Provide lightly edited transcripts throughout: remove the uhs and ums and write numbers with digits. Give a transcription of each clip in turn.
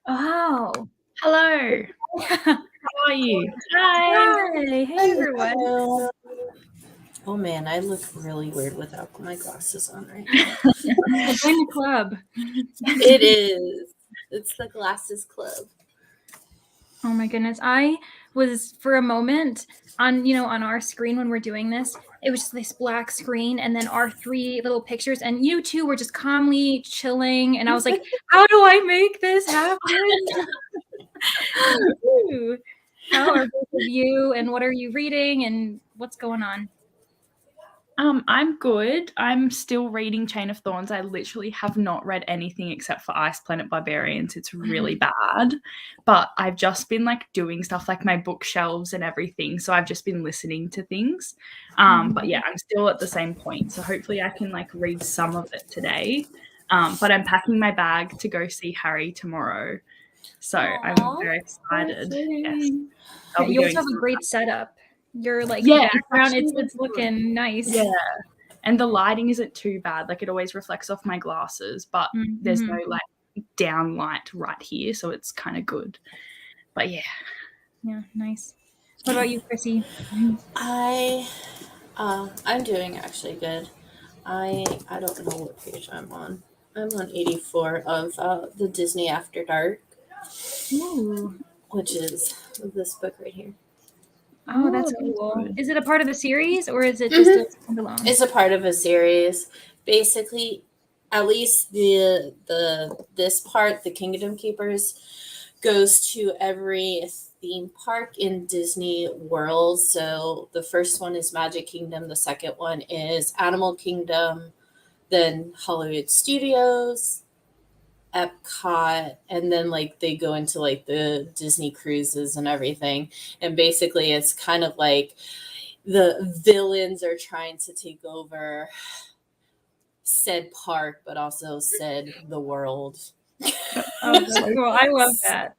Oh. Hello. How are you? Hi. Hi. Hey, everyone. Hello. Oh man, I look really weird without my glasses on right now. Well, join the club. It is. It's the Glasses Club. Oh my goodness. I was for a moment on our screen when we're doing this, it was just this black screen and then our three little pictures and you two were just calmly chilling and I was like, how do I make this happen? Ooh. How are both of you and what are you reading and what's going on? I'm good. I'm still reading Chain of Thorns. I literally have not read anything except for Ice Planet Barbarians. It's really bad. But I've just been like doing stuff like my bookshelves and everything. So I've just been listening to things. But yeah, I'm still at the same point. So hopefully I can like read some of it today. But I'm packing my bag to go see Harry tomorrow. So I'm very excited. Yes. I'll be You also going have a to- great setup. Your like Yeah, background, actually it's looking nice. Yeah. And the lighting isn't too bad. Like it always reflects off my glasses, but there's no like down light right here, so it's kind of good. But yeah. Yeah, nice. What about you, Chrissy? I'm doing actually good. I don't know what page I'm on. I'm on 84 of the Disney After Dark, Ooh. which is this book right here. Oh, that's Oh, cool. good. Is it a part of a series or is it just a standalone? It's a part of a series. Basically, at least this part, the Kingdom Keepers, goes to every theme park in Disney World. So the first one is Magic Kingdom, the second one is Animal Kingdom, then Hollywood Studios, Epcot, and then like they go into like the Disney cruises and everything. And basically it's kind of like the villains are trying to take over said park, but also said the world. Oh, that's cool. I love that.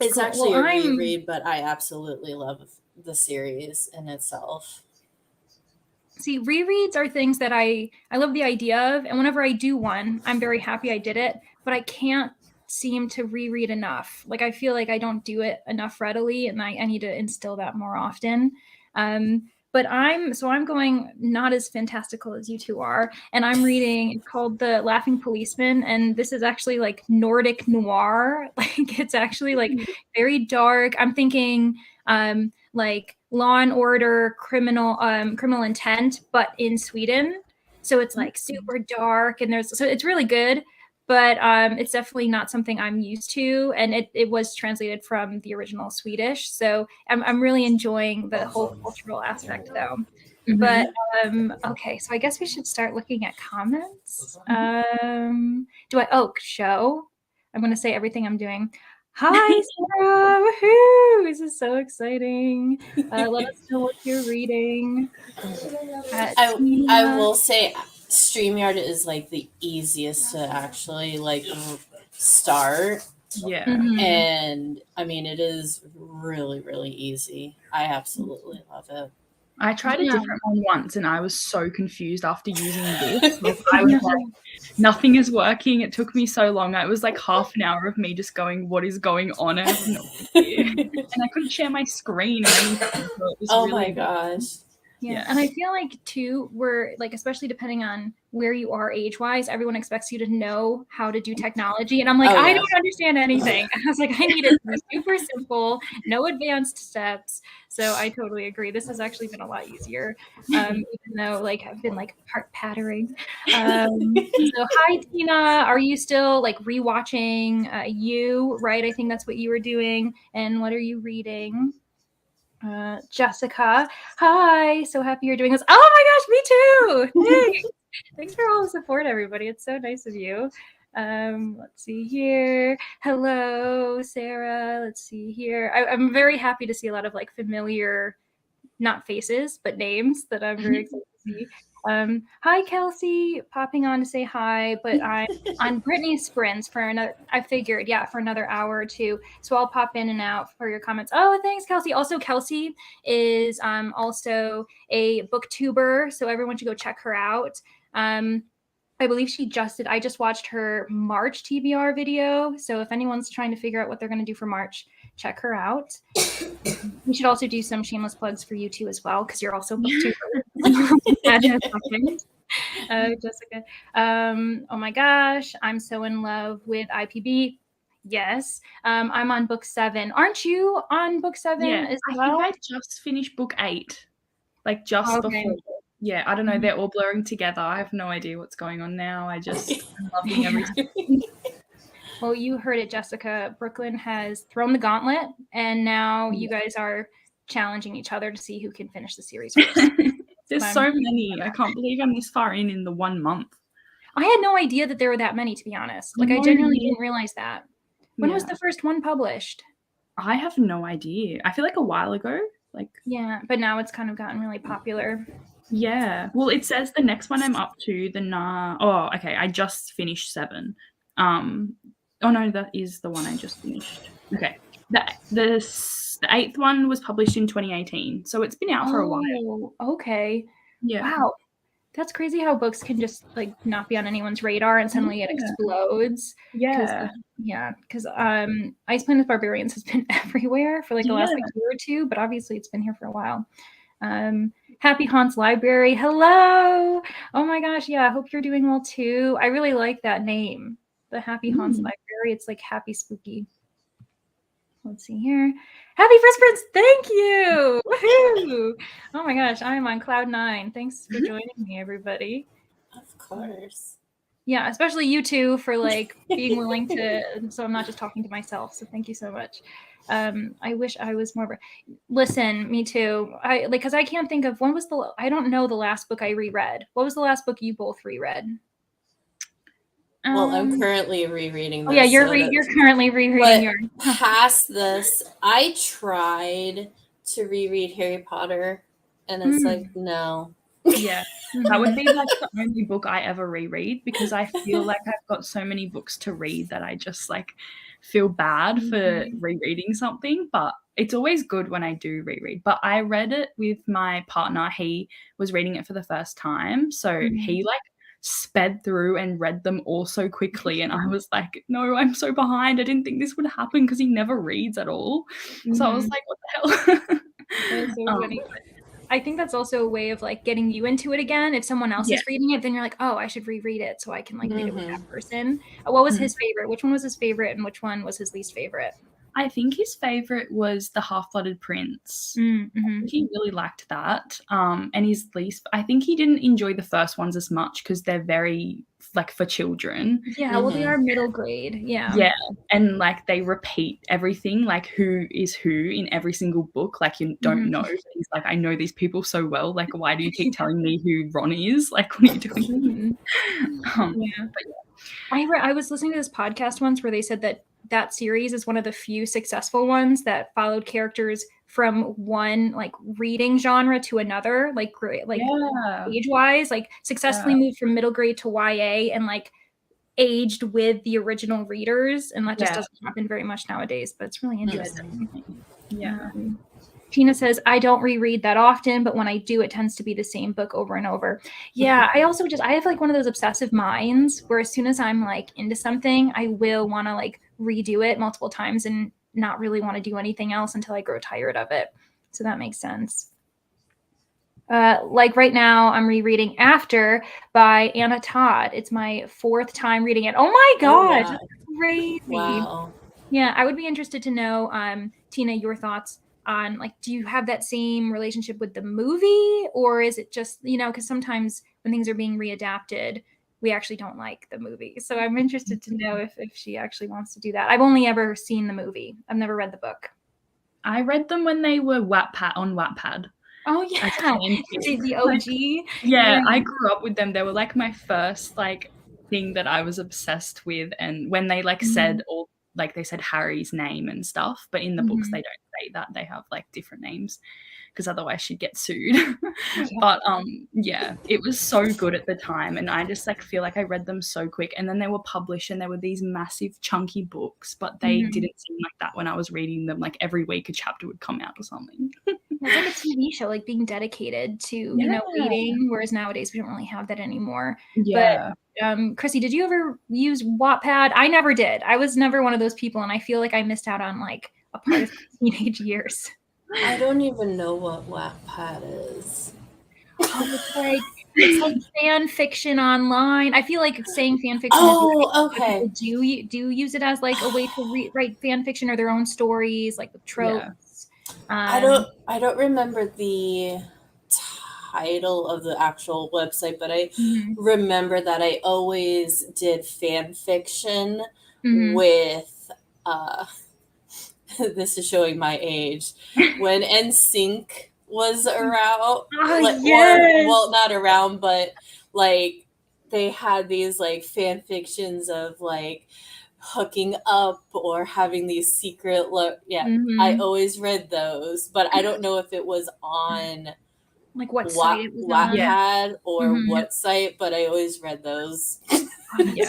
It's Cool. actually Well, a reread, but I absolutely love the series in itself. See, rereads are things that I love the idea of, and whenever I do one, I'm very happy I did it, but I can't seem to reread enough. Like I feel like I don't do it enough readily, and I need to instill that more often. But I'm going not as fantastical as you two are, and I'm reading. It's called The Laughing Policeman, and this is actually like Nordic noir. Like it's actually like very dark. I'm thinking like Law and Order, Criminal Intent, but in Sweden. So it's like super dark, and so it's really good. But it's definitely not something I'm used to, and it was translated from the original Swedish. So I'm really enjoying the whole cultural aspect, though. But okay, so I guess we should start looking at comments. Show? I'm going to say everything I'm doing. Hi, Sarah! Woohoo! This is so exciting. Let us know what you're reading. I will say StreamYard is like the easiest to actually like start. Yeah. And I mean, it is really, really easy. I absolutely love it. I tried a different one once and I was so confused after using this. Like, I was like, nothing is working. It took me so long. It was like half an hour of me just going, what is going on? I have no idea. And I couldn't share my screen or anything. So it was Oh really my gosh. Yeah. And I feel like too, we're like, especially depending on where you are age-wise, everyone expects you to know how to do technology. And I'm like, I don't understand anything. I was like, I need it to be super simple, no advanced steps. So I totally agree. This has actually been a lot easier, even though like I've been like heart pattering. So hi, Tina. Are you still like rewatching You, right? I think that's what you were doing. And what are you reading? Jessica, hi, so happy you're doing this. Oh my gosh, me too. Thanks for all the support, everybody. It's so nice of you. Let's see here. Hello, Sarah. Let's see here. I'm very happy to see a lot of like familiar, not faces, but names that I'm very excited to see. Hi, Kelsey, popping on to say hi, but I'm on Brittany's sprints for another, I figured, for another hour or two. So I'll pop in and out for your comments. Oh, thanks, Kelsey. Also, Kelsey is also a booktuber, so everyone should go check her out. I believe she just did. I just watched her March TBR video. So if anyone's trying to figure out what they're going to do for March, check her out. We should also do some shameless plugs for you too as well, because you're also booktuber. Add in a second. Jessica. Oh my gosh, I'm so in love with IPB. Yes. I'm on book 7. Aren't you on book 7 as well? I think I just finished book 8. Like just Okay. before. Yeah, I don't know. They're all blurring together. I have no idea what's going on now. I'm loving everything. Well, you heard it, Jessica. Brooklyn has thrown the gauntlet, and now you guys are challenging each other to see who can finish the series first. There's so many. I can't believe I'm this far in the 1 month. I had no idea that there were that many, to be honest. Like, I genuinely didn't realize that. When was the first one published? I have no idea. I feel like a while ago. Yeah, but now it's kind of gotten really popular. Yeah. Well, it says the next one I'm up to, I just finished 7. Oh no, that is the one I just finished. Okay. The 8th one was published in 2018, so it's been out for a while. Okay. Yeah. Wow. That's crazy how books can just like not be on anyone's radar and suddenly it explodes. Yeah. Because Ice Planet Barbarians has been everywhere for like the last year or two, but obviously it's been here for a while. Happy Haunts Library. Hello. Oh my gosh. Yeah. I hope you're doing well too. I really like that name. The Happy Haunts Library. It's like happy spooky. Let's see here. Happy First Prince. Thank you. Woohoo. Oh my gosh. I am on cloud 9. Thanks for joining me, everybody. Of course. Yeah, especially you two for like being willing to, so I'm not just talking to myself. So thank you so much. I wish I was more. Listen, me too. Because I can't think of I don't know the last book I reread. What was the last book you both reread? Well, I'm currently rereading this. Oh yeah, you're currently rereading yours. Past this, I tried to reread Harry Potter, and it's like, no. Yeah, that would be like the only book I ever reread, because I feel like I've got so many books to read that I just like feel bad for rereading something. But it's always good when I do reread. But I read it with my partner. He was reading it for the first time, so he like sped through and read them all so quickly, and I was like, no, I'm so behind. I didn't think this would happen because he never reads at all. So I was like, what the hell? That's so funny. I think that's also a way of like getting you into it again. If someone else is reading it, then you're like, oh, I should reread it so I can like read it with that person. What was his favorite? Which one was his favorite and which one was his least favorite? I think his favorite was The Half-Blooded Prince. I think he really liked that. And his least, I think he didn't enjoy the first ones as much because they're very like for children. Yeah, well, they are middle grade. Yeah. Yeah. And like they repeat everything, like who is who in every single book. Like you don't know. He's like, I know these people so well. Like, why do you keep telling me who Ron is? Like, what are you doing? I was listening to this podcast once where they said that series is one of the few successful ones that followed characters from one like reading genre to another, like age-wise, like successfully moved from middle grade to YA and like aged with the original readers, and that just doesn't happen very much nowadays, but it's really interesting. Tina says, I don't reread that often, but when I do, it tends to be the same book over and over. Yeah, I have like one of those obsessive minds where as soon as I'm like into something, I will want to like redo it multiple times and not really want to do anything else until I grow tired of it. So that makes sense. Like right now, I'm rereading After by Anna Todd. It's my 4th time reading it. Oh my gosh, that's crazy. Wow. Yeah, I would be interested to know, Tina, your thoughts on like, do you have that same relationship with the movie, or is it just, because sometimes when things are being readapted, we actually don't like the movie. So I'm interested to know if she actually wants to do that. I've only ever seen the movie. I've never read the book. I read them when they were on Wattpad. Oh yeah, the OG. Yeah, I grew up with them. They were like my first like thing that I was obsessed with. And when they like said all, like they said Harry's name and stuff, but in the books they don't say that. They have like different names because otherwise she'd get sued. But it was so good at the time, and I just like feel like I read them so quick. And then they were published and they were these massive chunky books, but they didn't seem like that when I was reading them. Like every week a chapter would come out or something. It's like a TV show, like being dedicated to, you know, Yeah. reading, whereas nowadays we don't really have that anymore. Yeah. But Chrissy, did you ever use Wattpad? I never did. I was never one of those people, and I feel like I missed out on like a part of my teenage years. I don't even know what Wattpad is. Oh, it's like fan fiction online. I feel like saying fan fiction Oh, is okay. people do use it as like a way to write fan fiction or their own stories, like with tropes. I don't remember the title of the actual website, but I remember that I always did fan fiction with this is showing my age, when NSYNC was around. Oh, yes. Well, not around, but like they had these like fan fictions of like hooking up or having these secret I always read those, but I don't know if it was on like what site it was on. Wattpad or what site, but I always read those.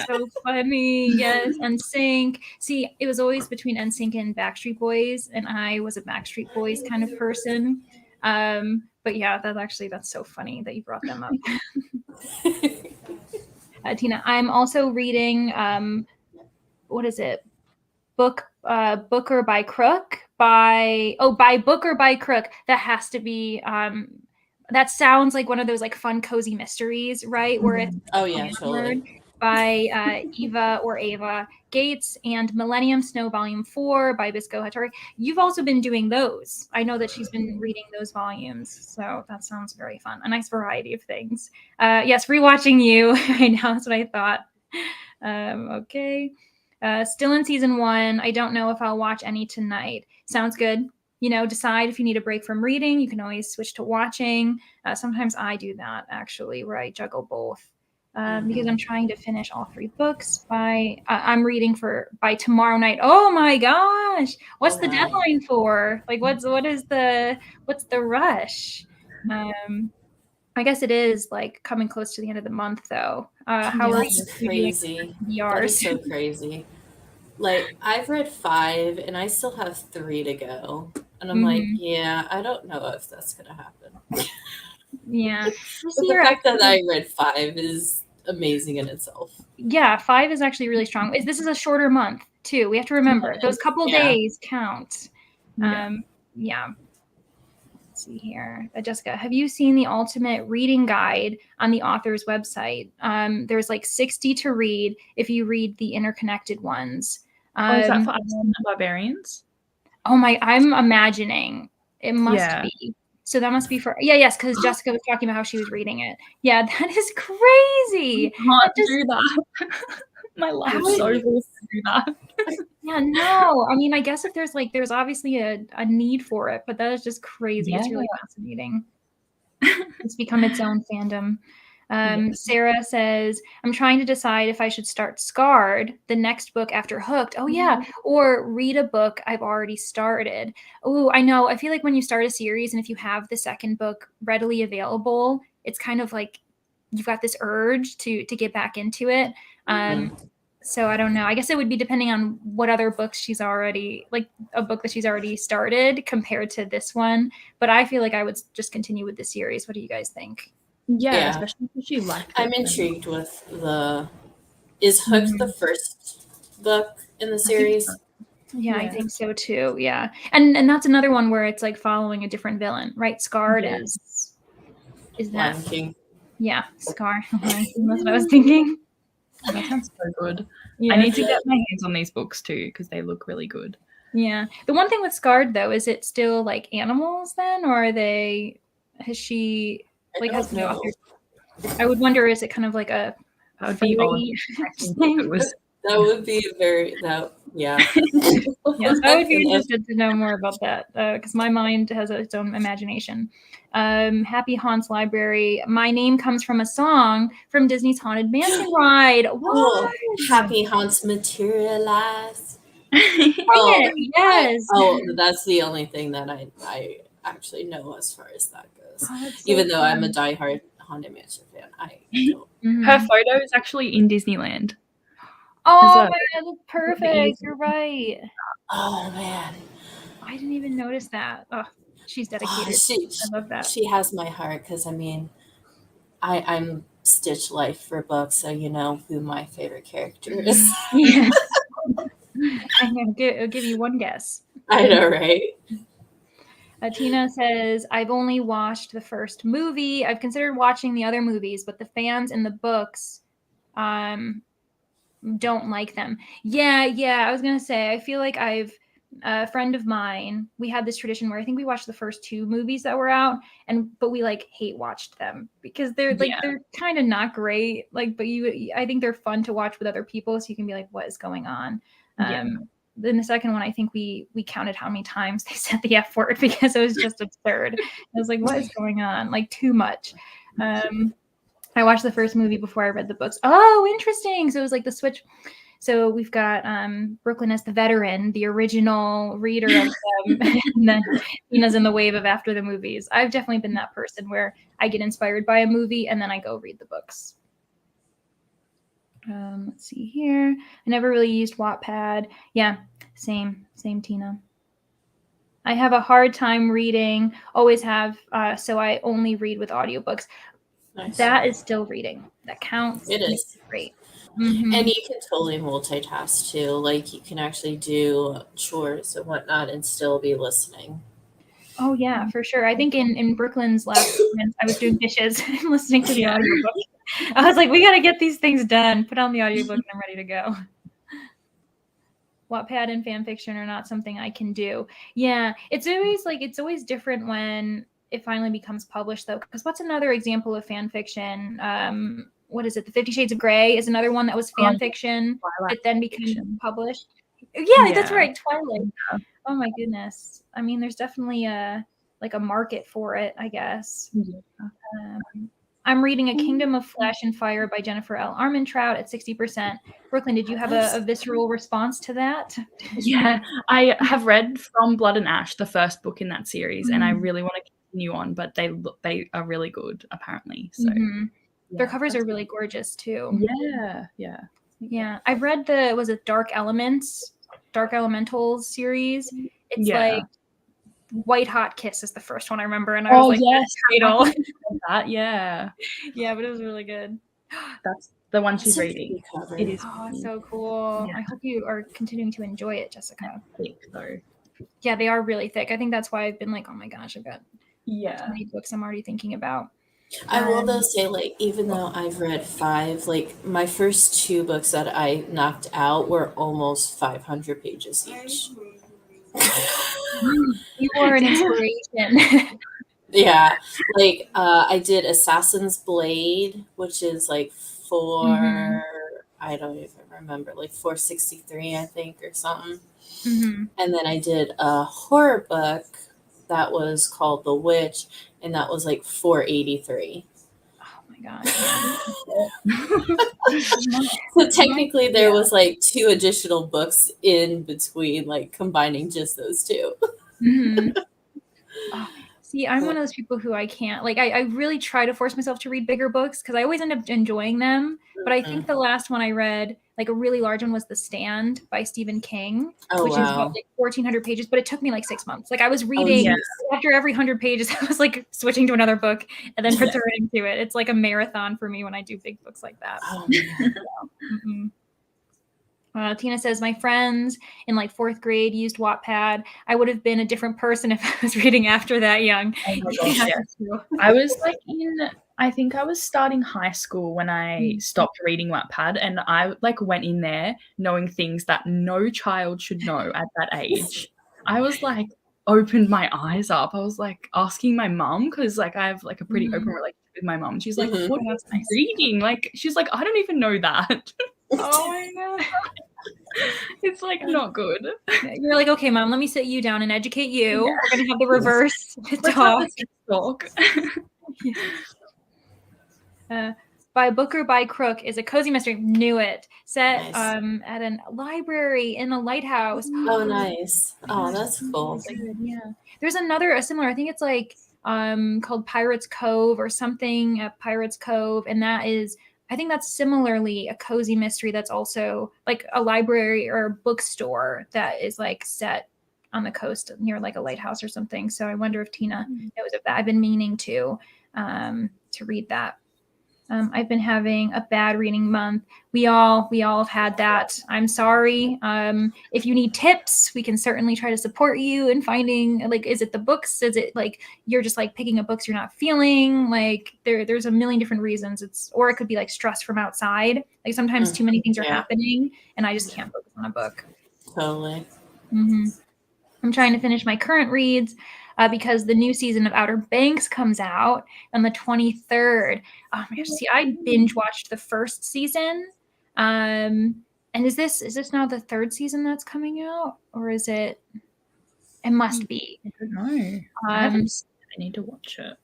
So funny. Yes. NSYNC. See, it was always between NSYNC and Backstreet Boys, and I was a Backstreet Boys kind of person. But yeah, that's so funny that you brought them up. Tina, I'm also reading what is it? Booker by Crook by Booker by Crook. That has to be that sounds like one of those like fun cozy mysteries, right? Where it's totally. By Ava Gates and Millennium Snow Volume 4 by Bisco Hattori. You've also been doing those. I know that she's been reading those volumes, so that sounds very fun. A nice variety of things. Yes, rewatching you. I know, that's what I thought. Okay. Still in season 1. I don't know if I'll watch any tonight. Sounds good. You know, decide if you need a break from reading. You can always switch to watching. Sometimes I do that, actually, where I juggle both. Because I'm trying to finish all 3 books I'm reading by tomorrow night. Oh my gosh. What's the deadline for? Like, what's the rush? I guess it is like coming close to the end of the month though. How are you crazy? That is so crazy. Like, I've read 5 and I still have 3 to go. And I'm like, yeah, I don't know if that's going to happen. Yeah. The fact that I read 5 is amazing in itself. Yeah, 5 is actually really strong. This is a shorter month too. We have to remember those couple days count. Yeah. Let's see here. Jessica, have you seen the ultimate reading guide on the author's website? There's like 60 to read if you read the interconnected ones. Is that for Barbarians? Oh my, I'm imagining it must be. So that must be for yes, because Jessica was talking about how she was reading it. Yeah, that is crazy. I can't do that. My life is so full to do that. Yeah, no. I mean, I guess if there's obviously a need for it, but that is just crazy. It's really fascinating. It's become its own fandom. Sarah says, I'm trying to decide if I should start Scarred, the next book after Hooked. Oh, yeah. Or read a book I've already started. Oh, I know. I feel like when you start a series and if you have the second book readily available, it's kind of like you've got this urge to get back into it. So I don't know. I guess it would be depending on what other books she's already, like a book that she's already started compared to this one. But I feel like I would just continue with the series. What do you guys think? Yeah, especially if you like it. I'm intrigued with is Hooked the first book in the series? Yeah, I think so too. Yeah. And that's another one where it's like following a different villain, right? Scarred is that Lion King. Yeah, Scar. That's what I was thinking. That sounds so good. Yeah, I need to get my hands on these books too because they look really good. Yeah. The one thing with Scarred though, is it still like animals then, or has she like has the author? I would wonder, is it kind of like a be odd. That would be Yes, I would be interested to know more about that because my mind has its own imagination. Happy Haunts Library. My name comes from a song from Disney's Haunted Mansion ride. What? Happy Haunts materialize. Yes. Oh, that's the only thing that I actually know as far as that goes. Even though I'm a diehard Haunted Mansion fan, I don't. Her photo is actually in Disneyland. Oh man, that's perfect. You're right. Oh man, I didn't even notice that. Oh. She's Oh, dedicated. I love that. she has my heart because I'm Stitch Life for books, so you know who my favorite character is. Yes. I'm gonna give you one guess. I know, right? Tina says, I've only watched the first movie. I've considered watching the other movies, but the fans in the books don't like them. Yeah. I was going to say, I feel like a friend of mine, we had this tradition where I think we watched the first 2 movies that were out, but we like hate watched them because they're kind of not great. Like, but I think they're fun to watch with other people. So you can be like, what is going on? Then the second one, I think we counted how many times they said the F word because it was just absurd. I was like, what is going on? Like too much. I watched the first movie before I read the books. Oh, interesting. So it was like the switch. So we've got Brooklyn as the veteran, the original reader of them, and then Tina's in the wave of after the movies. I've definitely been that person where I get inspired by a movie and then I go read the books. Let's see here. I never really used Wattpad. Yeah, same Tina. I have a hard time reading, always have, so I only read with audiobooks. Nice. That is still reading. That counts. It is. Great. Mm-hmm. And you can totally multitask too. Like you can actually do chores and whatnot and still be listening. Oh yeah, for sure. I think in Brooklyn's last segment, I was doing dishes and listening to the audiobook. I was like, we got to get these things done. Put on the audiobook and I'm ready to go. Wattpad and fan fiction are not something I can do. Yeah, it's always different when it finally becomes published though. Because what's another example of fan fiction? What is it? The 50 Shades of Grey is another one that was fan fiction that then became published. Yeah, that's right, Twilight. Yeah. Oh my goodness. I mean, there's definitely a market for it, I guess. Yeah. I'm reading A Kingdom of Flesh and Fire by Jennifer L. Armentrout at 60%. Brooklyn, did you have a visceral response to that? Yeah, I have read From Blood and Ash, the first book in that series, and I really want to continue on, but they are really good, apparently. So their covers are really gorgeous too. Yeah. I've read the Dark Elementals series. It's like White Hot Kiss is the first one I remember, and I was like, yes, title. That, yeah, but it was really good. That's the one she's reading. It is so cool. Yeah. I hope you are continuing to enjoy it, Jessica. Thick though. Yeah, they are really thick. I think that's why I've been like, oh my gosh, I've got so many books I'm already thinking about. I will though say, like, even though I've read 5, like my first 2 books that I knocked out were almost 500 pages each. You are an inspiration. Yeah, like I did Assassin's Blade, which is like I don't even remember, like 463, I think, or something. And then I did a horror book that was called The Witch, and that was like 483. Oh my gosh. So technically there was like 2 additional books in between, like combining just those 2. See, I'm one of those people who I can't, like, I really try to force myself to read bigger books because I always end up enjoying them. But I think the last one I read, like a really large one, was The Stand by Stephen King, which is about like 1,400 pages, but it took me like 6 months. Like I was reading after every 100 pages, I was like switching to another book and then returning to it. It's like a marathon for me when I do big books like that. Tina says, my friends in like 4th grade used Wattpad. I would have been a different person if I was reading after that young. I was like I think I was starting high school when I stopped reading Wattpad, and I like went in there knowing things that no child should know at that age. I was like, opened my eyes up. I was like asking my mom, because like I have like a pretty open relationship with my mom. She's like, what are you reading? Like, she's like, I don't even know that. Oh my God. It's like not good. You're like, okay, Mom, let me sit you down and educate you. We're gonna have the reverse talk. By Book or by Crook is a cozy mystery. Knew it. Set at a library in a lighthouse. Oh, nice. Oh, that's cool. Yeah. There's a similar, I think it's like called Pirates Cove or something at Pirates Cove, and I think that's similarly a cozy mystery that's also like a library or a bookstore that is like set on the coast near like a lighthouse or something. So I wonder if Tina knows of that. I've been meaning to read that. I've been having a bad reading month. We all have had that. I'm sorry. If you need tips, we can certainly try to support you in finding, like, is it the books? Is it like you're just like picking up books you're not feeling? Like there's a million different reasons. Or it could be like stress from outside. Like sometimes too many things are happening and I just can't focus on a book. Totally. Mm-hmm. I'm trying to finish my current reads because the new season of Outer Banks comes out on the 23rd. Oh my gosh, see, I binge watched the first season. And is this now the third season that's coming out? Or is it? It must be. I don't know. I need to watch it.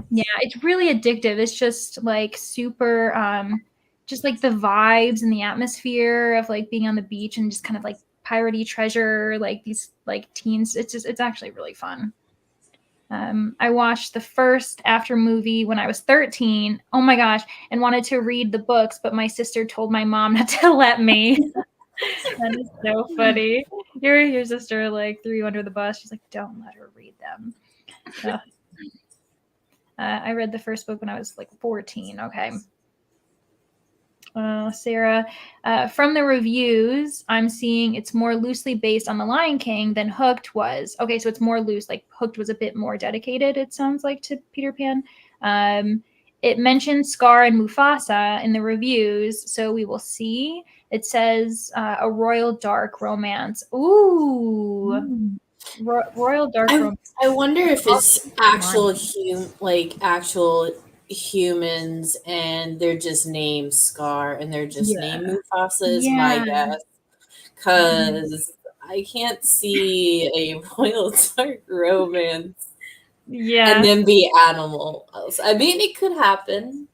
Yeah, it's really addictive. It's just like super, just like the vibes and the atmosphere of like being on the beach and just kind of like piratey treasure, like these like teens. It's actually really fun. I watched the first After movie when I was 13. Oh my gosh, and wanted to read the books, but my sister told my mom not to let me. That is so funny. Your sister like threw you under the bus. She's like, don't let her read them. I read the first book when I was like 14. Okay. Sarah, from the reviews, I'm seeing it's more loosely based on The Lion King than Hooked was. Okay, so it's more loose. Like Hooked was a bit more dedicated, it sounds like, to Peter Pan. It mentions Scar and Mufasa in the reviews, so we will see. It says a royal dark romance. Ooh. Royal dark romance. I wonder if it's actual humans and they're just named Scar and they're just named Mufasa is my guess. Because I can't see a royal dark romance and then be animals. I mean, it could happen.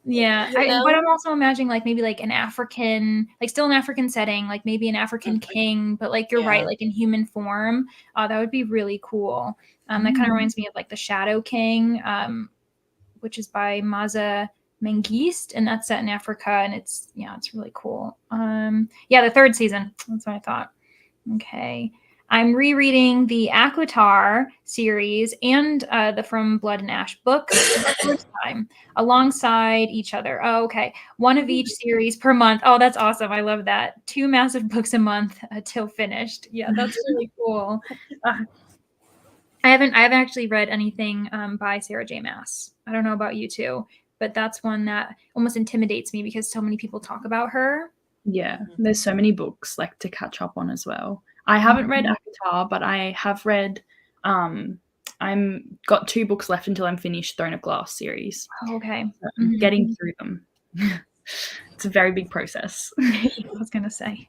Yeah, but I'm also imagining like maybe like an African, like still an African setting, like maybe an African king, but like you're right, like in human form. That would be really cool. That kind of reminds me of like the Shadow King, which is by Maza Mengiste, and that's set in Africa, and it's really cool. The third season. That's what I thought. Okay. I'm rereading the Aquitar series and the From Blood and Ash books for the first time alongside each other. Oh, okay. One of each series per month. Oh, that's awesome. I love that. 2 massive books a month till finished. Yeah, that's really cool. I haven't actually read anything by Sarah J. Maas. I don't know about you two, but that's one that almost intimidates me because so many people talk about her. Yeah, there's so many books like to catch up on as well. I haven't read Avatar, but I have read. I'm got 2 books left until I'm finished Throne of Glass series. Oh, okay, so I'm getting through them. It's a very big process. I was gonna say.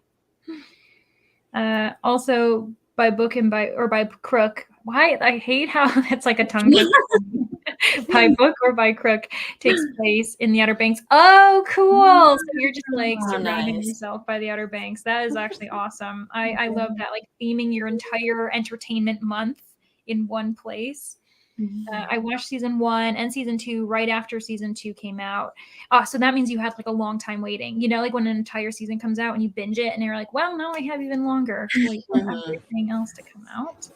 Also, by book and by crook. Why I hate how that's like a tongue twister. By book or by crook takes place in the Outer Banks. Oh, cool! So you're just like surrounding yourself by the Outer Banks. That is actually awesome. I love that, like theming your entire entertainment month in one place. I watched season 1 and season 2 right after season 2 came out. So that means you had like a long time waiting. You know, like when an entire season comes out and you binge it and you're like, well, now I have even longer to wait for everything else to come out.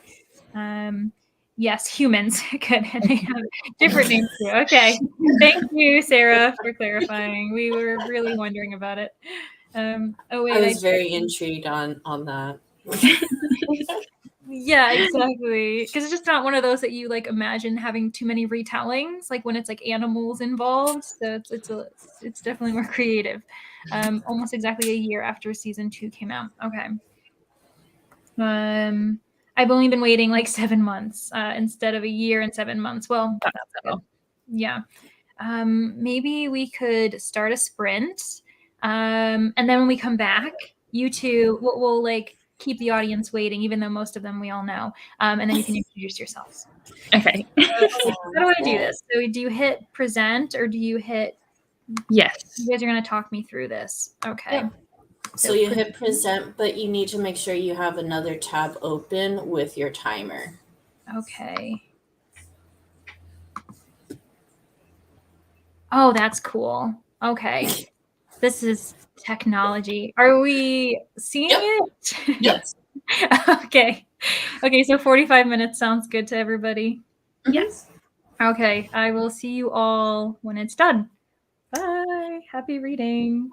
Yes, humans. Good. And they have different names too. Okay. Thank you, Sarah, for clarifying. We were really wondering about it. I was very intrigued on that. Yeah, exactly. Because it's just not one of those that you like imagine having too many retellings, like when it's like animals involved. So it's definitely more creative. Almost exactly a year after season 2 came out. Okay. I've only been waiting like 7 months instead of a year and 7 months. Well, that's good. Yeah. Maybe we could start a sprint. And then when we come back, you two will like keep the audience waiting, even though most of them we all know. And then you can introduce yourselves. Okay. How do I do this? So do you hit present or do you hit? Yes. You guys are going to talk me through this. Okay. Yep. So you hit present, but you need to make sure you have another tab open with your timer. Okay. Oh, that's cool. Okay. This is technology. Are we seeing it? Yes. Okay. Okay, so 45 minutes sounds good to everybody. Yes. Okay, I will see you all when it's done. Bye. Happy reading.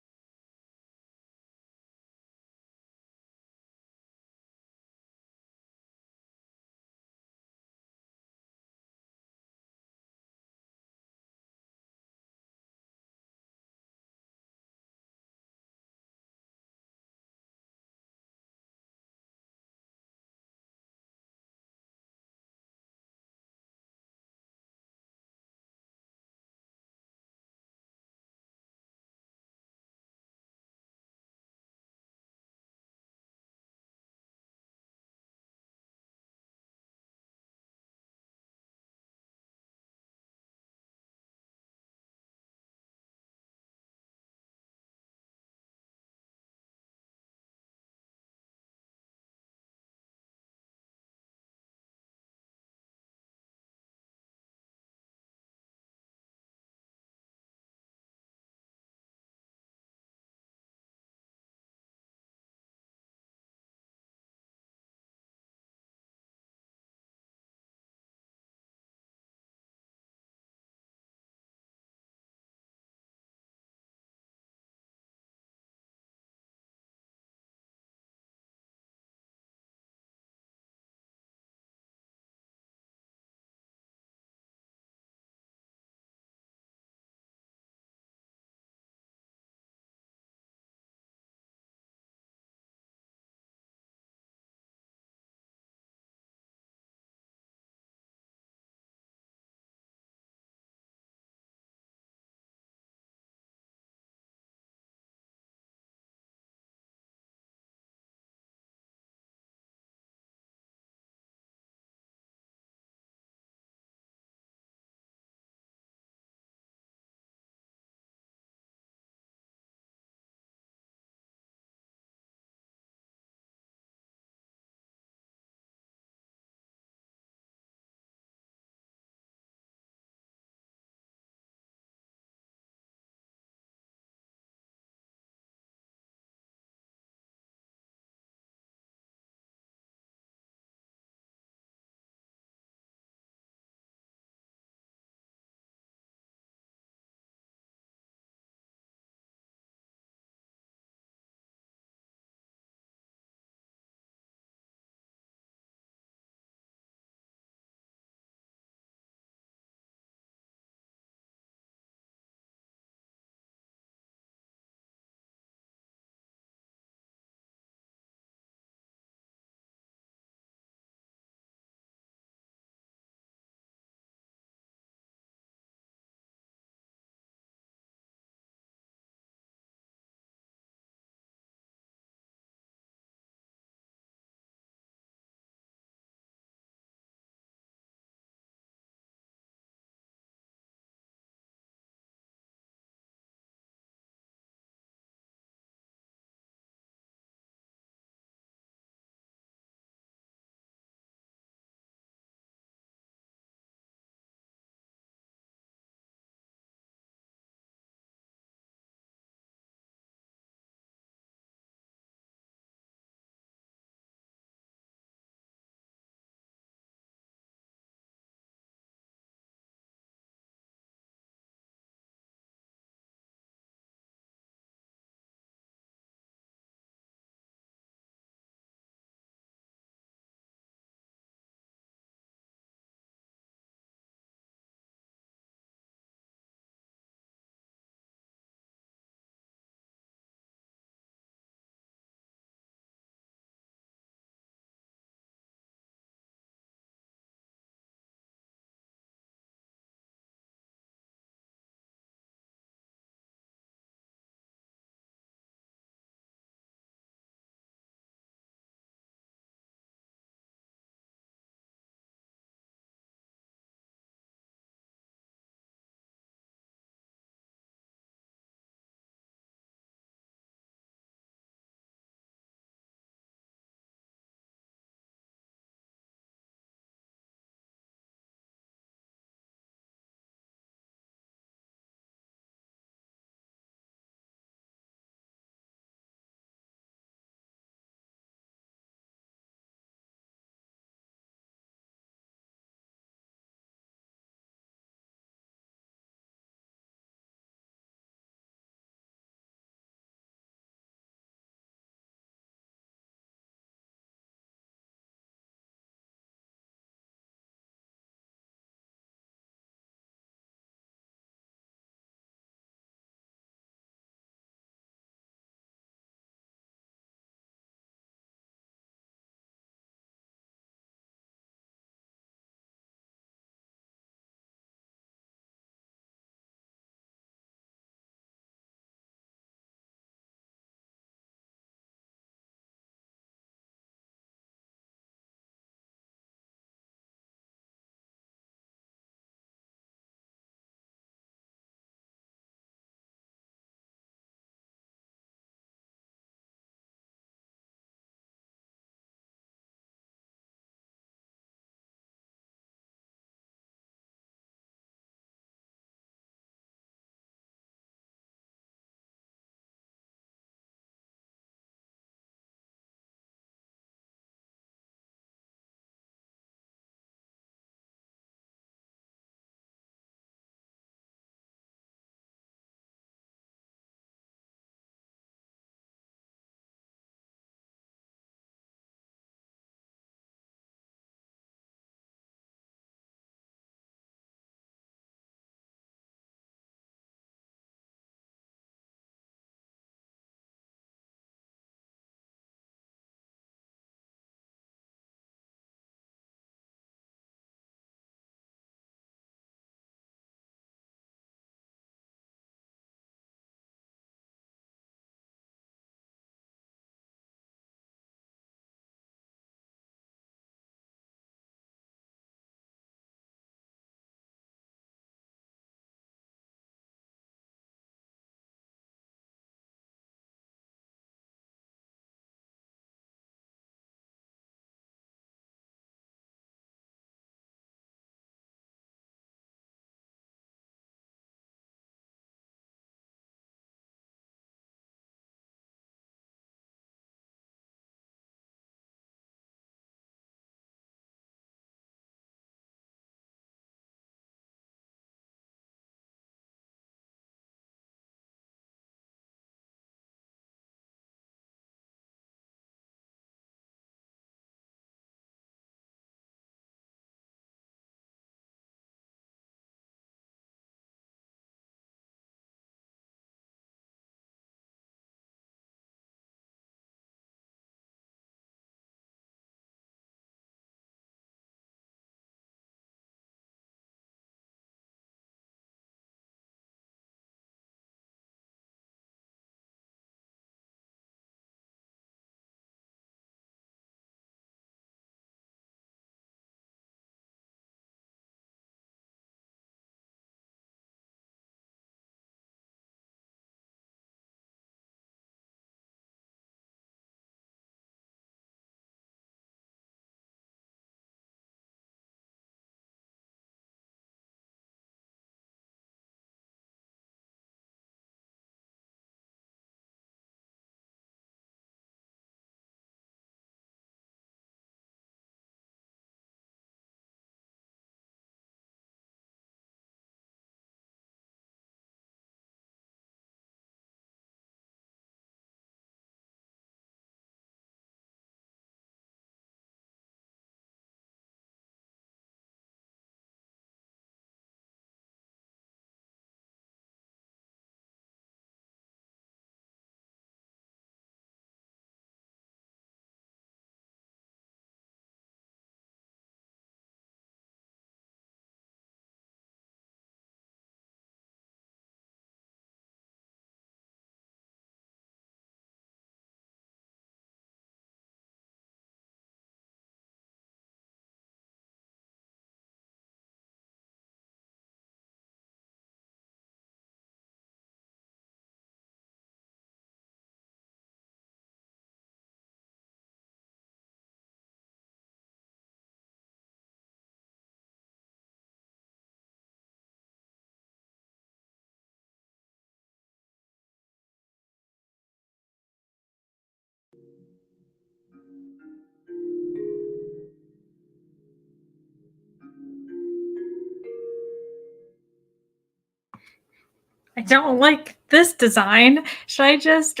I don't like this design. Should I just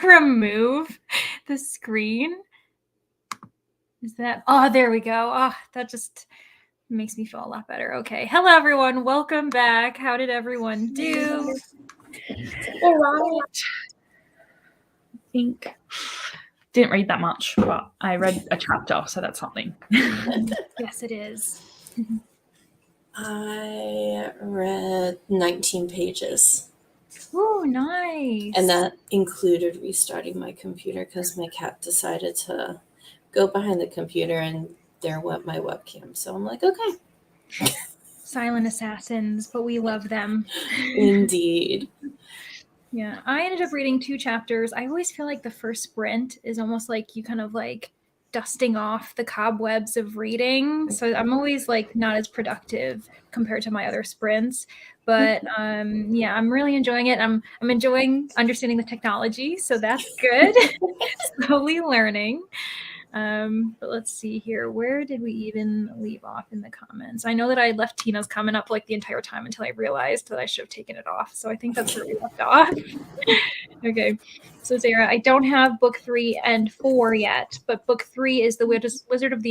remove the screen? Is that, oh, there we go. Oh, that just makes me feel a lot better. Okay. Hello, everyone. Welcome back. How did everyone do? All right. I think didn't read that much, but I read a chapter, so that's something. Yes, it is. I read 19 pages. Oh, nice. And that included restarting my computer because my cat decided to go behind the computer and there went my webcam. So I'm like, okay. Silent assassins, but we love them. Indeed. Yeah, I ended up reading 2 chapters. I always feel like the first sprint is almost like you kind of like dusting off the cobwebs of reading. So I'm always like not as productive compared to my other sprints. But yeah, I'm really enjoying it. I'm enjoying understanding the technology, so that's good. Slowly learning. But let's see here. Where did we even leave off in the comments? I know that I left Tina's comment up like the entire time until I realized that I should have taken it off. So I think that's where we left off. Okay. So Sarah, I don't have book 3 and 4 yet, but book 3 is the Wizard of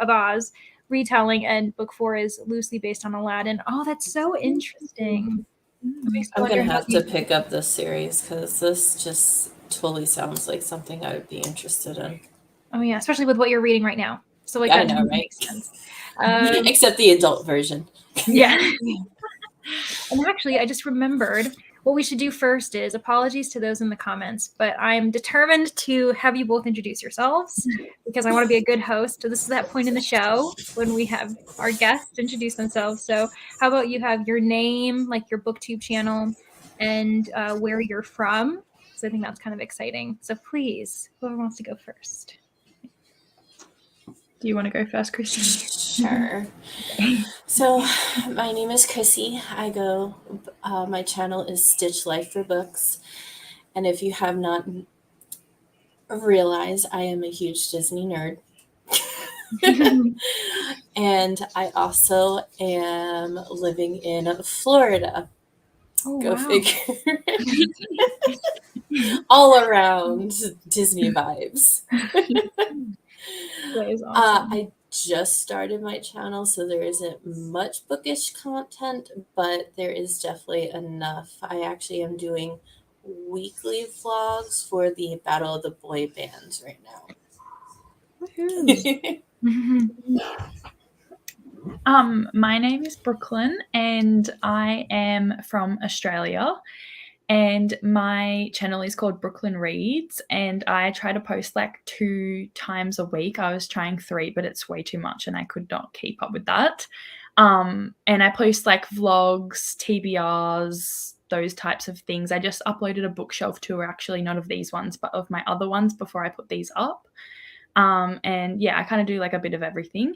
Oz retelling, and book 4 is loosely based on Aladdin. Oh, that's so interesting. I'm going to have to pick up this series because this just totally sounds like something I would be interested in. Oh yeah, especially with what you're reading right now. So like I that know, right? makes sense. Except the adult version. Yeah. And actually, I just remembered what we should do first is apologies to those in the comments, but I'm determined to have you both introduce yourselves because I want to be a good host. So this is that point in the show when we have our guests introduce themselves. So how about you have your name, like your booktube channel, and where you're from? So I think that's kind of exciting. So please, whoever wants to go first. Do you want to go first, Chrissy? Sure. So my name is Chrissy. My channel is Stitch Life for Books. And if you have not realized, I am a huge Disney nerd. And I also am living in Florida. Oh, Go wow. figure. All around Disney vibes. That is awesome. I just started my channel, so there isn't much bookish content, but there is definitely enough. I actually am doing weekly vlogs for the Battle of the Boy Bands right now. My name is Brooklyn and I am from Australia. And my channel is called Brooklyn Reads, and I try to post like 2 times a week. I was trying 3, but it's way too much and I could not keep up with that. And I post like vlogs, TBRs, those types of things. I just uploaded a bookshelf tour, actually, not of these ones, but of my other ones before I put these up. And yeah, I kind of do like a bit of everything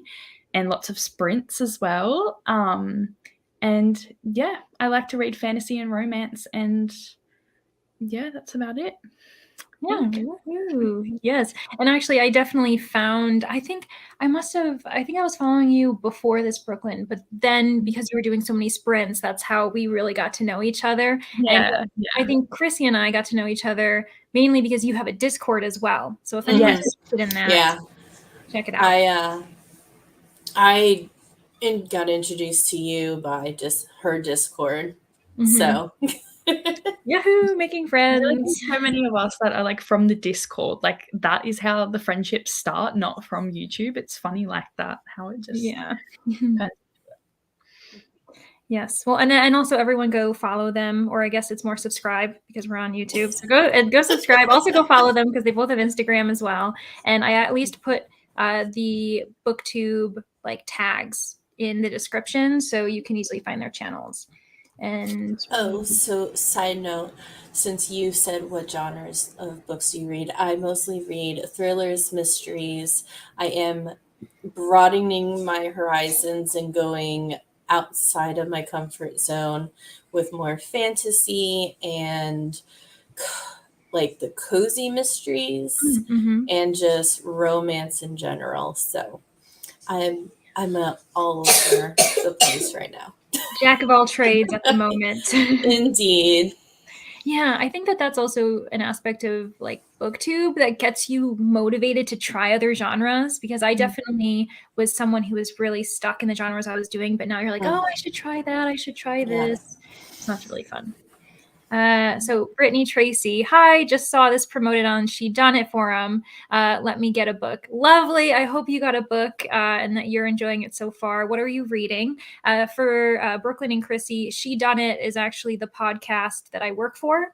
and lots of sprints as well. And yeah, I like to read fantasy and romance, and yeah, that's about it. Yeah. Yes. And actually, I definitely found, I think I was following you before this, Brooklyn, but then because you were doing so many sprints, that's how we really got to know each other. Yeah. I think Chrissy and I got to know each other mainly because you have a Discord as well. So if anyone's interested in that, check it out. I got introduced to you by just her Discord. So Yahoo, making friends. Like so many of us that are like from the Discord, like that is how the friendships start, not from YouTube. It's funny like that, how it just Yes. Well, and also everyone go follow them, or I guess it's more subscribe because we're on YouTube. So go subscribe. Also go follow them because they both have Instagram as well. And I at least put the booktube like tags in the description so you can easily find their channels. And so side note, since you said what genres of books do you read, I mostly read thrillers, mysteries. I am broadening my horizons and going outside of my comfort zone with more fantasy and like the cozy mysteries and just romance in general. So I'm all over the place right now. Jack of all trades at the moment. Indeed. Yeah, I think that that's also an aspect of like booktube that gets you motivated to try other genres, because I definitely was someone who was really stuck in the genres I was doing, but now you're like, oh, I should try that, I should try this. So that's really fun. So Brittany Tracy, hi, just saw this promoted on She Done It forum. Let me get a book. Lovely. I hope you got a book and that you're enjoying it so far. What are you reading? For Brooklyn and Chrissy, She Done It is actually the podcast that I work for.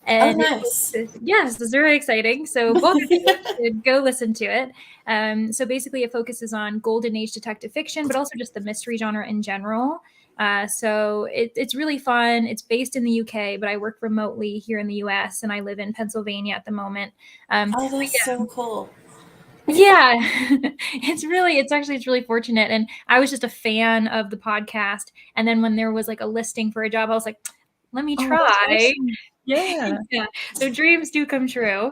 And nice. Yes, it's very exciting. So both of you should go listen to it. So basically it focuses on golden age detective fiction, but also just the mystery genre in general. So it's really fun. It's based in the UK, but I work remotely here in the US, and I live in Pennsylvania at the moment. That's so cool. Yeah, it's really fortunate. And I was just a fan of the podcast. And then when there was like a listing for a job, I was like, let me try. Awesome. Yeah. Yeah. So dreams do come true.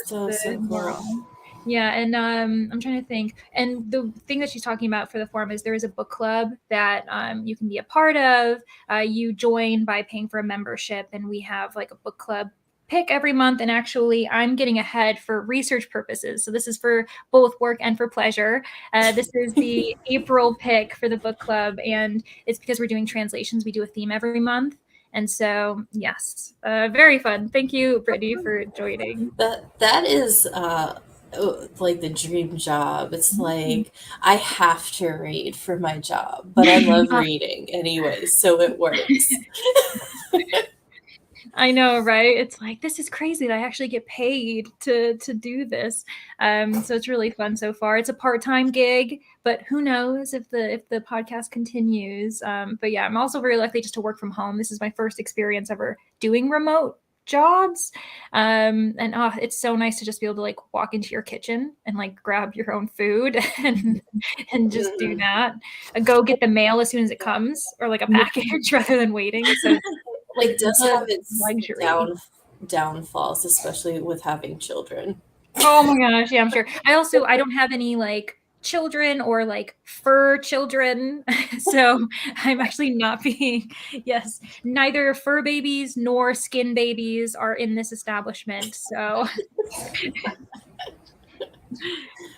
So cool. Yeah, and I'm trying to think. And the thing that she's talking about for the forum is there is a book club that you can be a part of. You join by paying for a membership, and we have like a book club pick every month. And actually, I'm getting ahead for research purposes. So this is for both work and for pleasure. This is the April pick for the book club, and it's because we're doing translations. We do a theme every month. And so, yes, very fun. Thank you, Brittany, for joining. That is like the dream job. It's like I have to read for my job, but I love reading anyway, so it works. I know, right? It's like, this is crazy that I actually get paid to do this. So it's really fun so far. It's a part-time gig, but who knows if the podcast continues. But yeah, I'm also very lucky just to work from home. This is my first experience ever doing remote jobs. And it's so nice to just be able to like walk into your kitchen and like grab your own food and just do that. Go get the mail as soon as it comes, or like a package rather than waiting. So like does have its downfalls, especially with having children. Oh my gosh, yeah, I'm sure. I don't have any like children or like fur children, so I'm actually not being, yes, neither fur babies nor skin babies are in this establishment. So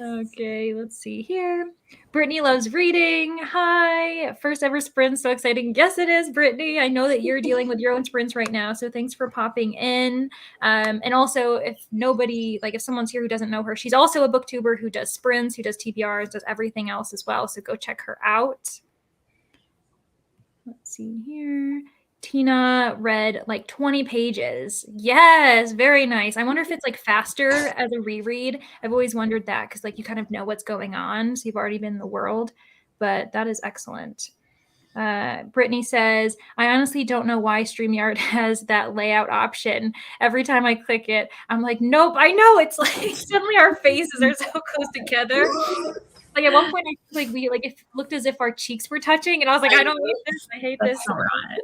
okay, let's see here. Brittany loves reading. Hi. First ever sprint. So exciting. Yes, it is, Brittany. I know that you're dealing with your own sprints right now. So thanks for popping in. And also, if someone's here who doesn't know her, she's also a booktuber who does sprints, who does TBRs, does everything else as well. So go check her out. Let's see here. Tina read like 20 pages. Yes, very nice. I wonder if it's like faster as a reread. I've always wondered that, because like you kind of know what's going on, so you've already been in the world. But that is excellent. Brittany says, I honestly don't know why StreamYard has that layout option. Every time I click it, I'm like, nope, I know. It's like suddenly our faces are so close together. Like at one point, it looked as if our cheeks were touching, and I was like, I don't hate this. I hate this. All right.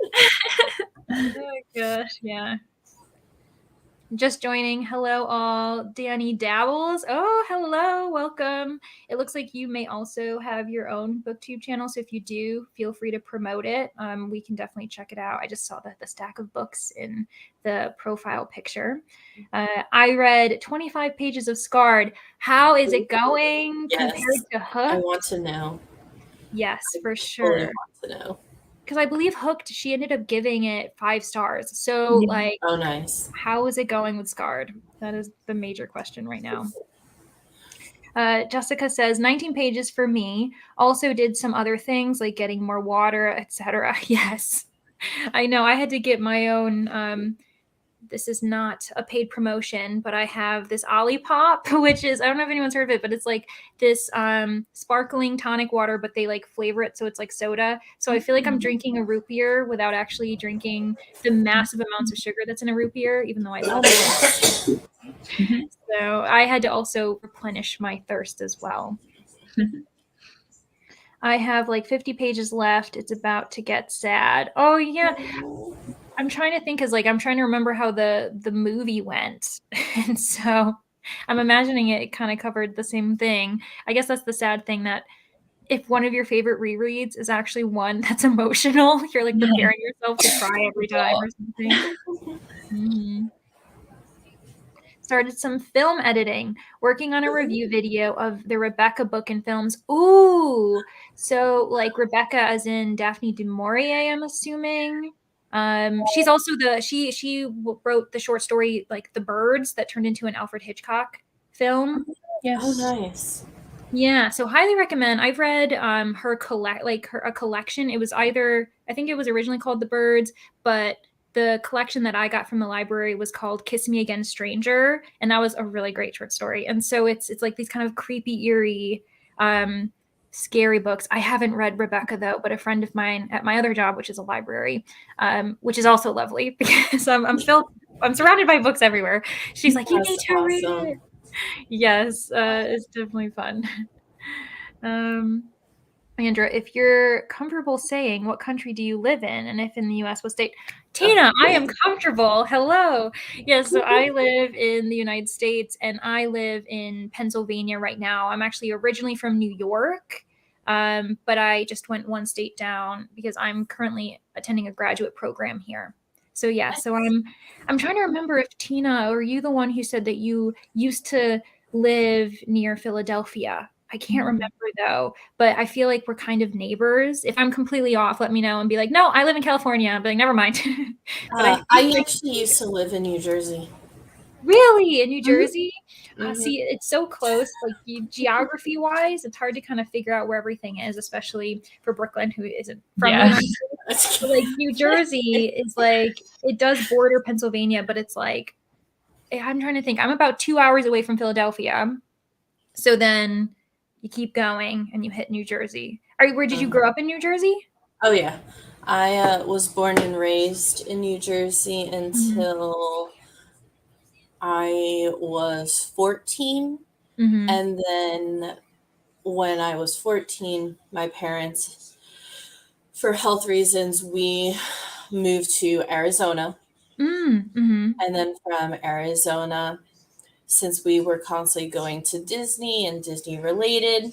Oh gosh, yeah. Just joining. Hello, all. Danny Dabbles. Oh, hello. Welcome. It looks like you may also have your own booktube channel. So if you do, feel free to promote it. We can definitely check it out. I just saw the stack of books in the profile picture. I read 25 pages of Scarred. How is it going compared to Hooked? I want to know. Yes, for sure. I want to know. Because I believe Hooked, she ended up giving it 5 stars. So oh, nice. How is it going with Scarred? That is the major question right now. Jessica says 19 pages for me. Also did some other things like getting more water, etc. Yes, I know. I had to get my own. This is not a paid promotion, but I have this Olipop, which is, I don't know if anyone's heard of it, but it's like this sparkling tonic water, but they like flavor it so it's like soda. So I feel like I'm drinking a root beer without actually drinking the massive amounts of sugar that's in a root beer, even though I love it. So I had to also replenish my thirst as well. I have like 50 pages left. It's about to get sad. Oh yeah. I'm trying to think, because like I'm trying to remember how the movie went. And so I'm imagining it kind of covered the same thing. I guess that's the sad thing, that if one of your favorite rereads is actually one that's emotional, you're like preparing yourself to cry every time or something. Mm-hmm. Started some film editing, working on a review video of the Rebecca book and films. Ooh, so like Rebecca as in Daphne du Maurier, I'm assuming. She's also she wrote the short story like The Birds that turned into an Alfred Hitchcock film. Yes. Oh, nice. Yeah, so highly recommend. I've read her a collection. It was either, I think it was originally called The Birds, but the collection that I got from the library was called Kiss Me Again, Stranger, and that was a really great short story. And so it's like these kind of creepy, eerie, scary books. I haven't read Rebecca though, but a friend of mine at my other job, which is a library, which is also lovely because I'm surrounded by books everywhere. She's like, you need to read it. Yes, it's definitely fun. Andra, if you're comfortable saying what country do you live in, and if in the US, what state? Tina, I am comfortable. Hello. Yes, so I live in the United States, and I live in Pennsylvania right now. I'm actually originally from New York, but I just went one state down because I'm currently attending a graduate program here. So yeah, so I'm trying to remember if Tina, or you the one who said that you used to live near Philadelphia. I can't remember though, but I feel like we're kind of neighbors. If I'm completely off, let me know and be like, no, I live in California. I'll be like, never mind. But I actually used to live in New Jersey. Really? In New Jersey? Mhm. See, it's so close, like geography wise, it's hard to kind of figure out where everything is, especially for Brooklyn, who isn't from the United States. So, like New Jersey is like, it does border Pennsylvania, but it's like, I'm trying to think. I'm about 2 hours away from Philadelphia. So then you keep going and you hit New Jersey. Where did you grow up in New Jersey? Oh yeah, I was born and raised in New Jersey until I was 14, and then when I was 14, my parents, for health reasons, we moved to Arizona, and then from Arizona, since we were constantly going to Disney and Disney related,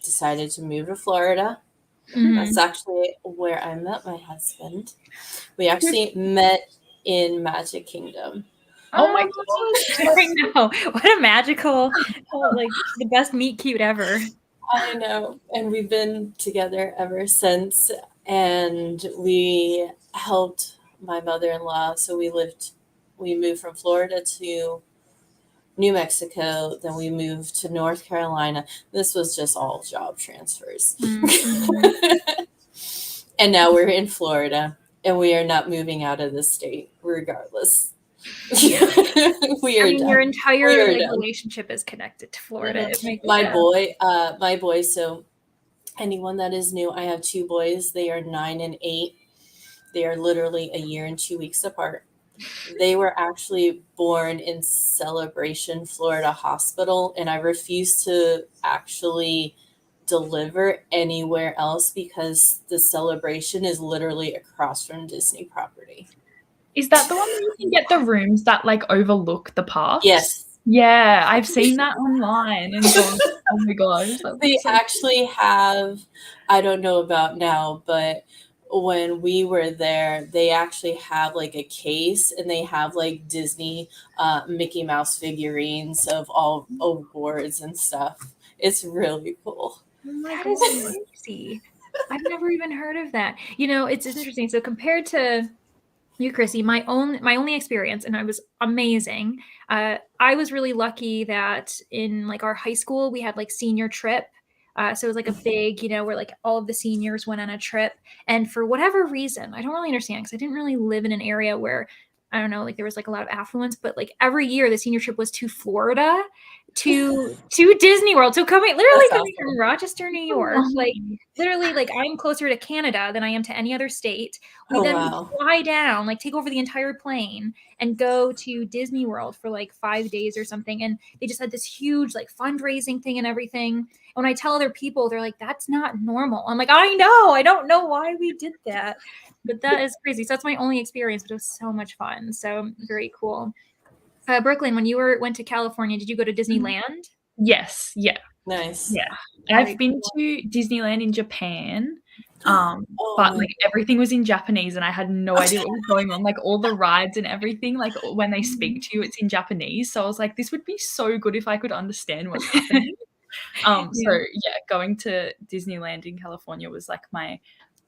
decided to move to Florida. That's actually where I met my husband. We actually met in Magic Kingdom. Oh my gosh. I know. What a magical, like the best meet cute ever. I know. And we've been together ever since. And we helped my mother-in-law. So we moved from Florida to New Mexico. Then we moved to North Carolina. This was just all job transfers. And now we're in Florida, and we are not moving out of the state regardless. We are done. Your entire relationship is connected to Florida. My boy. So anyone that is new, I have 2 boys. They are 9 and 8. They are literally a year and 2 weeks apart. They were actually born in Celebration, Florida Hospital, and I refuse to actually deliver anywhere else because the Celebration is literally across from Disney property. Is that the one where you can get the rooms that like overlook the parks? Yes. Yeah, I've seen that online and gone, oh my gosh. They actually have, I don't know about now, but when we were there, they actually have like a case and they have like Disney Mickey Mouse figurines of all awards and stuff. It's really cool. Oh my God, is crazy. I've never even heard of that. You know, it's interesting. So compared to you, Chrissy, my only experience, and I was amazing. I was really lucky that in like our high school we had like senior trip. So it was like a big, where like all of the seniors went on a trip. And for whatever reason, I don't really understand because I didn't really live in an area where, I don't know, like there was like a lot of affluence, but like every year the senior trip was to Florida, to Disney World. So coming from Rochester, New York, like literally like I'm closer to Canada than I am to any other state. We fly down, like take over the entire plane and go to Disney World for like 5 days or something. And they just had this huge like fundraising thing and everything. And when I tell other people, they're like, that's not normal. I'm like, I know. I don't know why we did that. But that is crazy. So that's my only experience, but it was so much fun. So very cool. Brooklyn, when you went to California, did you go to Disneyland? Yes. Yeah. Nice. Yeah. Very I've been to Disneyland in Japan, Oh but my like everything was in Japanese and I had no idea what was going on. Like all the rides and everything, like when they speak to you, it's in Japanese. So I was like, this would be so good if I could understand what's happening. So yeah, going to Disneyland in California was like my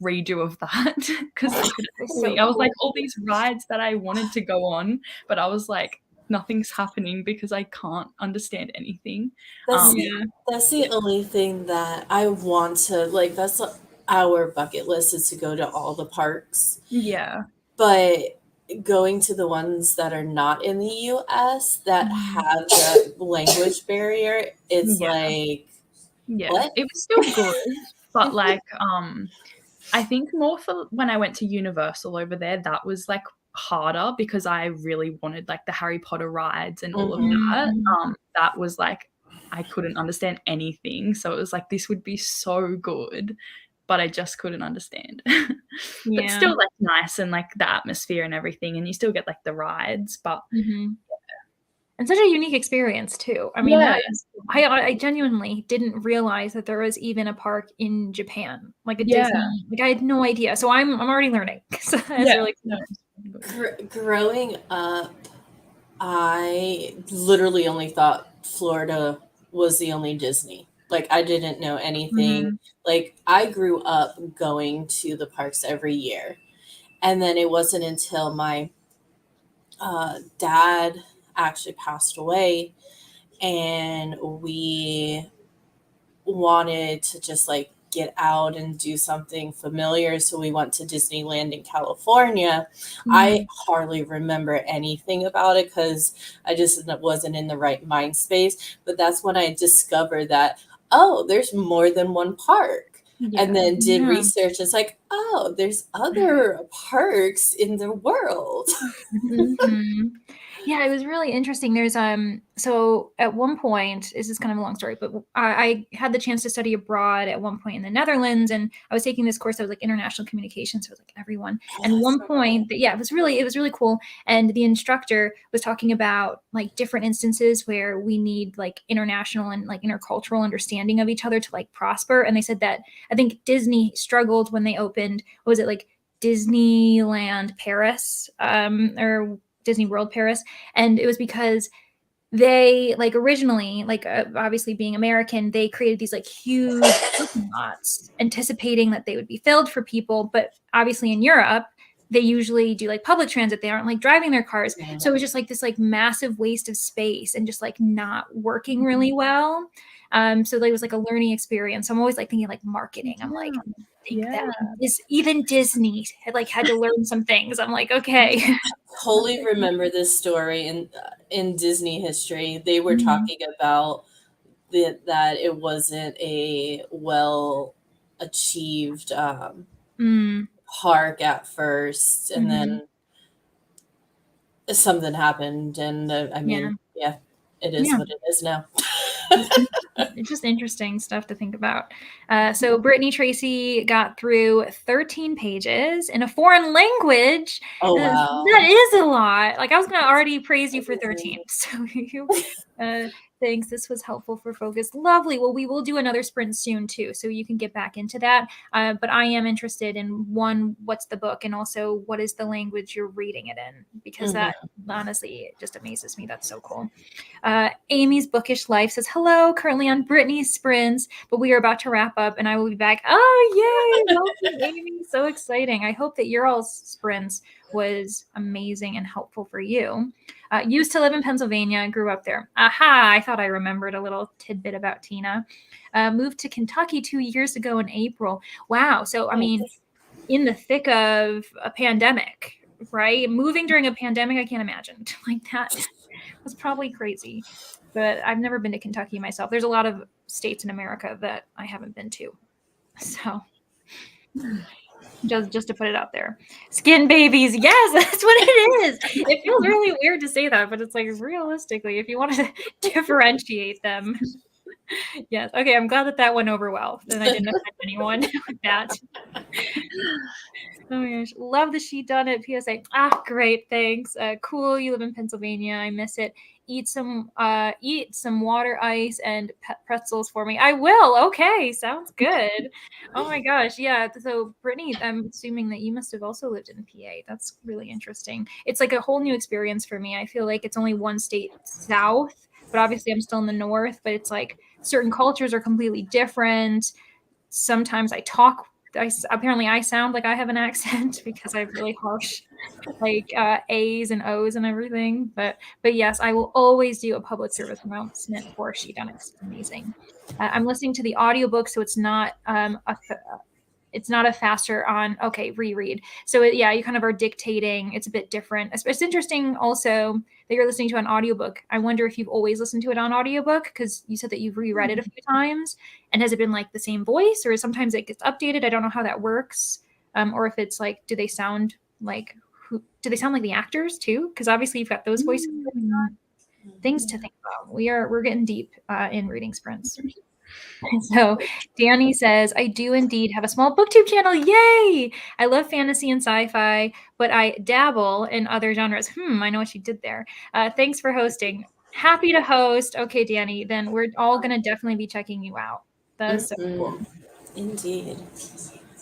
redo of that because I couldn't So see. I was like cool. all these rides that I wanted to go on, but I was like, nothing's happening because I can't understand anything. That's Yeah. that's the only thing that I want to like. That's our bucket list is to go to all the parks, Yeah. but going to the ones that are not in the U.S. that Mhm. have the language barrier, it's Yeah. like Yeah. what? It was still good, but like I think more for when I went to Universal over there, that was like harder because I really wanted like the Harry Potter rides and all of that. Mhm. That was like I couldn't understand anything. So it was like this would be so good, but I just couldn't understand. But Yeah. still like nice and like the atmosphere and everything, and you still get like the rides, but Mhm. And such a unique experience too. I mean, yeah. that is, I genuinely didn't realize that there was even a park in Japan, like a Yeah. Disney. Like I had no idea. So I'm already learning. So that's Yeah. really No, cool. it's really good. Growing up, I literally only thought Florida was the only Disney. Like I didn't know anything. Mhm. Like I grew up going to the parks every year. And then it wasn't until my dad actually passed away and we wanted to just like get out and do something familiar. So we went to Disneyland in California. I Mhm. hardly remember anything about it because I just wasn't in the right mind space. But that's when I discovered that, oh, there's more than one park. And Yeah. then did Yeah. research. It's like, oh, there's other parks in the world. Mhm. Yeah, it was really interesting. There's so at one point, this is kind of a long story, but I had the chance to study abroad at one point in the Netherlands, and I was taking this course that was like international communications, so it was like everyone. Oh, And that's one so cool. point, yeah, it was really cool. And the instructor was talking about like different instances where we need like international and like intercultural understanding of each other to like prosper. And they said that I think Disney struggled when they opened. What was it like? Disneyland Paris, or Disney World Paris, and it was because they like originally like obviously being American, they created these like huge parking lots, anticipating that they would be filled for people. But obviously in Europe, they usually do like public transit. They aren't like driving their cars, Yeah. so it was just like this like massive waste of space and just like not working really well. So like, it was like a learning experience. So I'm always like thinking like marketing. I'm like, think that Yeah. is even Disney had to learn some things. I'm like, okay. Totally remember this story in Disney history. They were Mhm. talking about that it wasn't a well achieved Mm. park at first, and Mhm. then something happened, and I Yeah. mean, yeah, it is Yeah. what it is now. It's just interesting stuff to think about. So Brittany Tracy got through 13 pages in a foreign language. Oh That wow. is a lot. Like I was going to already praise you for 13. So you, uh, thanks. This was helpful for focus. Lovely. Well, we will do another sprint soon too, so you can get back into that. But I am interested in one, what's the book, and also what is the language you're reading it in, because Mhm. that honestly it just amazes me. That's so cool. Amy's Bookish Life says, hello, currently on Brittany's sprints, but we are about to wrap up and I will be back. Oh, yay. Welcome, Amy. So exciting. I hope that your all's sprints was amazing and helpful for you. Used to live in Pennsylvania, grew up there. Aha, I thought I remembered a little tidbit about Tina. Moved to Kentucky 2 years ago in April. Wow. So, I mean, in the thick of a pandemic, right? Moving during a pandemic, I can't imagine. Like that was probably crazy. But I've never been to Kentucky myself. There's a lot of states in America that I haven't been to. So just to put it out there. Skin babies, yes, that's what it is. It feels really weird to say that, but it's like realistically, if you want to differentiate them. Yes. Okay, I'm glad that went over well. Then I didn't offend anyone with that. Oh my gosh. Love the sheet done it. PSA. Ah, great. Thanks. Cool. You live in Pennsylvania. I miss it. Eat some water ice and pretzels for me. I will. Okay. Sounds good. Oh my gosh. Yeah. So Brittany, I'm assuming that you must have also lived in PA. That's really interesting. It's like a whole new experience for me. I feel like it's only one state south, but obviously I'm still in the north, but it's like certain cultures are completely different. Sometimes apparently I sound like I have an accent because I have really harsh like A's and O's and everything. But yes, I will always do a public service announcement for She Done It. It's amazing. I'm listening to the audiobook, so it's not it's not a faster on reread. So yeah, you kind of are dictating. It's a bit different. It's interesting also that you're listening to an audiobook. I wonder if you've always listened to it on audiobook, because you said that you've reread it a few times. And has it been like the same voice, or sometimes it gets updated? I don't know how that works. Or if it's like, do they sound like the actors too? Because obviously you've got those voices. Things to think about. We're getting deep in reading sprints. So Danny says, I do indeed have a small booktube channel. Yay! I love fantasy and sci-fi, but I dabble in other genres. I know what you did there. Thanks for hosting. Happy to host. Okay, Danny, then we're all going to definitely be checking you out. That is so cool. Indeed.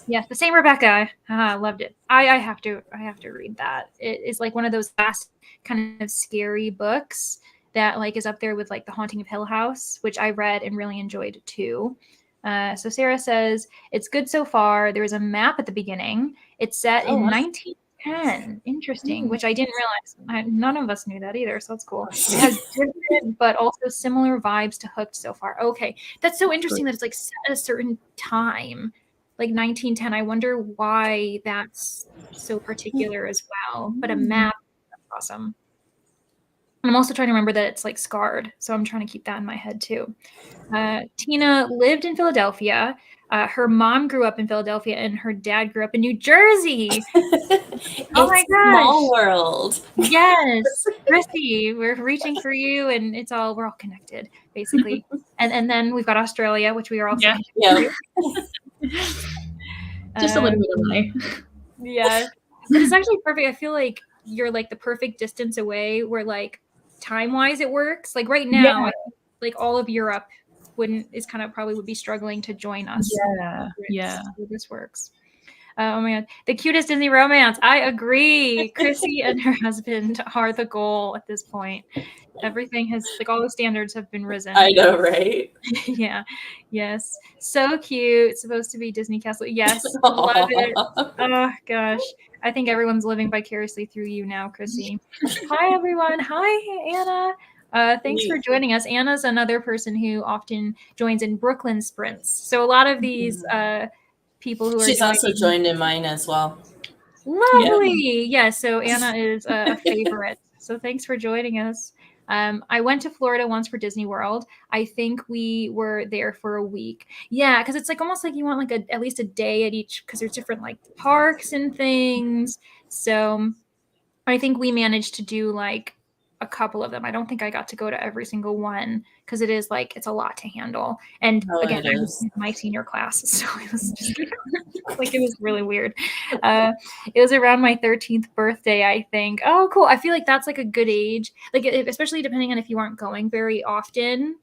Yes, the same Rebecca. Loved it. I have to read that. It is like one of those last kind of scary books that like is up there with like The Haunting of Hill House, which I read and really enjoyed too. So Sarah says, it's good so far. There is a map at the beginning. It's set in 1910. Interesting, which I didn't realize. None of us knew that either, so that's cool. It has different but also similar vibes to Hooked so far. Okay, that's so interesting that it's like set at a certain time, like 1910. I wonder why that's so particular as well. But a map, that's awesome. I'm also trying to remember that it's like scarred, so I'm trying to keep that in my head too. Tina lived in Philadelphia. Her mom grew up in Philadelphia, and her dad grew up in New Jersey. Oh my gosh! Small world. Yes, Chrissy, we're reaching for you, and we're all connected basically. and then we've got Australia, which we are also yeah. Just a little bit away. Yeah, but it's actually perfect. I feel like you're like the perfect distance away, where like time-wise it works. Like right now, like all of Europe would be struggling to join us. Yeah. So this works. Oh my god, the cutest Disney romance. I agree. Chrissy and her husband are the goal at this point. Everything has, like, all the standards have been risen. I know, right? Yeah. Yes. So cute. It's supposed to be Disney Castle. Yes. Love it. Oh gosh. I think everyone's living vicariously through you now, Chrissy. Hi everyone. Hi Anna. Thanks for joining us. Anna's another person who often joins in Brooklyn sprints. So a lot of these people who She's are also joined in mine as well. Lovely. Yeah. So Anna is a favorite. So thanks for joining us. I went to Florida once for Disney World. I think we were there for a week. Yeah, because it's like almost like you want like at least a day at each, because there's different like parks and things. So I think we managed to do like a couple of them. I don't think I got to go to every single one, because it is like it's a lot to handle. And again, I was in my senior class, so it was just like it was really weird. It was around my 13th birthday, I think. Oh, cool. I feel like that's like a good age, like especially depending on if you aren't going very often.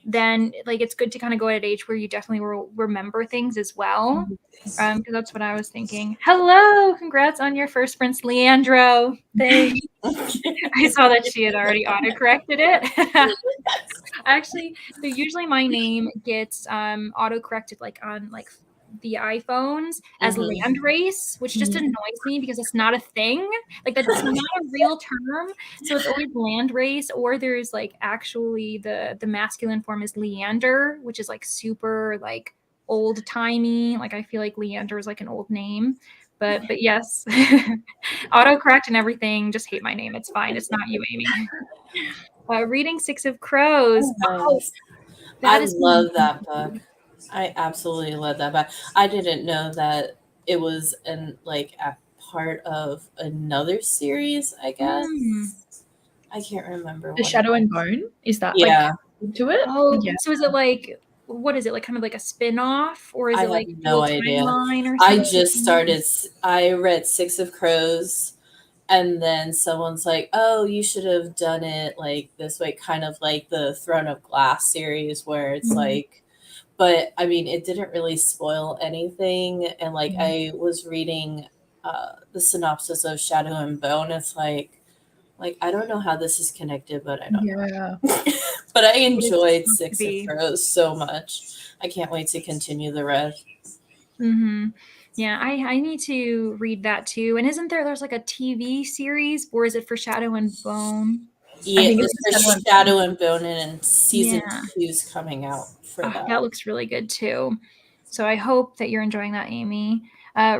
Then like it's good to kind of go at an age where you definitely will remember things as well. Because that's what I was thinking. Hello, congrats on your first sprints, Leandro. Thanks. I saw that she had already autocorrected it. Actually, so usually my name gets autocorrected like on like the iPhones as land race, which just annoys me because it's not a thing. Like that's not a real term. So it's always land race, or there's like actually the masculine form is Leander, which is like super like old timey. Like I feel like Leander is like an old name. But yes, autocorrect and everything. Just hate my name. It's fine. It's not you, Amy. Reading Six of Crows. Oh, I love that book. I absolutely love that book. I didn't know that it was a part of another series, I guess. I can't remember. The Shadow and Bone? Is that like to it? Oh, yeah. So is it like what is it, like kind of like a spin-off, or is I it have like no dual idea. timeline or I something? just started. I read Six of Crows, and then someone's like, "Oh, you should have done it like this way," kind of like the Throne of Glass series, where it's Mhm. like. But I mean, it didn't really spoil anything, and like Mhm. I was reading the synopsis of Shadow and Bone. It's like I don't know how this is connected, but I don't know. Yeah. But I It's enjoyed supposed to Six of be. Crows so much. I can't wait to continue the rest. Mm-hmm. Yeah, I need to read that too. And isn't there's like a TV series, or is it for Shadow and Bone? I Yeah, think it's it's for Shadow and Shadow and Bone, and season Yeah. 2's coming out for Oh, that. that looks really good too. So I hope that you're enjoying that, Amy.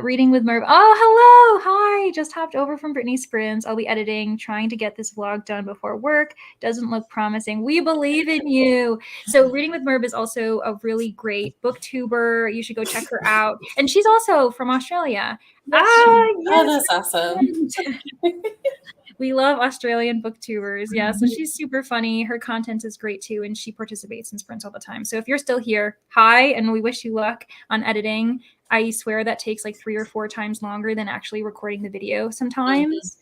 Reading with Merv. Oh, hello. Hi. Just hopped over from Brittany Sprints. I'll be editing, trying to get this vlog done before work. Doesn't look promising. We believe in you. So Reading with Merv is also a really great booktuber. You should go check her out. And she's also from Australia. Oh, Yes. that's awesome. We love Australian booktubers. Yeah, so she's super funny. Her content is great too, and she participates in sprints all the time. So if you're still here, hi, and we wish you luck on editing. I swear that takes like 3 or 4 times longer than actually recording the video sometimes.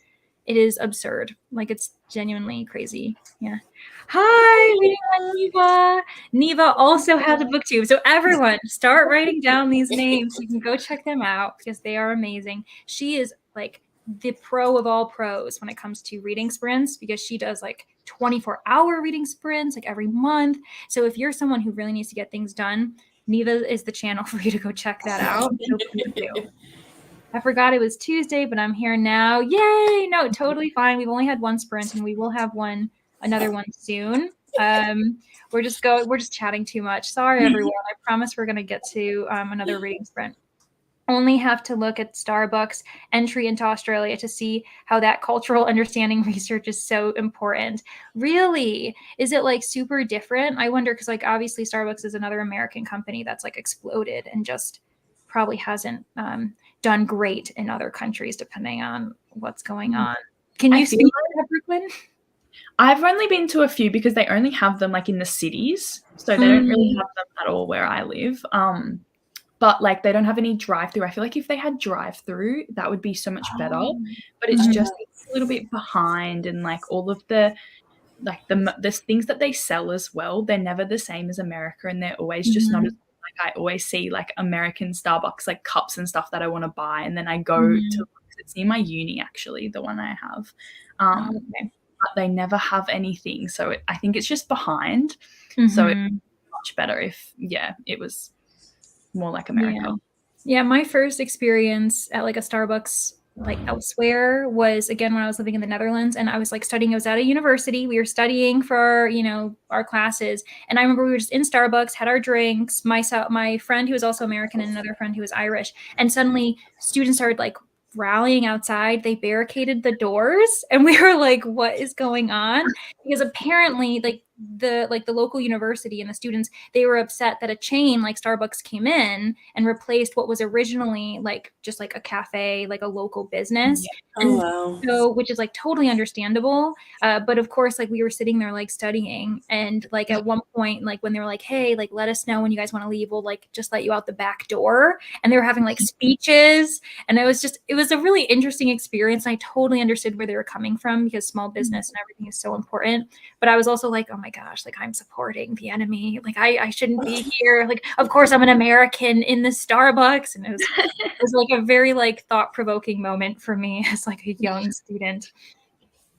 It is absurd. Like, it's genuinely crazy. Yeah. Hi, reading on Neva. Neva also has a booktube. So everyone, start writing down these names. You can go check them out because they are amazing. She is like the pro of all pros when it comes to reading sprints, because she does like 24-hour reading sprints like every month. So if you're someone who really needs to get things done, Neva is the channel for you to go check that out. So please do. I forgot it was Tuesday, but I'm here now. Yay! No, totally fine. We've only had one sprint, and we will have another one soon. We're just chatting too much. Sorry, everyone. I promise we're gonna get to another reading sprint. Only have to look at Starbucks entry into Australia to see how that cultural understanding research is so important. Really? Is it like super different? I wonder, because like obviously Starbucks is another American company that's like exploded and just probably hasn't done great in other countries, depending on what's going on. Can you speak to that, Brooklyn? I've only been to a few because they only have them like in the cities, so they don't really have them at all where I live. But like they don't have any drive-through. I feel like if they had drive-through, that would be so much better. But it's just a little bit behind, and like all of the things that they sell as well, they're never the same as America, and they're always just not as like I always see like American Starbucks like cups and stuff that I want to buy, and then I go to it's near my uni actually, the one I have. But they never have anything, so I think it's just behind. So it's much better if it was more like America. Yeah, my first experience at like a Starbucks like elsewhere was again when I was living in the Netherlands, and I was like studying. I was at a university. We were studying for our classes, and I remember we were just in Starbucks, had our drinks. My friend who was also American and another friend who was Irish, and suddenly students started like rallying outside. They barricaded the doors, and we were like, "What is going on?" Because apparently, the local university and the students, they were upset that a chain like Starbucks came in and replaced what was originally like just like a cafe, like a local business. And so, which is like totally understandable. But of course, like we were sitting there like studying, and like at one point, like when they were like, "Hey, like let us know when you guys want to leave. We'll like just let you out the back door." And they were having like speeches, and it was a really interesting experience. And I totally understood where they were coming from, because small business and everything is so important. But I was also like, oh my gosh, like I'm supporting the enemy. Like I shouldn't be here. Like, of course I'm an American in the Starbucks. And it was like a very like thought-provoking moment for me as like a young student.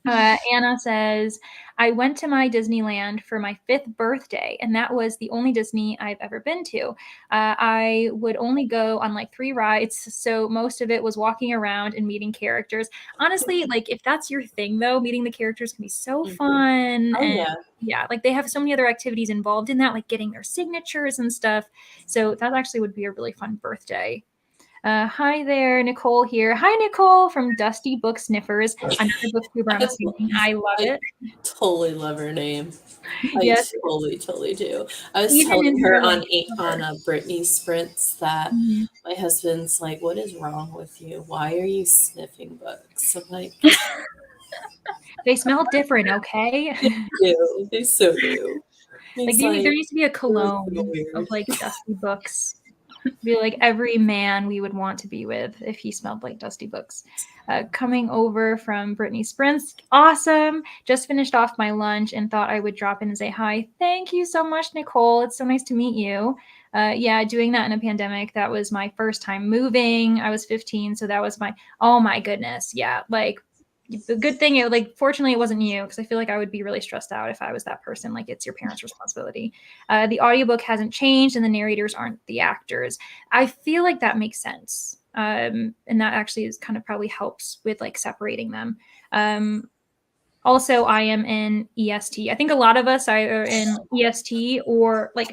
Anna says, I went to my Disneyland for my 5th birthday, and that was the only Disney I've ever been to. I would only go on like 3 rides, so most of it was walking around and meeting characters. Honestly, like if that's your thing though, meeting the characters can be so fun. Yeah, like they have so many other activities involved in that, like getting their signatures and stuff. So that actually would be a really fun birthday. Hi there, Nicole here. Hi, Nicole from Dusty Book Sniffers, another booktuber I'm assuming. I love it. Totally love her name. Yes. Totally do. I was telling her on Brittany Sprints that my husband's like, "What is wrong with you? Why are you sniffing books?" I'm like, they smell different, okay? They so do. Like there needs to be a cologne of like dusty books. Be like every man we would want to be with if he smelled like dusty books. Coming over from Brittany Sprints. Awesome. Just finished off my lunch and thought I would drop in and say hi. Thank you so much, Nicole. It's so nice to meet you. Yeah, doing that in a pandemic. That was my first time moving. I was 15. So that was oh my goodness. Yeah. Like the good thing, fortunately it wasn't you, because I feel like I would be really stressed out if I was that person. Like it's your parents' responsibility. The audiobook hasn't changed and the narrators aren't the actors. I feel like that makes sense. And that actually is kind of probably helps with like separating them. Also, I am in EST. I think a lot of us are in EST or like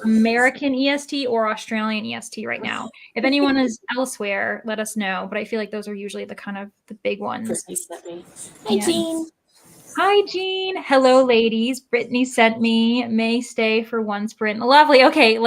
American EST or Australian EST right now. If anyone is elsewhere, let us know. But I feel like those are usually the kind of the big ones. Chrissy sent me. Hi, Jean. Hi, Jean. Hello, ladies. Brittany sent me. May stay for one sprint. Lovely. Okay,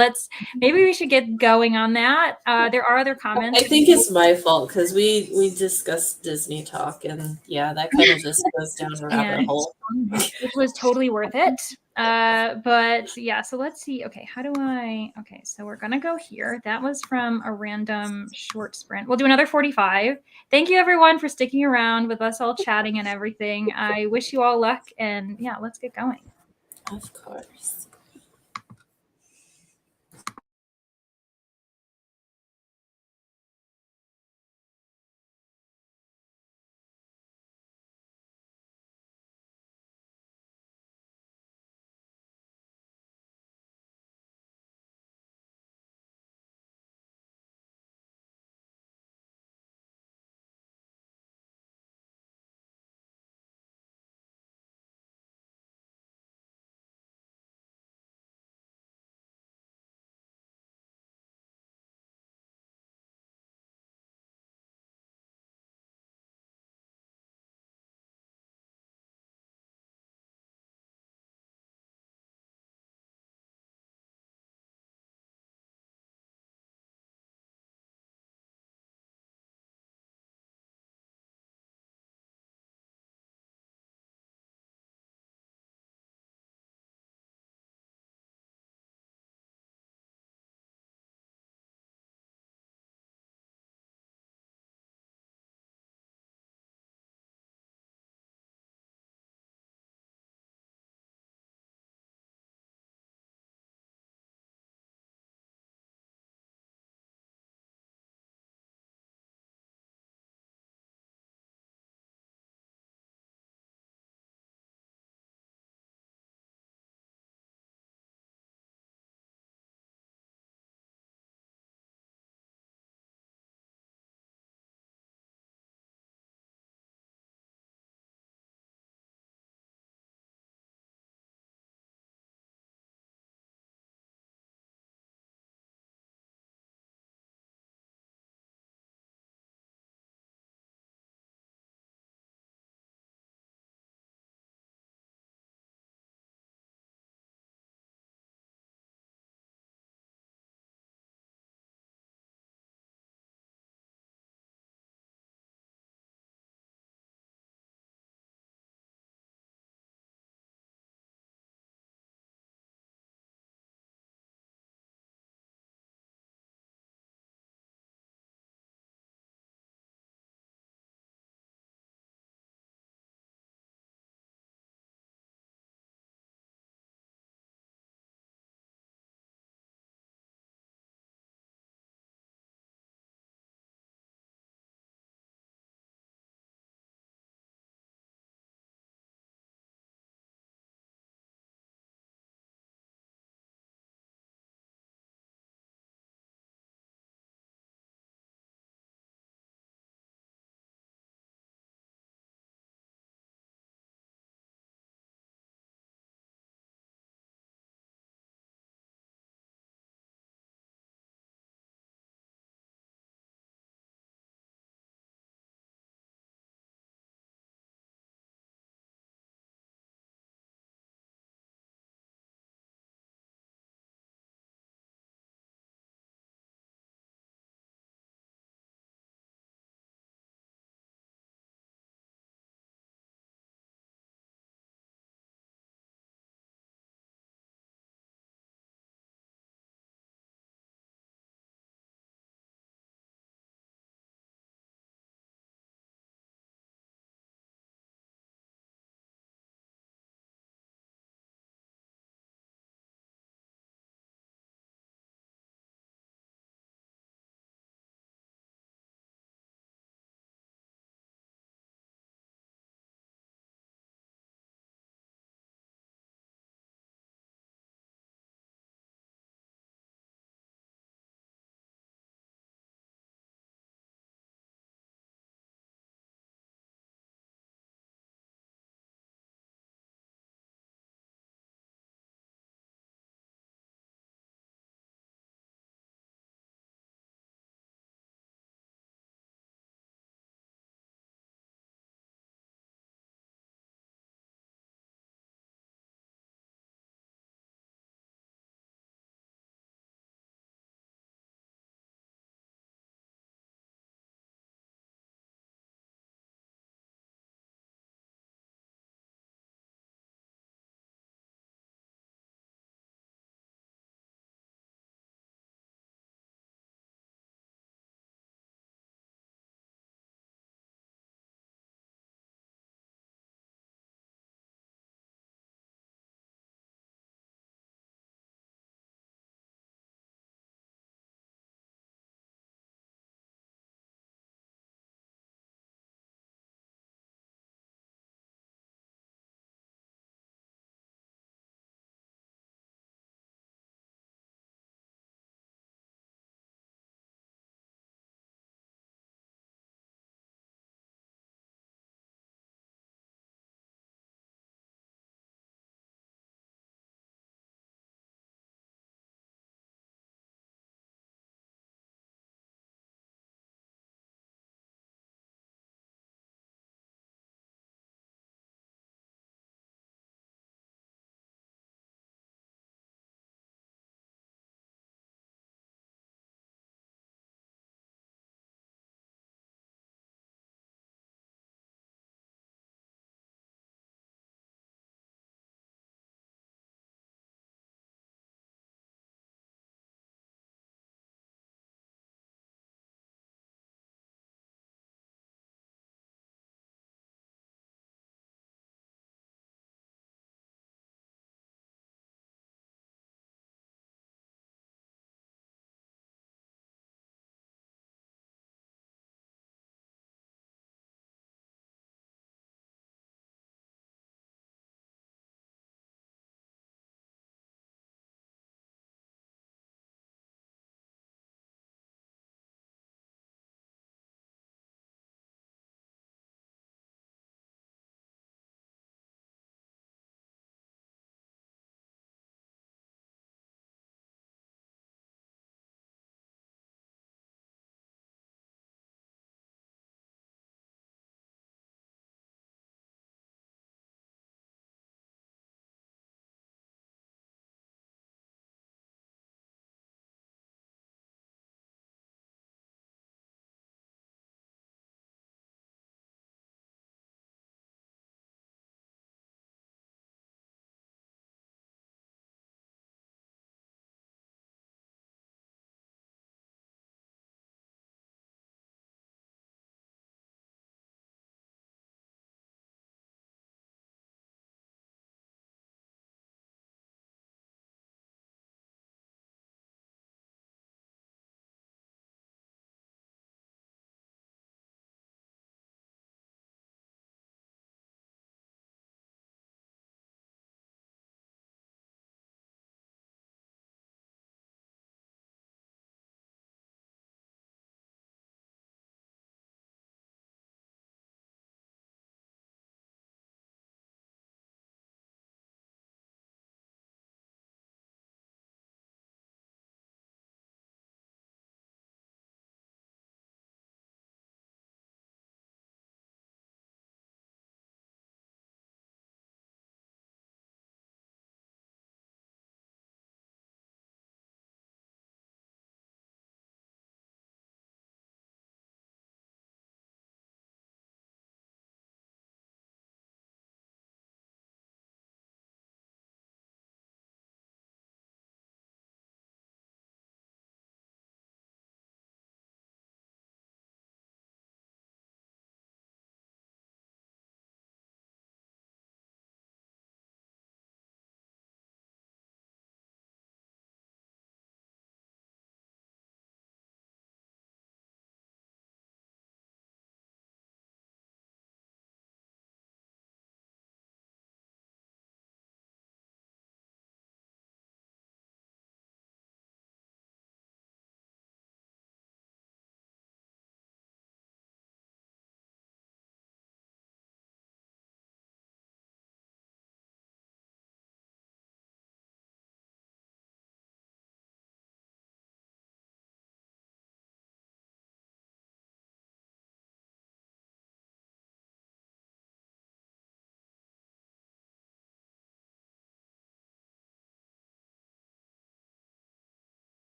maybe we should get going on that. There are other comments. I think it's my fault because we discussed Disney talk, and yeah, that kind of just goes down a rabbit hole. Which was totally worth it. But yeah, so let's see. Okay, okay, so we're gonna go here. That was from a random short sprint. We'll do another 45. Thank you everyone for sticking around with us all chatting and everything. I wish you all luck, and yeah, let's get going. Of course.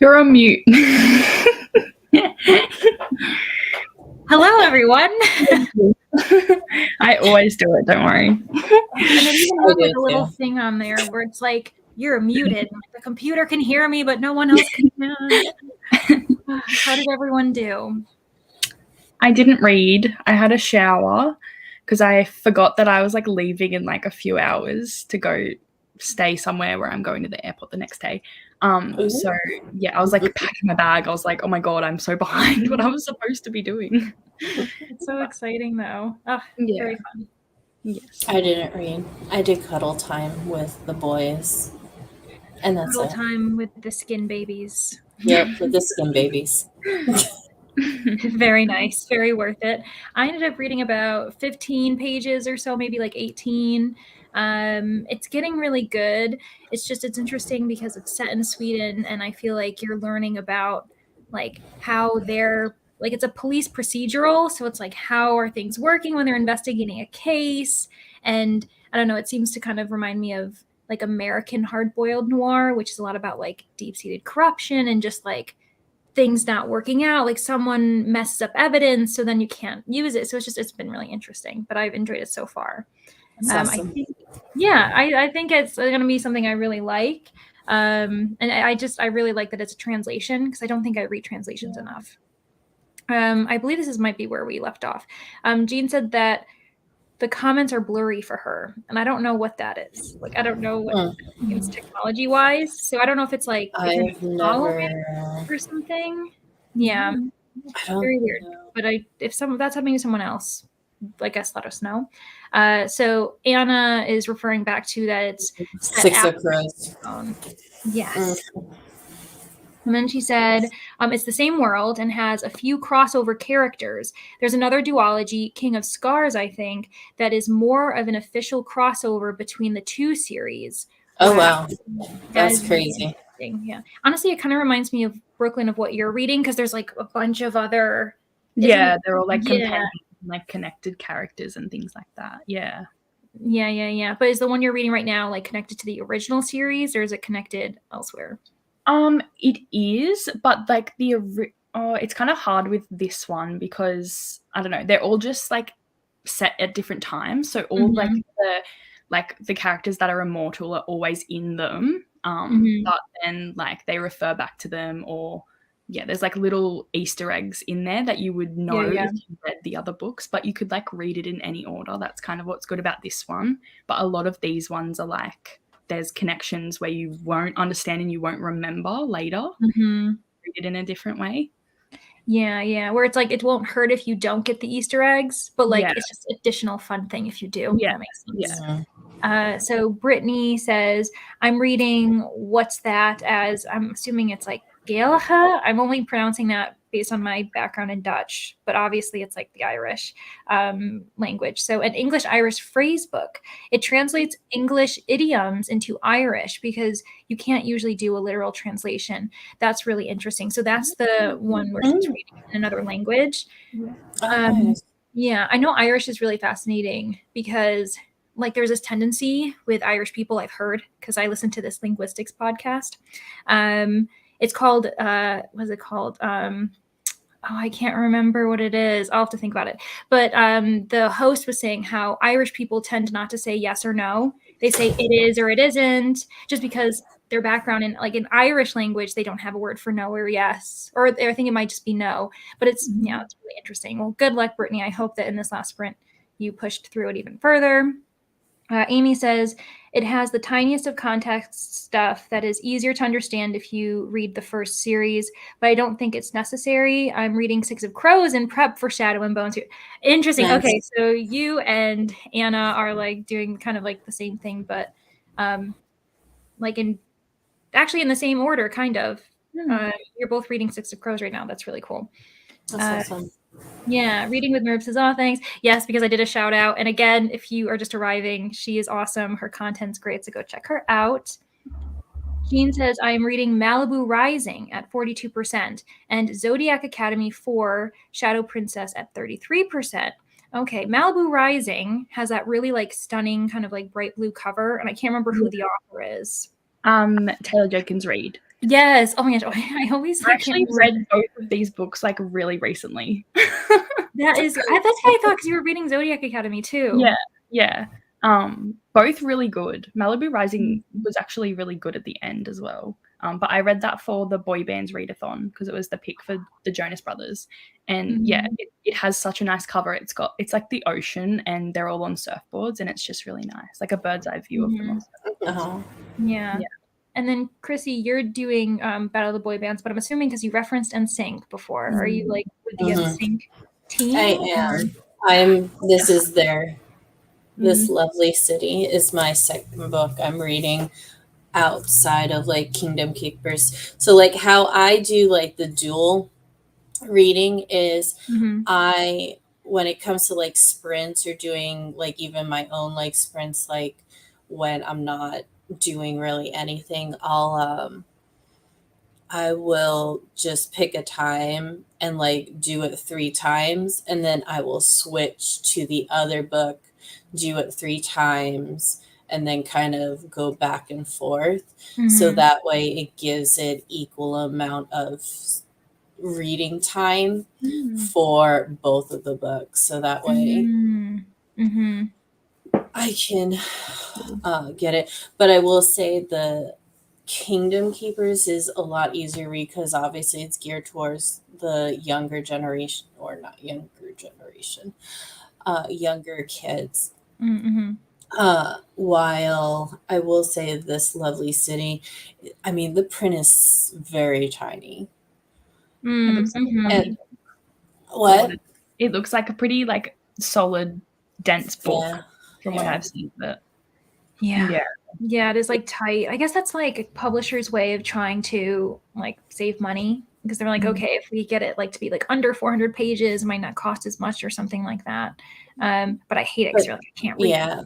You're on mute. Hello, everyone. I always do it, don't worry. And it even has like do a little too. thing on there where it's like, you're muted. The computer can hear me, but no one else can. How did everyone do? I didn't read. I had a shower because I forgot that I was like leaving in like a few hours to go stay somewhere where I'm going to the airport the next day. So yeah, I was like packing my bag. I was like, oh my God, I'm so behind what I was supposed to be doing. It's so exciting though. Oh, Yeah. very fun. Yes. I didn't read. I did cuddle time with the boys. And that's Cuddle it. time with the skin babies. Yep, with the skin babies. Very nice. Very worth it. I ended up reading about 15 pages or so, maybe like 18. It's getting really good. It's interesting because it's set in Sweden, and I feel like you're learning about like how they're like it's a police procedural, so it's like how are things working when they're investigating a case. And I don't know, it seems to kind of remind me of like American hard-boiled noir, which is a lot about like deep-seated corruption and just like things not working out, like someone messes up evidence, so then you can't use it. So it's been really interesting, but I've enjoyed it so far. That's awesome. I think it's going to be something I really like. And I really like that it's a translation because I don't think I read translations enough. I believe this might be where we left off. Jean said that the comments are blurry for her, and I don't know what that is. Like, I don't know what it's technology wise. So I don't know if it's like I've never or something. Yeah, very weird. know. But if that's happening to someone else, I guess let us know. So Anna is referring back to that it's Six of Crows. Yes. And then she said, it's the same world and has a few crossover characters. There's another duology, King of Scars, I think, that is more of an official crossover between the two series. Oh, wow. That's crazy. Yeah. Honestly, it kind of reminds me of Brooklyn, of what you're reading, because there's like a bunch of other... Yeah, they're all like companion, like connected characters and things like that. Yeah. Yeah. But is the one you're reading right now like connected to the original series, or is it connected elsewhere? It is, but like it's kind of hard with this one because I don't know, they're all just like set at different times. So all the characters that are immortal are always in them. But then like they refer back to them, or there's like little Easter eggs in there that you would know if you read the other books, but you could like read it in any order. That's kind of what's good about this one. But a lot of these ones are like there's connections where you won't understand and you won't remember later. Read it in a different way. Yeah. Where it's like it won't hurt if you don't get the Easter eggs, but like it's just additional fun thing if you do. Yeah. That makes sense. So Brittany says, I'm reading What's That as I'm assuming it's like Gaelge. I'm only pronouncing that based on my background in Dutch, but obviously it's like the Irish language. So an English-Irish phrase book. It translates English idioms into Irish because you can't usually do a literal translation. That's really interesting. So that's the one where she's reading in another language. Yeah, I know Irish is really fascinating because like there's this tendency with Irish people, I've heard, because I listen to this linguistics podcast. It's called, what is it called? I can't remember what it is. I'll have to think about it. But the host was saying how Irish people tend not to say yes or no. They say it is or it isn't, just because their background in like in Irish language, they don't have a word for no or yes, or I think it might just be no. But it's it's really interesting. Well, good luck, Brittany. I hope that in this last sprint you pushed through it even further. Amy says, it has the tiniest of context stuff that is easier to understand if you read the first series, but I don't think it's necessary. I'm reading Six of Crows in prep for Shadow and Bones. Interesting. Nice. Okay, so you and Anna are like doing kind of like the same thing, but like in the same order, kind of. You're both reading Six of Crows right now. That's really cool. That's awesome. Yeah, Reading with Nerve says, oh, thanks. Yes, because I did a shout out. And again, if you are just arriving, she is awesome. Her content's great, so go check her out. Jean says, I am reading Malibu Rising at 42% and Zodiac Academy 4 Shadow Princess at 33%. Okay, Malibu Rising has that really like stunning kind of like bright blue cover, and I can't remember who the author is. Taylor Jenkins Reid. Yes. Oh my gosh. I always I can't actually remember. read both of these books like really recently. That's what I thought, because you were reading Zodiac Academy too. Yeah. Both really good. Malibu Rising was actually really good at the end as well. But I read that for the boy bands readathon because it was the pick for the Jonas Brothers. And yeah, it has such a nice cover. It's like the ocean and they're all on surfboards and it's just really nice. Like a bird's eye view of them on surfboards. Yeah. Yeah. And then Chrissy, you're doing Battle of the Boy Bands, but I'm assuming because you referenced NSYNC before. Are you like with the NSYNC team? I am. This Lovely City is my second book I'm reading outside of like Kingdom Keepers. So like how I do like the dual reading is I, when it comes to like sprints or doing like even my own like sprints, like when I'm not doing really anything, I will just pick a time and like do it 3 times, and then I will switch to the other book, do it 3 times, and then kind of go back and forth. So that way it gives it equal amount of reading time for both of the books. So that way I can get it. But I will say the Kingdom Keepers is a lot easier read because obviously it's geared towards the younger generation, or not younger generation, younger kids. While I will say This Lovely City, I mean, the print is very tiny. It looks And what? It looks like a pretty like solid, dense book from what I've seen. But yeah, it is like tight. I guess that's like a publisher's way of trying to like save money, because they're like, okay, if we get it like to be like under 400 pages, it might not cost as much or something like that. But I hate it because you're like, I can't read. Yeah.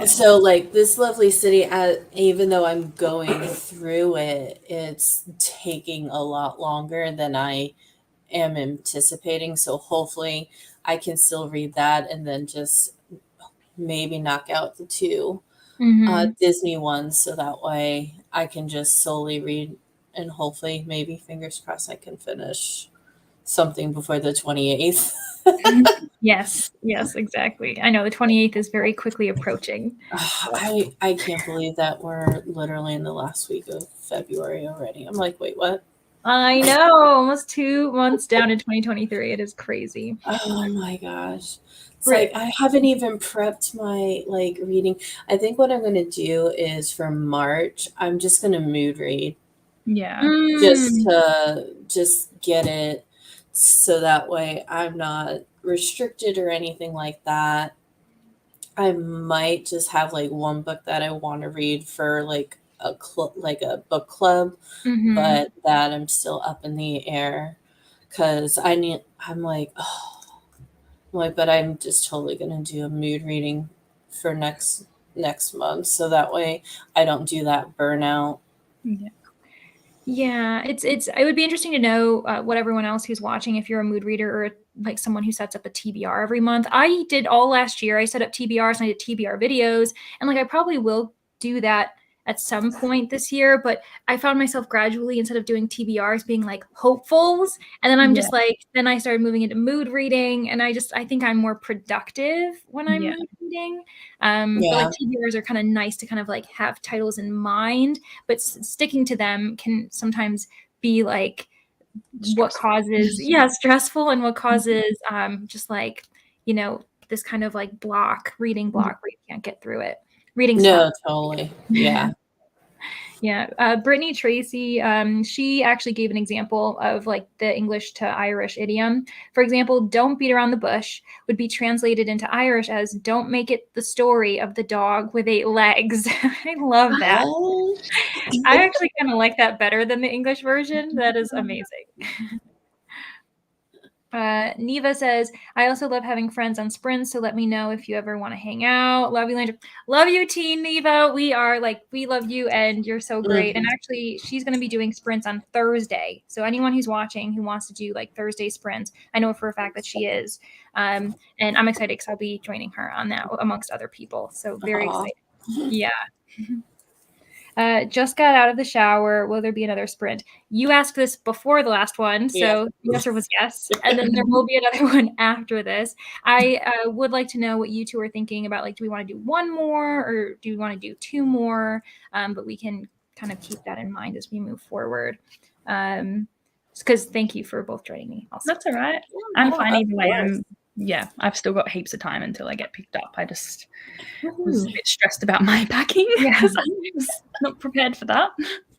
So like This Lovely City, even though I'm going through it, it's taking a lot longer than I am anticipating. So hopefully I can still read that and then just maybe knock out the 2 Disney ones, so that way I can just solely read, and hopefully maybe fingers crossed I can finish something before the 28th. Yes, exactly. I know the 28th is very quickly approaching. I can't believe that we're literally in the last week of February already. I'm like, wait, what? I know, almost 2 months down in 2023. It is crazy. Oh my gosh. It's like I haven't even prepped my like reading. I think what I'm going to do is for March, I'm just going to mood read. Yeah. Just get it so that way I'm not restricted or anything like that. I might just have like one book that I want to read for like a book club, but that I'm still up in the air because I'm like, but I'm just totally gonna do a mood reading for next month, so that way I don't do that burnout. Yeah, it would be interesting to know what everyone else who's watching, if you're a mood reader or like someone who sets up a TBR every month. I did all last year. I set up TBRs and I did TBR videos, and like I probably will do that at some point this year, but I found myself gradually, instead of doing TBRs, being like hopefuls, and then I'm just like, then I started moving into mood reading, and I think I'm more productive when I'm mood reading. But like TBRs are kind of nice to kind of like have titles in mind, but sticking to them can sometimes be like what causes stressful, and what causes just like, this kind of like reading block where you can't get through it. Reading stuff. Totally. Yeah. Yeah. Brittany Tracy, she actually gave an example of like the English to Irish idiom. For example, don't beat around the bush would be translated into Irish as don't make it the story of the dog with 8 legs. I love that. I actually kind of like that better than the English version. That is amazing. Neva says, I also love having friends on sprints, so let me know if you ever want to hang out. Love you, Landry. Love you, teen Neva. We love you, and you're so great. And actually, she's going to be doing sprints on Thursday. So anyone who's watching who wants to do like Thursday sprints, I know for a fact that she is. And I'm excited because I'll be joining her on that amongst other people. So very excited. Yeah. Just got out of the shower. Will there be another sprint? You asked this before the last one, so the answer was yes. And then there will be another one after this. I would like to know what you two are thinking about. Like, do we want to do one more or do we want to do two more? But we can kind of keep that in mind as we move forward. Because thank you for both joining me. Also. That's all right. I'm fine either way. I've still got heaps of time until I get picked up. I just was a bit stressed about my packing because I was not prepared for that.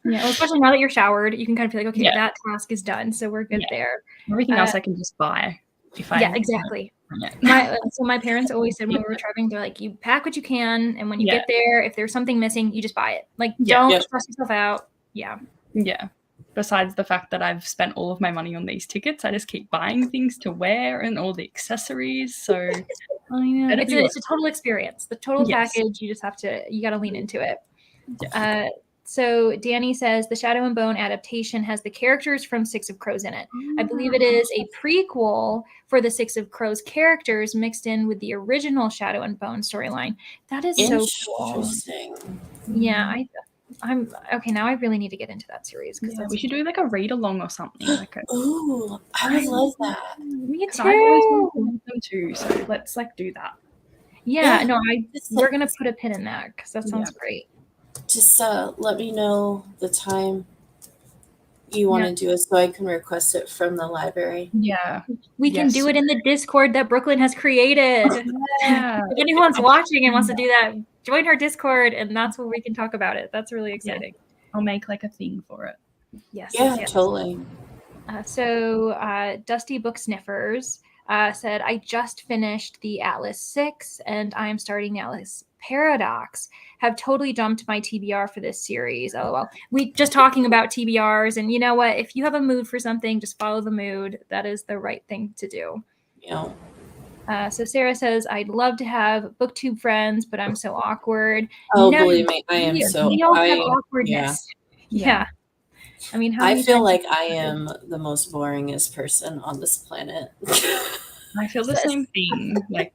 Yeah, well, especially now that you're showered, you can kind of feel like, okay, that task is done, so we're good there. Everything else I can just buy if I. Yeah, exactly. So my parents always said when we were traveling, they're like, you pack what you can, and when you get there, if there's something missing, you just buy it. Like, don't stress yourself out. Yeah. Yeah. Besides the fact that I've spent all of my money on these tickets, I just keep buying things to wear and all the accessories. So it's a total experience. The total package, you just have to, you got to lean into it. Yeah. So Danny says the Shadow and Bone adaptation has the characters from Six of Crows in it. I believe it is a prequel for the Six of Crows characters mixed in with the original Shadow and Bone storyline. That is so cool. Interesting. Yeah, I'm okay. Now I really need to get into that series because we should do like a read along or something. Ooh, I would love that. Me too. I've always wanted them too, so let's do that. Yeah, no, we're gonna put a pin in that because that sounds great. Just let me know the time you want to do it so I can request it from the library. Yeah. We can do it in the Discord that Brooklyn has created. If anyone's watching and wants to do that, join our Discord and that's where we can talk about it. That's really exciting. I'll make like a thing for it. Yes. Yeah, totally. So Dusty Book Sniffers said, I just finished the Atlas 6 and I am starting the Atlas Paradox. Have totally dumped my TBR for this series. LOL. We just talking about TBRs, and you know what? If you have a mood for something, just follow the mood. That is the right thing to do. Yeah. So Sarah says, I'd love to have booktube friends, but I'm so awkward. Oh, believe me, I am so. We all have awkwardness. Yeah. I mean, I feel like I am the most boringest person on this planet. I feel the same thing. Like,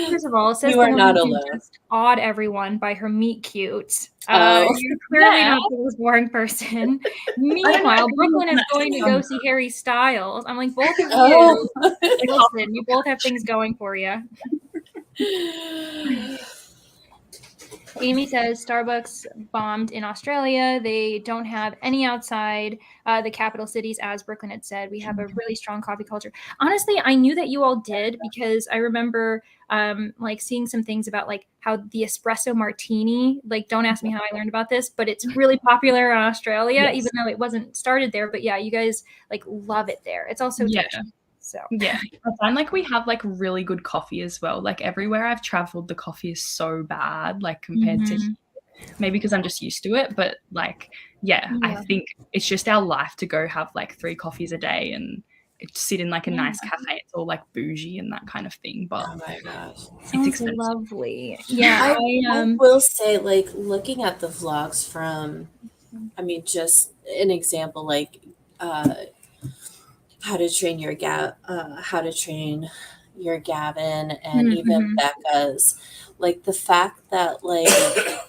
first of all, it says you are not alone. Just awed everyone by her meet cute. You're clearly not the most boring person. Meanwhile, Brooklyn is going to go see Harry Styles. I'm like, both of you. Listen, you both have things going for you. Amy says Starbucks bombed in Australia. They don't have any outside the capital cities, as Brooklyn had said. We have a really strong coffee culture. Honestly, I knew that you all did because I remember like seeing some things about like how the espresso martini, like don't ask me how I learned about this, but it's really popular in Australia, even though it wasn't started there. But yeah, you guys like love it there. It's also touchy. So I find like we have like really good coffee as well. Like everywhere I've traveled, the coffee is so bad, like compared to here. Maybe because I'm just used to it, but like I think it's just our life to go have like 3 coffees a day and sit in like a nice cafe. It's all like bougie and that kind of thing. But oh my gosh, it's expensive. Lovely. Yeah, I will say, like looking at the vlogs from, I mean, just an example, like how to train your Gavin and even Becca's, like the fact that like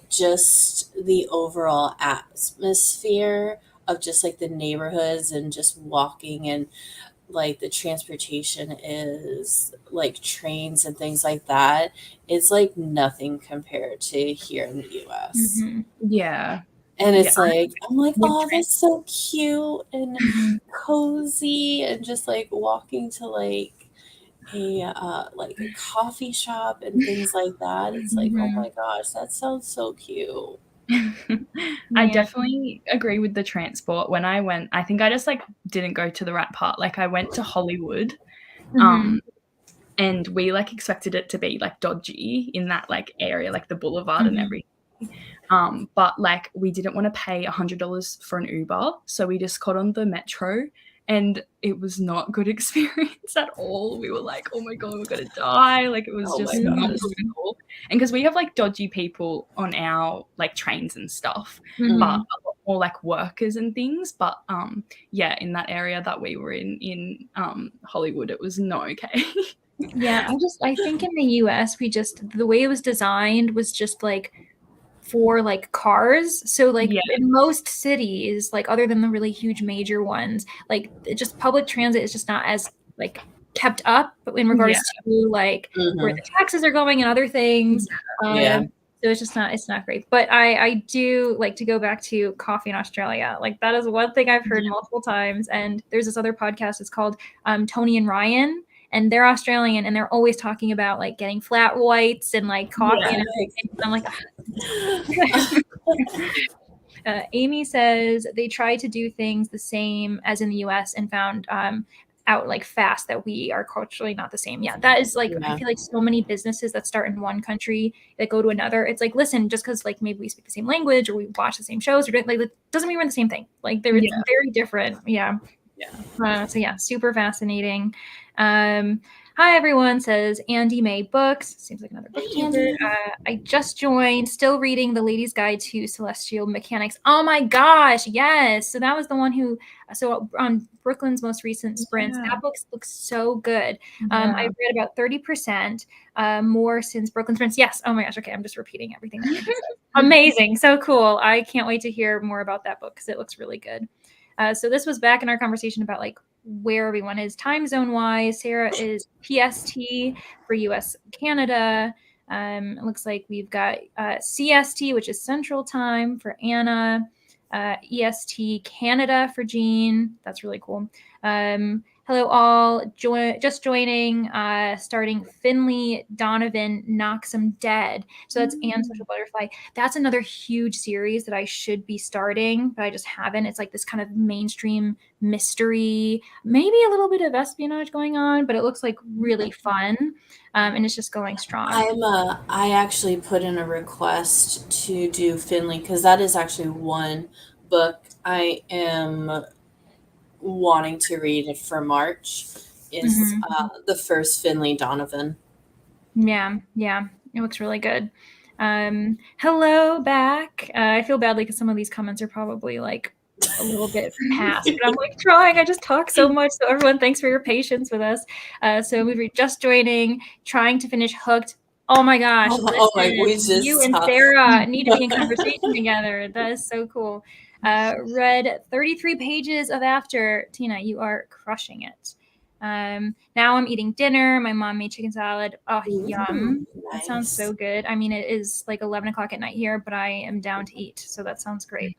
just the overall atmosphere of just like the neighborhoods and just walking and like the transportation is like trains and things like that, it's like nothing compared to here in the US. And it's like, I'm like, oh, that's so cute and cozy, and just like walking to like a coffee shop and things like that. It's like, oh my gosh, that sounds so cute. I definitely agree with the transport. When I went, I think I just like didn't go to the right part. Like I went to Hollywood, and we like expected it to be like dodgy in that like area, like the boulevard and everything. But like we didn't want to pay $100 for an Uber, so we just got on the metro, and it was not a good experience at all. We were like, oh my god, we're gonna die. Like it was just not good at all. And because we have like dodgy people on our like trains and stuff, but a lot more like workers and things. But in that area that we were in Hollywood, it was not okay. I think in the US the way it was designed was just like for like cars. So like Yeah. in most cities, like other than the really huge major ones, like just public transit is just not as like kept up in regards to like where the taxes are going and other things. Yeah. So it's not great. But I do like to go back to coffee in Australia. Like that is one thing I've heard multiple times. And there's this other podcast. It's called Tony and Ryan. And they're Australian, and they're always talking about like getting flat whites and like coffee and everything. I'm like, Amy says they try to do things the same as in the US and found out like fast that we are culturally not the same. Yeah, that is like, I feel like so many businesses that start in one country that go to another. It's like, listen, just because like maybe we speak the same language or we watch the same shows or like it doesn't mean we're the same thing. Like they're very different. Yeah. So yeah, super fascinating. Hi everyone, says Andy May Books. Seems like another bookkeeper. I just joined, still reading The Lady's Guide to Celestial Mechanics. Oh my gosh, yes. So that was the one who, so on Brooklyn's most recent sprints, that book looks so good. I've read about 30% more since Brooklyn sprints. Yes. Oh my gosh. Okay. I'm just repeating everything that Andy said. Amazing. So cool. I can't wait to hear more about that book because it looks really good. So this was back in our conversation about like where everyone is time zone wise. Sarah is PST for US Canada. It looks like we've got CST, which is Central Time for Anna. EST Canada for Jean. That's really cool. Hello all. Just joining. Starting Finley Donovan Knocks 'Em Dead. So that's Anne Social Butterfly. That's another huge series that I should be starting, but I just haven't. It's like this kind of mainstream mystery, maybe a little bit of espionage going on, but it looks like really fun. And it's just going strong. I actually put in a request to do Finley because that is actually one book I am wanting to read for March. Is the first Finley Donovan. Yeah, it looks really good. Hello back. I feel badly because some of these comments are probably like a little bit past, but I'm like trying. I just talk so much. So everyone, thanks for your patience with us. So we're just joining, trying to finish Hooked. Oh my gosh! Listen, you and Sarah need to be in conversation together. That is so cool. Read 33 pages of After. Tina, you are crushing it. Now I'm eating dinner. My mom made chicken salad. Oh, yum. Nice. That sounds so good. I mean, it is like 11 o'clock at night here, but I am down to eat. So that sounds great.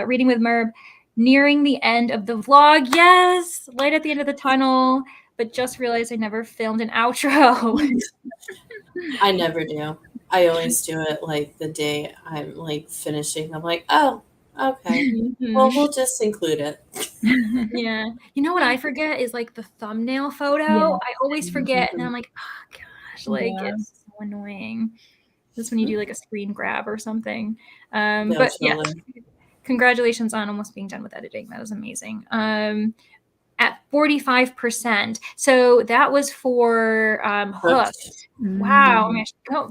Reading with Merb, nearing the end of the vlog. Yes, light at the end of the tunnel, but just realized I never filmed an outro. I never do. I always do it like the day I'm like finishing. I'm like, oh, okay. Well, we'll just include it. Yeah. You know what I forget is like the thumbnail photo. I always forget. And I'm like, oh gosh, like it's so annoying. That's when you do like a screen grab or something. But yeah, congratulations on almost being done with editing. That was amazing. At 45%. So that was for Hooked. Wow.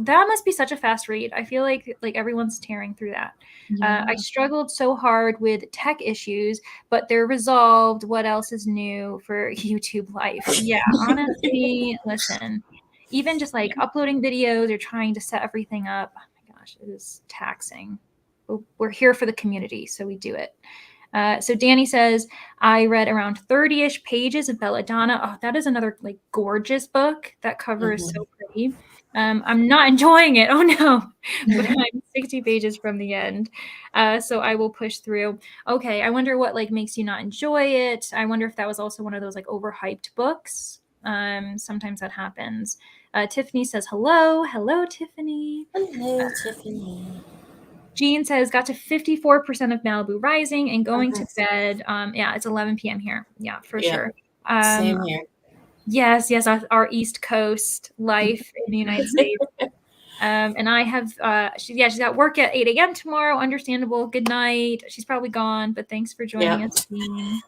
That must be such a fast read. I feel like everyone's tearing through that. I struggled so hard with tech issues, but they're resolved. What else is new for YouTube life? Yeah, honestly, listen, even just like uploading videos or trying to set everything up, oh my gosh, it is taxing. We're here for the community, so we do it. So Danny says, I read around 30-ish pages of Belladonna. Oh, that is another like gorgeous book. That cover is so pretty. I'm not enjoying it. Oh no, but I'm 60 pages from the end. So I will push through. Okay, I wonder what like makes you not enjoy it. I wonder if that was also one of those like overhyped books. Sometimes that happens. Tiffany says, hello. Hello, Tiffany. Hello, Tiffany. Jean says, got to 54% of Malibu Rising and going to bed. Yeah, it's 11 p.m. here. Yeah, for sure. Same here. Yes, our East Coast life in the United States. And I have, she's got work at 8 a.m. tomorrow. Understandable. Good night. She's probably gone, but thanks for joining us, Jean.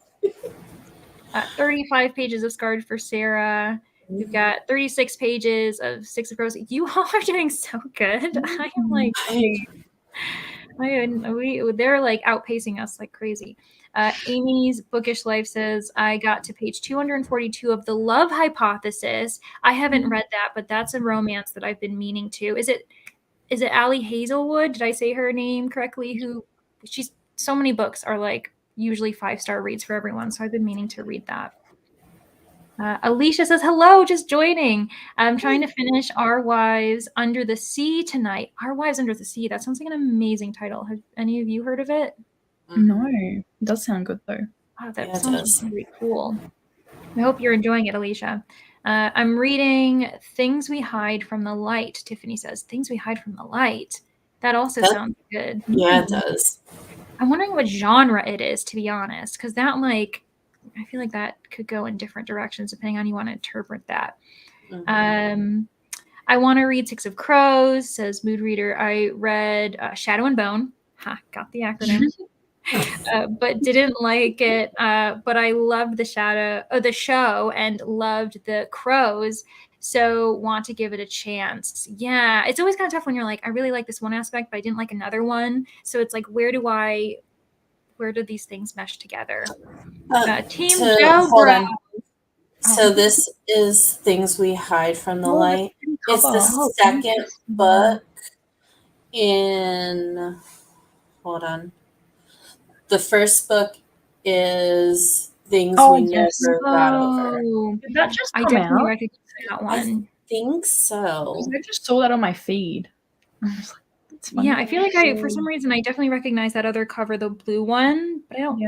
35 pages of Scarred for Sarah. We've got 36 pages of Six of Crows. You all are doing so good. I am like... they're like outpacing us like crazy. Amy's Bookish Life says, I got to page 242 of The Love Hypothesis. I haven't read that, but that's a romance that I've been meaning to. Is it is it Allie Hazelwood? Did I say her name correctly? She's so many books are like usually 5-star reads for everyone. So I've been meaning to read that. Alicia says, hello, just joining. I'm trying to finish Our Wives Under the Sea tonight. Our Wives Under the Sea. That sounds like an amazing title. Have any of you heard of it? No, it does sound good though. Oh, that sounds really cool. I hope you're enjoying it, Alicia. I'm reading Things We Hide from the Light. Tiffany says, Things We Hide from the Light. That also sounds good. Yeah, it does. I'm wondering what genre it is, to be honest, because that, like, I feel like that could go in different directions depending on how you want to interpret that. Mm-hmm. I want to read Six of Crows, says Mood Reader. I read Shadow and Bone. Ha, got the acronym. But didn't like it. But I loved the show and loved the crows. So want to give it a chance. Yeah, it's always kind of tough when you're like, I really like this one aspect, but I didn't like another one. So it's like, where do these things mesh together? Team Joe. Hold on. So this is Things We Hide from the Light. It's the second book in. Hold on. The first book is Things We Never Got Over. Did that just come I definitely out? recognize that one. I think so. I just saw that on my feed. I was like, that's funny. Yeah, I feel like for some reason, I definitely recognize that other cover, the blue one, but I don't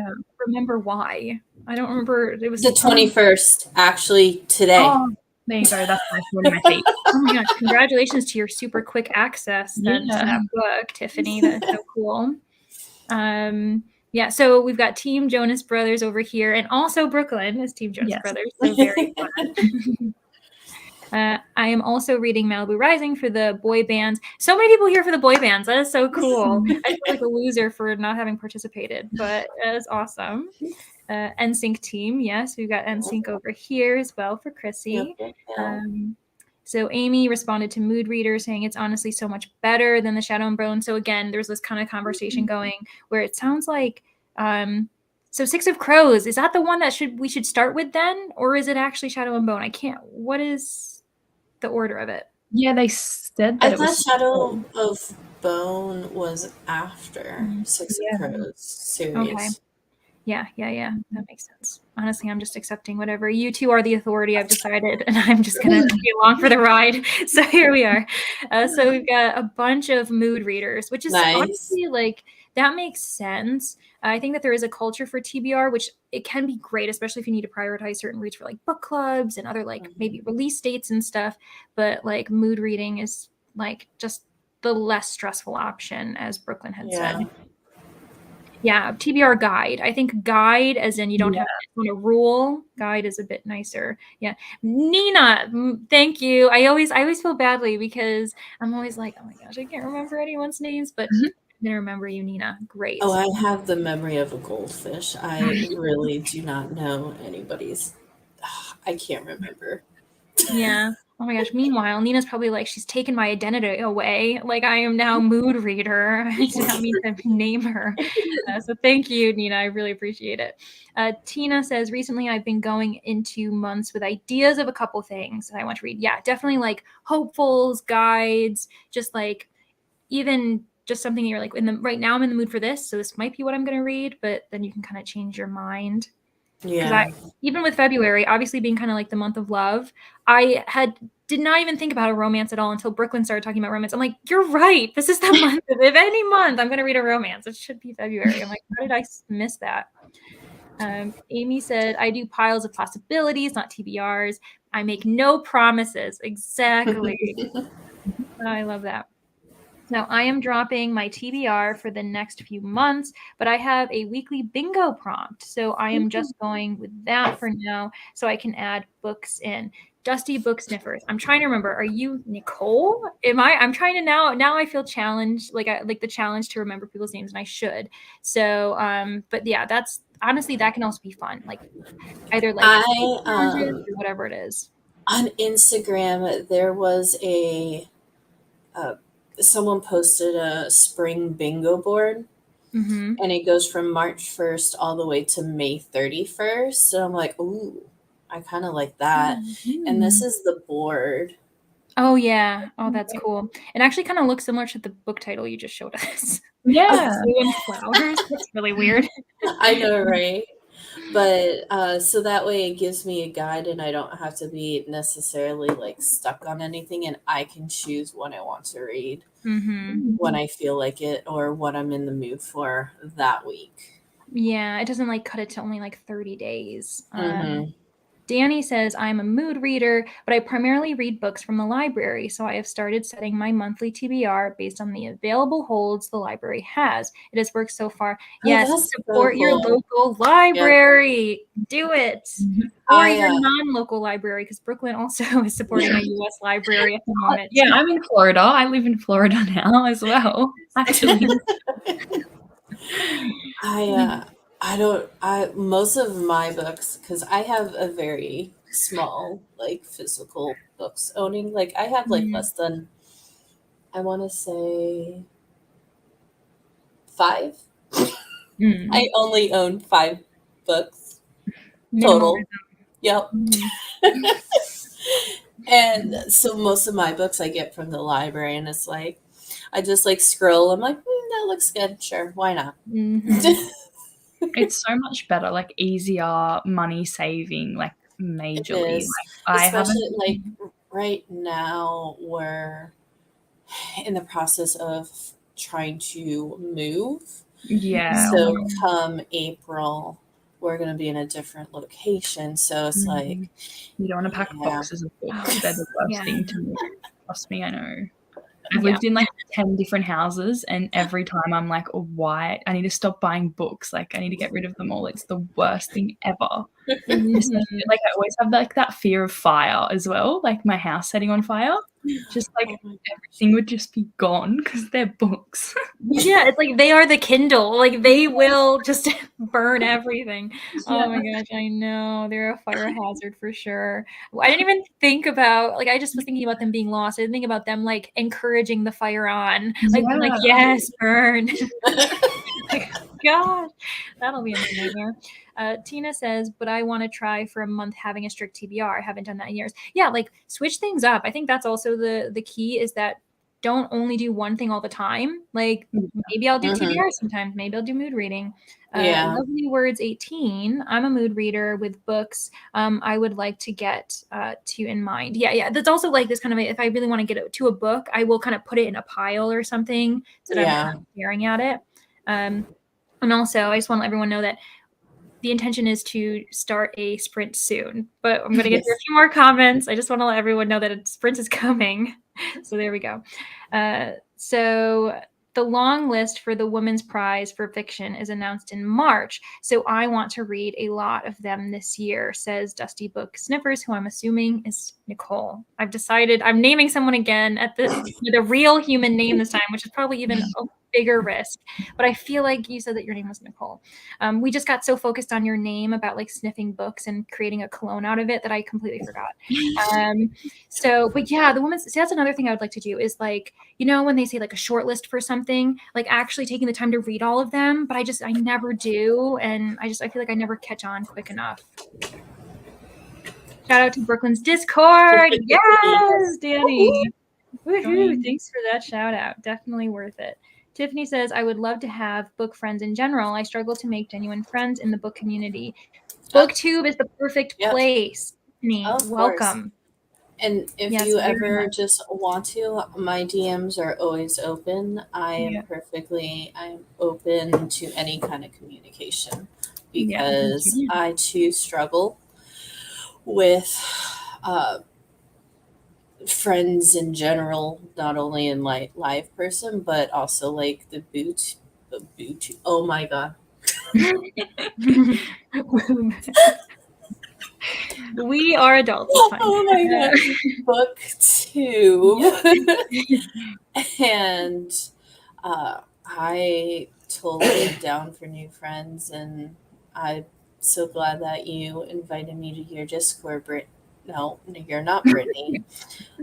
remember why. I don't remember. It was the 21st, actually, today. Oh, there you go. That's one of my feet. Oh my gosh! Congratulations to your super quick access then to that book, Tiffany. That's so cool. Yeah, so we've got Team Jonas Brothers over here, and also Brooklyn is Team Jonas Brothers. So very fun. I am also reading Malibu Rising for the boy bands. So many people here for the boy bands. That is so cool. I feel like a loser for not having participated, but it is awesome. NSYNC team. Yes, we've got NSYNC over here as well for Chrissy. So Amy responded to Mood Reader saying it's honestly so much better than the Shadow and Bone. So again, there's this kind of conversation going where it sounds like so Six of Crows, is that the one that we should start with then? Or is it actually Shadow and Bone? What is the order of it? Yeah, they said that I thought Shadow of Bone was after Six of Crows series. Okay. Yeah. That makes sense. Honestly, I'm just accepting whatever. You two are the authority, I've decided, and I'm just going to be along for the ride. So here we are. So we've got a bunch of Mood Readers, which is honestly like, that makes sense. I think that there is a culture for TBR, which it can be great, especially if you need to prioritize certain reads for like book clubs and other like maybe release dates and stuff. But like mood reading is like just the less stressful option, as Brooklyn had said. Yeah, TBR guide. I think guide as in you don't have to rule. Guide is a bit nicer. Yeah. Nina, thank you. I always feel badly because I'm always like, oh my gosh, I can't remember anyone's names, but I'm gonna remember you, Nina. Great. Oh, I have the memory of a goldfish. I really do not know anybody's. I can't remember. Yeah. Oh my gosh. Meanwhile, Nina's probably like, she's taken my identity away. Like, I am now Mood Reader. I did not mean to name her. So thank you, Nina. I really appreciate it. Tina says, recently I've been going into months with ideas of a couple things that I want to read. Yeah, definitely like hopefuls, guides, just like even just something you're like, right now I'm in the mood for this. So this might be what I'm going to read, but then you can kind of change your mind. Yeah. Even with February, obviously being kind of like the month of love, I did not even think about a romance at all until Brooklyn started talking about romance. I'm like, you're right. This is the month. If any month I'm going to read a romance, it should be February. I'm like, how did I miss that? Amy said, I do piles of possibilities, not TBRs. I make no promises. Exactly. I love that. Now, I am dropping my TBR for the next few months, but I have a weekly bingo prompt. So I am just going with that for now so I can add books in. Dusty Book Sniffers. I'm trying to remember. Are you Nicole? I'm trying to now I feel challenged, like the challenge to remember people's names, and I should. So, but yeah, that's honestly, that can also be fun. Like either like or whatever it is. On Instagram, there was someone posted a spring bingo board, and it goes from March 1st all the way to May 31st. So I'm like, ooh, I kind of like that. And this is the board. Oh yeah. Oh, that's cool. It actually kind of looks similar to the book title you just showed us. Yeah. Blue and Flowers. That's really weird. I know, right? But so that way it gives me a guide and I don't have to be necessarily like stuck on anything and I can choose what I want to read Mm-hmm. when I feel like it or what I'm in the mood for that week. Yeah, it doesn't like cut it to only like 30 days. Mm-hmm. Danny says, I'm a mood reader, but I primarily read books from the library, so I have started setting my monthly TBR based on the available holds the library has. It has worked so far. Yes, that's support so your cool. local library. Do it. Or I your non-local library, because Brooklyn also is supporting a U.S. library at the moment. Yeah, I'm in Florida. I live in Florida now as well, actually. I don't I most of my books because I have a very small like physical books owning like I have like Mhm. less than I want to say 5. Mm. I only own 5 books Minimalism. total. Yep. Mhm. And so most of my books I get from the library and it's like I just like scroll. I'm like, that looks good. Sure, why not? Mhm. It's so much better, like easier, money saving, like It majorly. is, Like I haven't. especially like right now we're in the process of trying to move. Yeah. So Mhm. come April, we're going to be in a different location. So it's like, You don't want to pack yeah, boxes of books. They're the worst Yeah. thing to move. Trust me, I know. I've Yeah. lived in like 10 different houses, and every time I'm like, oh, why? I need to stop buying books. Like, I need to get rid of them all. It's the worst thing ever. Especially, Mhm. like, I always have like that fear of fire as well, like my house setting on fire. Just like oh my everything would just be gone because they're books. Yeah, it's like they are the Kindle. Like they will just burn everything. Oh my gosh, I know. They're a fire hazard for sure. I didn't even think about like I just was thinking about them being lost. I didn't think about them like encouraging the fire on. Like being like, Yeah. yes, burn. Like, gosh, that'll be a nightmare. Tina says, but I want to try for a month having a strict TBR. I haven't done that in years. Yeah, like switch things up. I think that's also the key is that don't only do one thing all the time. Like maybe I'll do Mhm. TBR sometimes. Maybe I'll do mood reading. Yeah. Lovely Words 18. I'm a mood reader with books. I would like to get to in mind. Yeah. That's also like this kind of if I really want to get to a book, I will kind of put it in a pile or something so that I'm Yeah. kind of staring at it. And also, I just want to let everyone know that the intention is to start a sprint soon, but I'm going to get through a few more comments. I just want to let everyone know that a sprint is coming. So there we go. So the long list for the Women's Prize for Fiction is announced in March. So I want to read a lot of them this year, says Dusty Book Sniffers, who I'm assuming is Nicole. I've decided I'm naming someone again with a real human name this time, which is probably even a bigger risk. But I feel like you said that your name was Nicole. We just got so focused on your name about like sniffing books and creating a cologne out of it that I completely forgot. But yeah, the women's, see, that's another thing I would like to do is like, you know, when they say like a short list for something, like actually taking the time to read all of them, but I never do. And I feel like I never catch on quick enough. Shout out to Brooklyn's Discord. Yes, Danny. Woohoo. Thanks for that shout out. Definitely worth it. Tiffany says, I would love to have book friends in general. I struggle to make genuine friends in the book community. BookTube is the perfect Yep. place. Tiffany, Of course. welcome. And if Yes, you very ever much. just want to, my DMs are always open. I'm open to any kind of communication because Yeah. I too struggle with friends in general, not only in like live person, but also like the boot. Oh my God. We are adults. It's fine. Oh my God. BookTube. And I totally down for new friends, and I'm so glad that you invited me to your Discord, Brit. No, you're not Brittany.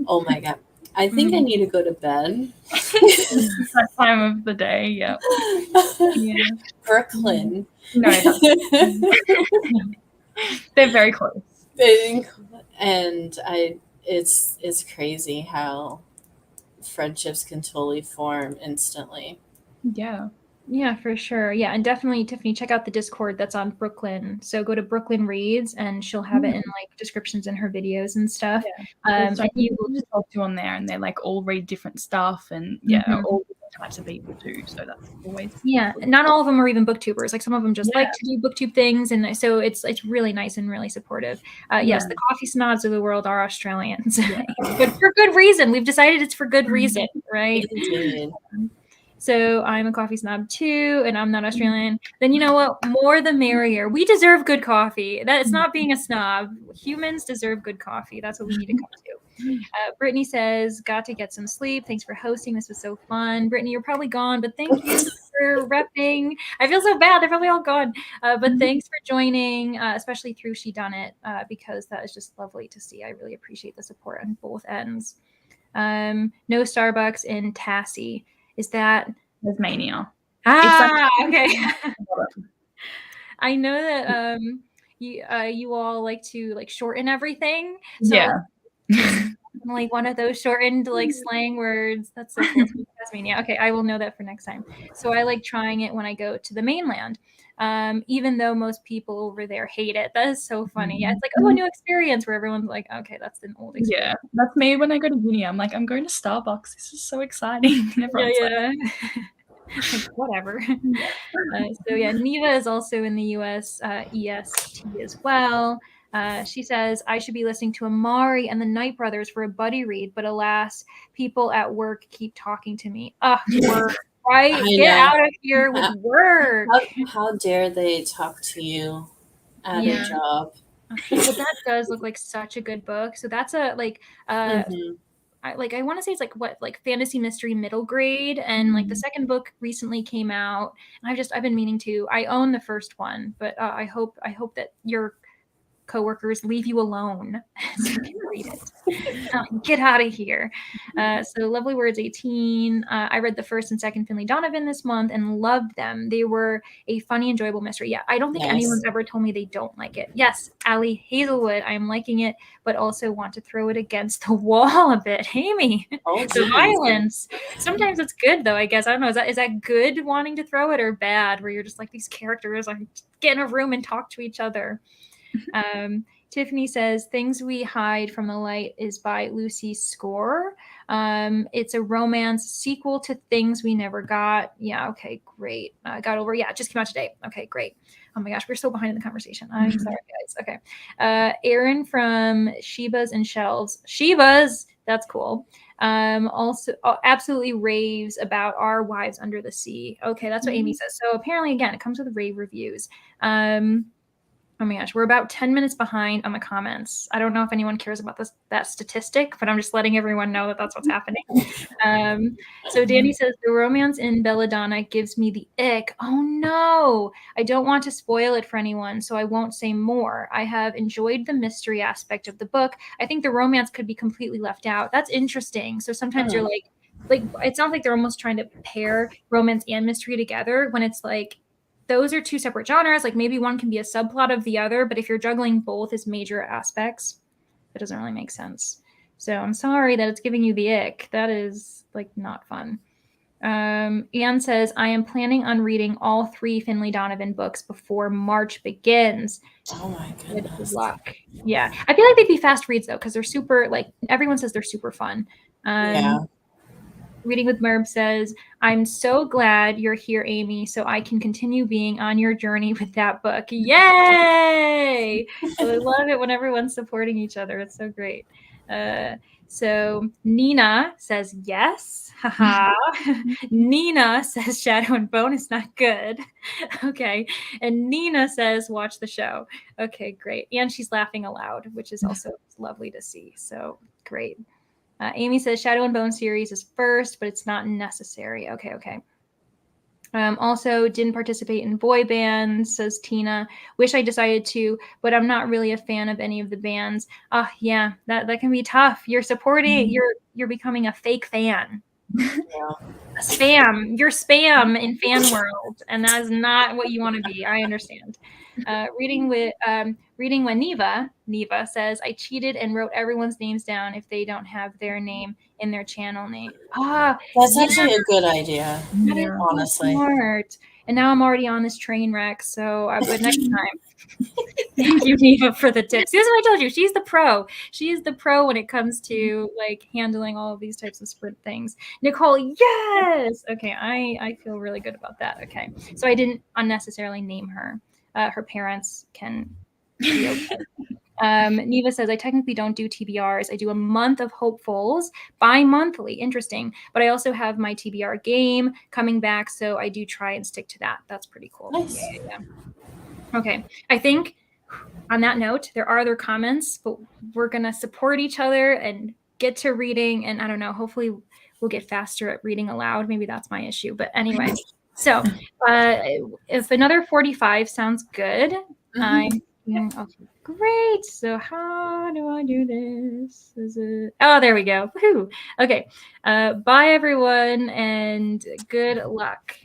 Oh my God. I think I need to go to bed. That time of the day, yeah. Yeah. Brooklyn. No, they're very close. And it's crazy how friendships can totally form instantly. Yeah. Yeah, for sure. Yeah, and definitely, Tiffany, check out the Discord that's on Brooklyn. So go to Brooklyn Reads, and she'll have it in like descriptions in her videos and stuff. There's so And many you will people to talk to on there, and they like all read different stuff, and Mhm. all different types of people too. So that's always not all of them are even booktubers. Like some of them just Yeah. like to do booktube things, and so it's really nice and really supportive. Yes, the coffee snobs of the world are Australians, but for good reason. We've decided it's for good reason, right? Indeed. So I'm a coffee snob too, and I'm not Australian. Then you know what? More the merrier. We deserve good coffee. That it's not being a snob. Humans deserve good coffee. That's what we need to come to. Brittany says, got to get some sleep. Thanks for hosting. This was so fun. Brittany, you're probably gone, but thank you for repping. I feel so bad. They're probably all gone. But thanks for joining, especially through She Done It, because that is just lovely to see. I really appreciate the support on both ends. No Starbucks in Tassie. Is that Tasmania? okay. I know that you all like to like shorten everything. So Yeah. like one of those shortened like slang words. That's so cool. Tasmania. Okay, I will know that for next time. So I like trying it when I go to the mainland. Even though most people over there hate it. That is so funny. Yeah, it's like, oh, a new experience where everyone's like, okay, that's an old experience. Yeah, that's me when I go to uni. I'm like, I'm going to Starbucks. This is so exciting. And everyone's like, whatever. So yeah, Neva is also in the US EST as well. She says, I should be listening to Amari and the Knight Brothers for a buddy read, but alas, people at work keep talking to me. Work, right? Get out of here with work. How dare they talk to you at a job? But that does look like such a good book. So that's a like I want to say it's like fantasy mystery middle grade, and like the second book recently came out, and I've been meaning to. I own the first one, but I hope that your coworkers leave you alone so you can read it. Get out of here. So Lovely Words 18. I read the first and second Finley Donovan this month and loved them. They were a funny, enjoyable mystery. Yeah, I don't think anyone's ever told me they don't like it. Yes, Allie Hazelwood, I'm liking it, but also want to throw it against the wall a bit. Amy, the violence. Sometimes it's good though, I guess. I don't know. Is that good wanting to throw it, or bad where you're just like, these characters like get in a room and talk to each other? Tiffany says, Things We Hide from the Light is by Lucy Score. It's a romance sequel to Things We Never Got. Yeah, okay, great. Got over. Yeah, it just came out today. Okay, great. Oh my gosh, we're so behind in the conversation. I'm sorry, guys. Okay. Erin from Shebas and Shelves. Shebas, that's cool. Also absolutely raves about Our Wives Under the Sea. Okay, that's what Amy says. So apparently, again, it comes with rave reviews. Oh my gosh, we're about 10 minutes behind on the comments. I don't know if anyone cares about that statistic, but I'm just letting everyone know that that's what's happening. So Danny says, the romance in Belladonna gives me the ick. Oh no, I don't want to spoil it for anyone, so I won't say more. I have enjoyed the mystery aspect of the book. I think the romance could be completely left out. That's interesting. So sometimes you're like, it sounds like they're almost trying to pair romance and mystery together when it's like, those are two separate genres. Like maybe one can be a subplot of the other, but if you're juggling both as major aspects, it doesn't really make sense. So I'm sorry that it's giving you the ick. That is like not fun. Anne says, I am planning on reading all 3 Finley Donovan books before March begins. Oh my goodness. Good luck. Yeah. I feel like they'd be fast reads though, because they're super, like everyone says they're super fun. Reading with Merb says, I'm so glad you're here, Amy, so I can continue being on your journey with that book. Yay! I love it when everyone's supporting each other. It's so great. So Nina says yes. Haha. Nina says Shadow and Bone is not good. Okay. And Nina says watch the show. Okay, great. And she's laughing aloud, which is also lovely to see. So great. Amy says Shadow and Bone series is first, but it's not necessary. Okay. Also, didn't participate in boy bands, says Tina. Wish I decided to, but I'm not really a fan of any of the bands. Yeah, that can be tough. You're supporting, you're becoming a fake fan. Spam. You're spam in fan world, and that is not what you want to be. I understand. Reading when Neva says, I cheated and wrote everyone's names down if they don't have their name in their channel name. That's actually a good idea. That is so honestly. smart. And now I'm already on this train wreck. So, but next time, thank you, Neva, for the tips. This is what I told you. She's the pro. She is the pro when it comes to like handling all of these types of sprint things. Nicole, yes. Okay, I feel really good about that. Okay, so I didn't unnecessarily name her. Her parents can be okay. Neva says, I technically don't do TBRs. I do a month of hopefuls bi-monthly. Interesting. But I also have my TBR game coming back, so I do try and stick to that. That's pretty cool. Nice. Yeah. Okay. I think on that note, there are other comments, but we're going to support each other and get to reading. And I don't know, hopefully we'll get faster at reading aloud. Maybe that's my issue. But anyway, so if another 45 sounds good, okay, great. So how do I do this? Oh, there we go. Woohoo. Okay. Bye, everyone, and good luck.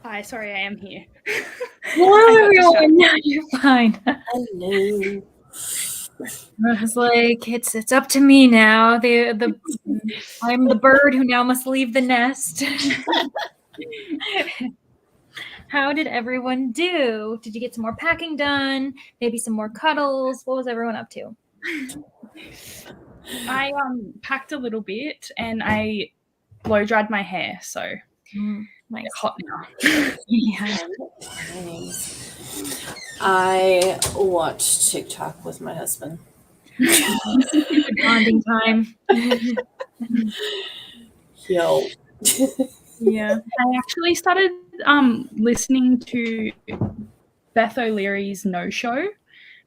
Hi, sorry, I am here. Hello, everyone. No, you're fine. Hello. I was like, it's up to me now. I'm the bird who now must leave the nest. How did everyone do? Did you get some more packing done? Maybe some more cuddles? What was everyone up to? I packed a little bit and I blow dried my hair, so Nice. it's hot now. Yeah. Nice. I watched TikTok with my husband. Good bonding time. Yo. Yeah. I actually started listening to Beth O'Leary's No Show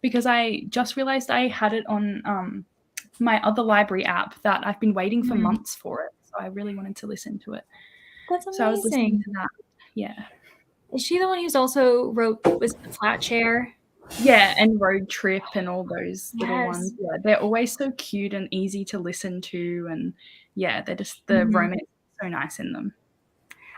because I just realized I had it on my other library app that I've been waiting for months for it. So I really wanted to listen to it. That's amazing. So I was listening to that. Yeah. Is she the one who's also wrote was the Flat Chair? Yeah, and Road Trip and all those little Yes. ones. Yeah, they're always so cute and easy to listen to, and yeah, they're just the romance is so nice in them.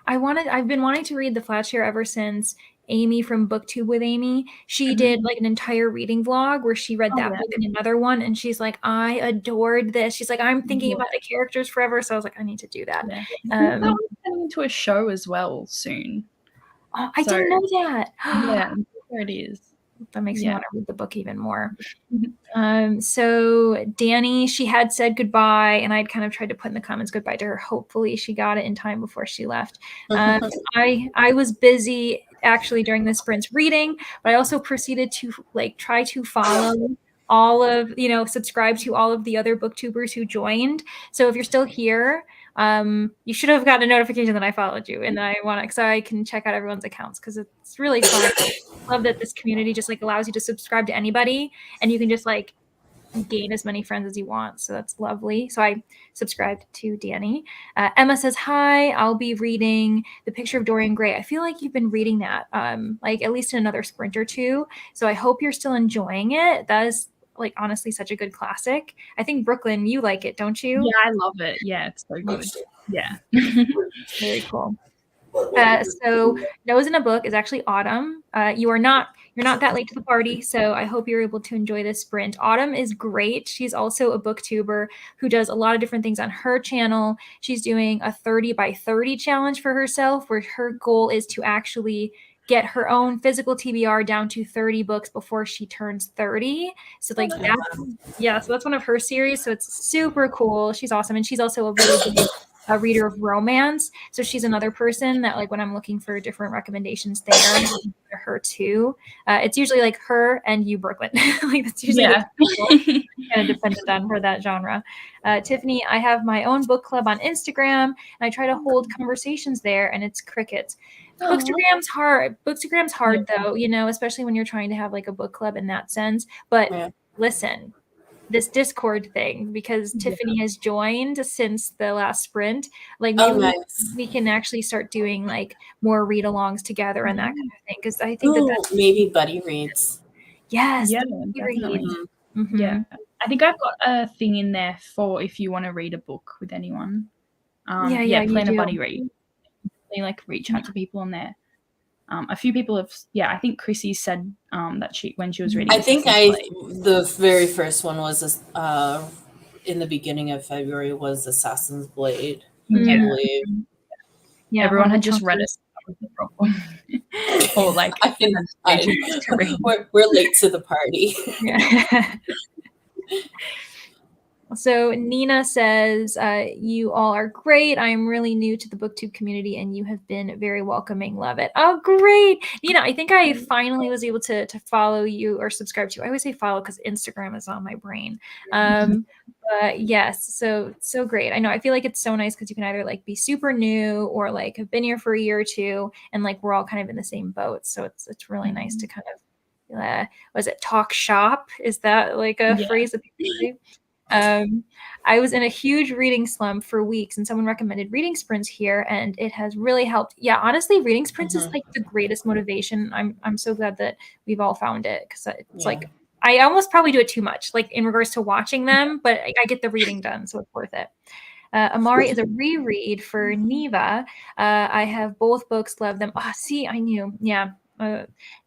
I've been wanting to read the Flat Chair ever since Amy from BookTube with Amy. She did like an entire reading vlog where she read that book and another one, and she's like, I adored this. She's like, I'm thinking about the characters forever. So I was like, I need to do that. Yeah. That one's coming into a show as well soon. Oh, I didn't know that. Yeah, there it is. That makes me want to read the book even more. So Danny, she had said goodbye, and I'd kind of tried to put in the comments goodbye to her. Hopefully she got it in time before she left. I was busy actually during the sprints reading, but I also proceeded to try to follow all of, subscribe to all of the other booktubers who joined. So if you're still here, you should have gotten a notification that I followed you, and I want to, because I can check out everyone's accounts because it's really fun. I love that this community just allows you to subscribe to anybody, and you can just gain as many friends as you want. So that's lovely. So I subscribed to Danny. Emma says, hi, I'll be reading The Picture of Dorian Gray. I feel like you've been reading that, at least in another sprint or two. So I hope you're still enjoying it. That is honestly such a good classic. I think Brooklyn, you like it, don't you? Yeah, I love it. Yeah, it's so good. Yeah. Very cool. So Nose in a Book is actually Autumn. You're not that late to the party, so I hope you're able to enjoy this sprint. Autumn is great. She's also a booktuber who does a lot of different things on her channel. She's doing a 30 by 30 challenge for herself, where her goal is to actually get her own physical TBR down to 30 books before she turns 30. So so that's one of her series. So it's super cool. She's awesome. And she's also a really big reader of romance. So she's another person that when I'm looking for different recommendations there, her too. It's usually her and you, Brooklyn. That's usually kind of dependent on for that genre. Tiffany, I have my own book club on Instagram, and I try to hold conversations there, and it's crickets. Bookstagram's hard. Bookstagram's hard though, especially when you're trying to have a book club in that sense. But listen, this Discord thing, because Tiffany has joined since the last sprint, we can actually start doing more read-alongs together and that kind of thing. Because I think that's maybe buddy reads. Yes, yeah, definitely. Yeah, I think I've got a thing in there for if you want to read a book with anyone. Plan a buddy read. Reach out to people in there. A few people have, I think Chrissy said that when she was reading. I think the very first one was in the beginning of February was Assassin's Blade. I believe. Yeah, everyone had just read it. Or we're late to the party. Yeah. So Nina says, you all are great. I am really new to the BookTube community, and you have been very welcoming. Love it. Oh, great. Nina, I think I finally was able to follow you or subscribe to you. I always say follow because Instagram is on my brain. But yes, so great. I know. I feel like it's so nice because you can either be super new or have been here for a year or two, and we're all kind of in the same boat. So it's really nice to kind of, was it talk shop? Is that a phrase that people say? I was in a huge reading slump for weeks, and someone recommended reading sprints here, and it has really helped. Yeah, honestly, reading sprints is the greatest motivation. I'm so glad that we've all found it, because it's I almost probably do it too much, like in regards to watching them, but I get the reading done, so it's worth it. Amari is a reread for Neva. I have both books, love them. Oh, see, I knew. Yeah.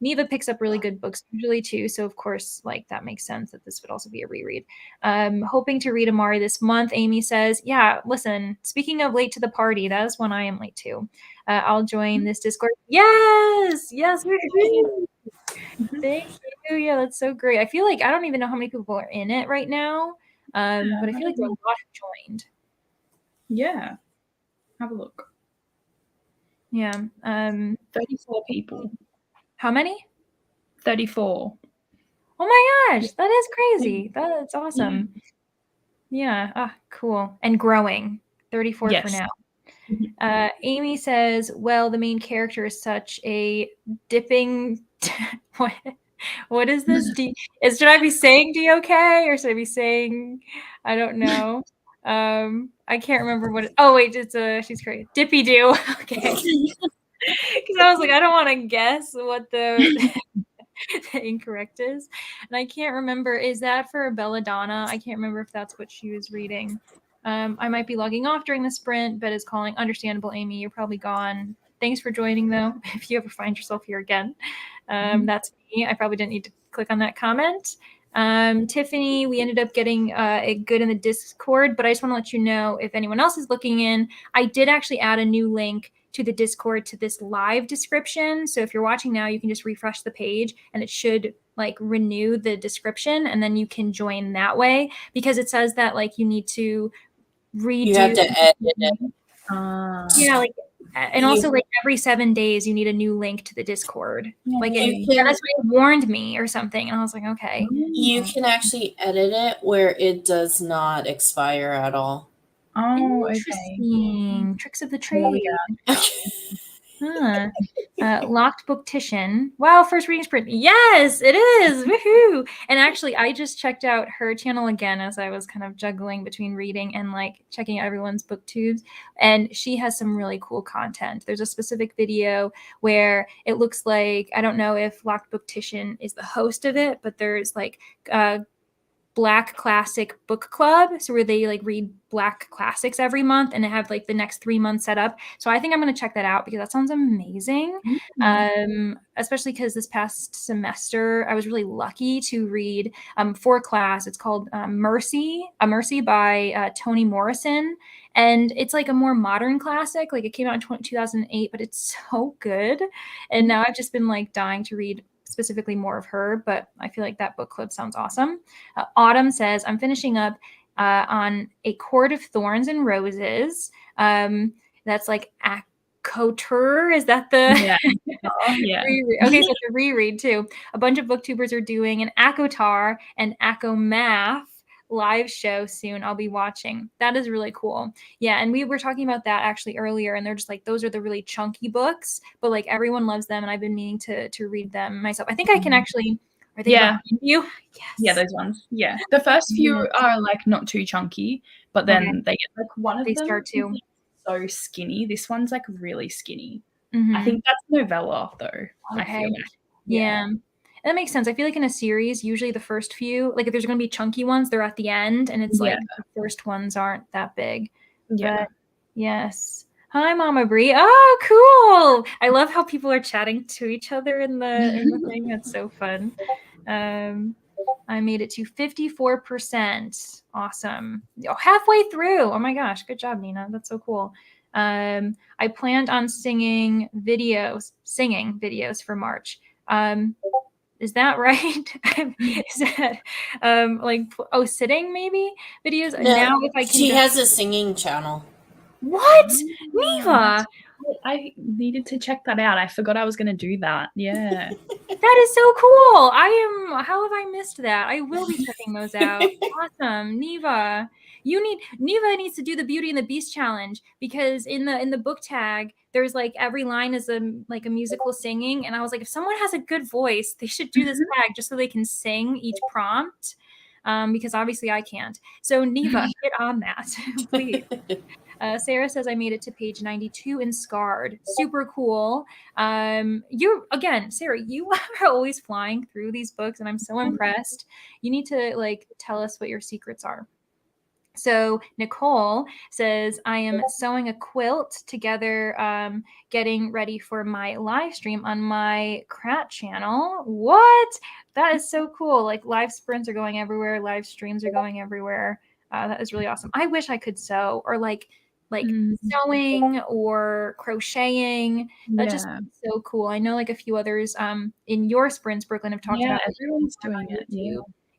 Neva picks up really good books usually too, so of course, like that makes sense that this would also be a reread. Hoping to read Amari this month. Amy says, "Yeah, listen. Speaking of late to the party, that is when I am late too. I'll join this Discord. Yes, yes, thank you. Yeah, that's so great. I feel like I don't even know how many people are in it right now, but I feel like there are a lot who joined. Yeah, have a look. Yeah. 34 people. How many? 34. Oh my gosh, that is crazy. That's awesome. Yeah. Ah, cool. And growing. 34 for Yes. now. Amy says, well, the main character is such a dipping what is this? Should I be saying DOK or should I be saying I don't know. I can't remember what oh wait, it's she's great. Dippy do. Okay. Because I was like, I don't want to guess what the incorrect is. And I can't remember. Is that for Belladonna? I can't remember if that's what she was reading. I might be logging off during the sprint, but is calling. Understandable, Amy. You're probably gone. Thanks for joining, though. If you ever find yourself here again, that's me. I probably didn't need to click on that comment. Tiffany, we ended up getting it good in the Discord, but I just want to let you know if anyone else is looking in, I did actually add a new link to the Discord to this live description. So if you're watching now, you can just refresh the page and it should like renew the description and then you can join that way because it says that like you need to redo. You have to edit it. Yeah, like and also like every 7 days you need a new link to the Discord. Like that's what it warned me or something. And I was like, okay. You can actually edit it where it does not expire at all. Oh, interesting. Okay. Tricks of the trade. Locked Booktician. Wow, first reading sprint. Yes, it is. Woohoo! And actually, I just checked out her channel again as I was kind of juggling between reading and like checking out everyone's booktubes. And she has some really cool content. There's a specific video where it looks like, I don't know if Locked Booktician is the host of it, but there's like Black Classic Book Club, so where they like read Black classics every month and they have like the next 3 months set up. So I think I'm going to check that out because that sounds amazing. Especially because this past semester I was really lucky to read for class. It's called Mercy by Toni Morrison. And it's like a more modern classic. Like it came out in 2008, but it's so good. And now I've just been like dying to read specifically more of her, but I feel like that book club sounds awesome. Autumn says, I'm finishing up on A Court of Thorns and Roses. That's like Couture. Is that the yeah? Yeah. Okay, so it's a reread too. A bunch of booktubers are doing an ACOTAR and ACOMath live show soon. I'll be watching. That is really cool. Yeah, and we were talking about that actually earlier, and they're just like those are the really chunky books, but like everyone loves them, and I've been meaning to read them myself. I think I can actually. Are they behind you? Yes. Yeah, those ones. Yeah, the first few are like not too chunky, but then they get like one of them. They start to so skinny. This one's like really skinny. Mm-hmm. I think that's novella though. Okay. I feel like. Yeah. That makes sense. I feel like in a series, usually the first few, like if there's going to be chunky ones, they're at the end, and it's like the first ones aren't that big. Yeah. But yes. Hi, Mama Bree. Oh, cool. I love how people are chatting to each other in the thing. That's so fun. I made it to 54%. Awesome. Oh, halfway through. Oh my gosh. Good job, Nina. That's so cool. I planned on singing videos for March. Is that right? Is that sitting maybe videos? No, now if I can she has a singing channel. What? Neva? I needed to check that out. I forgot I was going to do that. Yeah. That is so cool. How have I missed that? I will be checking those out. Awesome. Neva needs to do the Beauty and the Beast challenge because in the book tag, there's like every line is a musical singing. And I was like, if someone has a good voice, they should do this tag just so they can sing each prompt. Because obviously I can't. So Neva, get on that, please. Sarah says, I made it to page 92 in Scarred. Super cool. Sarah, you are always flying through these books, and I'm so impressed. You need to like tell us what your secrets are. So Nicole says, I am sewing a quilt together, getting ready for my live stream on my Crat channel. What? That is so cool. Like live sprints are going everywhere. Live streams are going everywhere. That is really awesome. I wish I could sew or like sewing or crocheting. That just so cool. I know like a few others in your sprints, Brooklyn, have talked about everyone's doing it.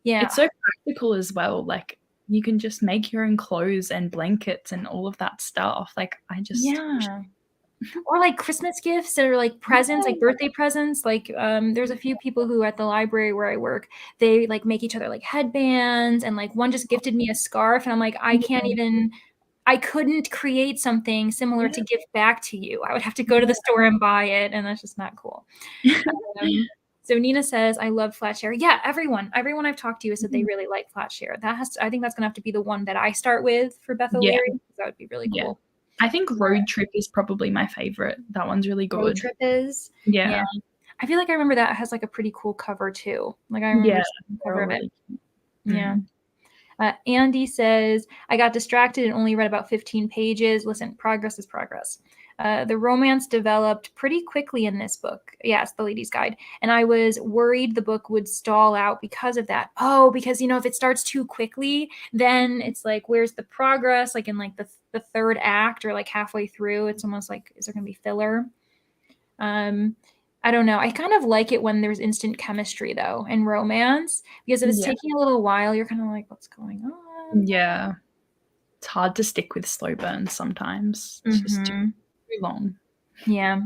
Yeah. It's so practical as well. Like you can just make your own clothes and blankets and all of that stuff. Like or like Christmas gifts or like presents, like birthday presents. Like there's a few people who at the library where I work, they like make each other like headbands, and like one just gifted me a scarf, and I'm like, I couldn't create something similar to give back to you. I would have to go to the store and buy it, and that's just not cool. So Nina says, I love flat share. Yeah, everyone I've talked to has said they really like flat share. I think that's gonna have to be the one that I start with for Beth O'Leary. That would be really cool. I think Road Trip is probably my favorite. That one's really good. Road Trip is? Yeah. I feel like I remember that has like a pretty cool cover too. Like I remember the cover of it. Yeah. Andy says, I got distracted and only read about 15 pages. Listen, progress is progress. The romance developed pretty quickly in this book. Yeah, it's the Lady's Guide. And I was worried the book would stall out because of that. Oh, because, if it starts too quickly, then it's like, where's the progress? Like in like the third act or like halfway through, it's almost like, is there going to be filler? I don't know. I kind of like it when there's instant chemistry though in romance, because if it's taking a little while, you're kind of like, what's going on? Yeah. It's hard to stick with slow burns sometimes. It's just too long. Yeah.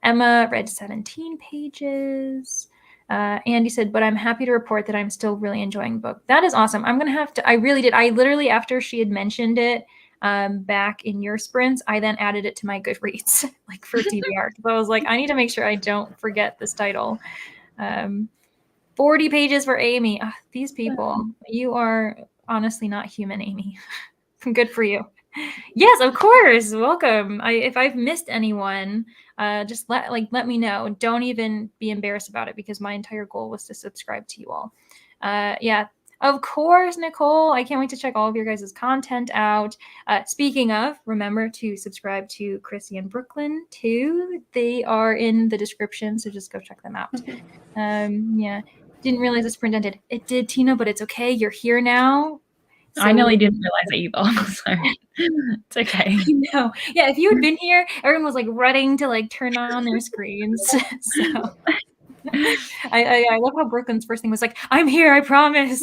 Emma read 17 pages. Andy said, but I'm happy to report that I'm still really enjoying the book. That is awesome. I'm going to have to, I really did. I literally, after she had mentioned it, back in your sprints, I then added it to my Goodreads, like for TBR. So I was like, I need to make sure I don't forget this title. 40 pages for Amy. These people, you are honestly not human, Amy. Good for you. Yes, of course. Welcome. If I've missed anyone, just let me know. Don't even be embarrassed about it, because my entire goal was to subscribe to you all. Yeah. Of course, Nicole. I can't wait to check all of your guys' content out. Speaking of, remember to subscribe to Chrissy and Brooklyn too. They are in the description, so just go check them out. Yeah. Didn't realize the sprint ended. It did, Tina, but it's okay. You're here now. So, I nearly didn't realize it either, so it's okay. No. Yeah, if you had been here, everyone was like running to like turn on their screens. So I love how Brooklyn's first thing was like, I'm here, I promise.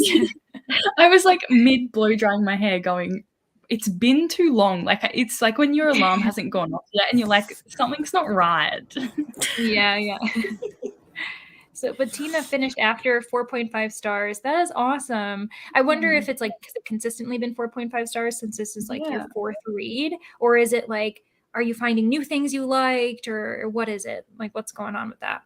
I was like mid blow drying my hair going, it's been too long. Like it's like when your alarm hasn't gone off yet and you're like, something's not right. Yeah. So, but Tina finished after 4.5 stars. That is awesome. I wonder if it's like, because it's consistently been 4.5 stars since this is like your fourth read, or is it like, are you finding new things you liked, or what is it? Like, what's going on with that?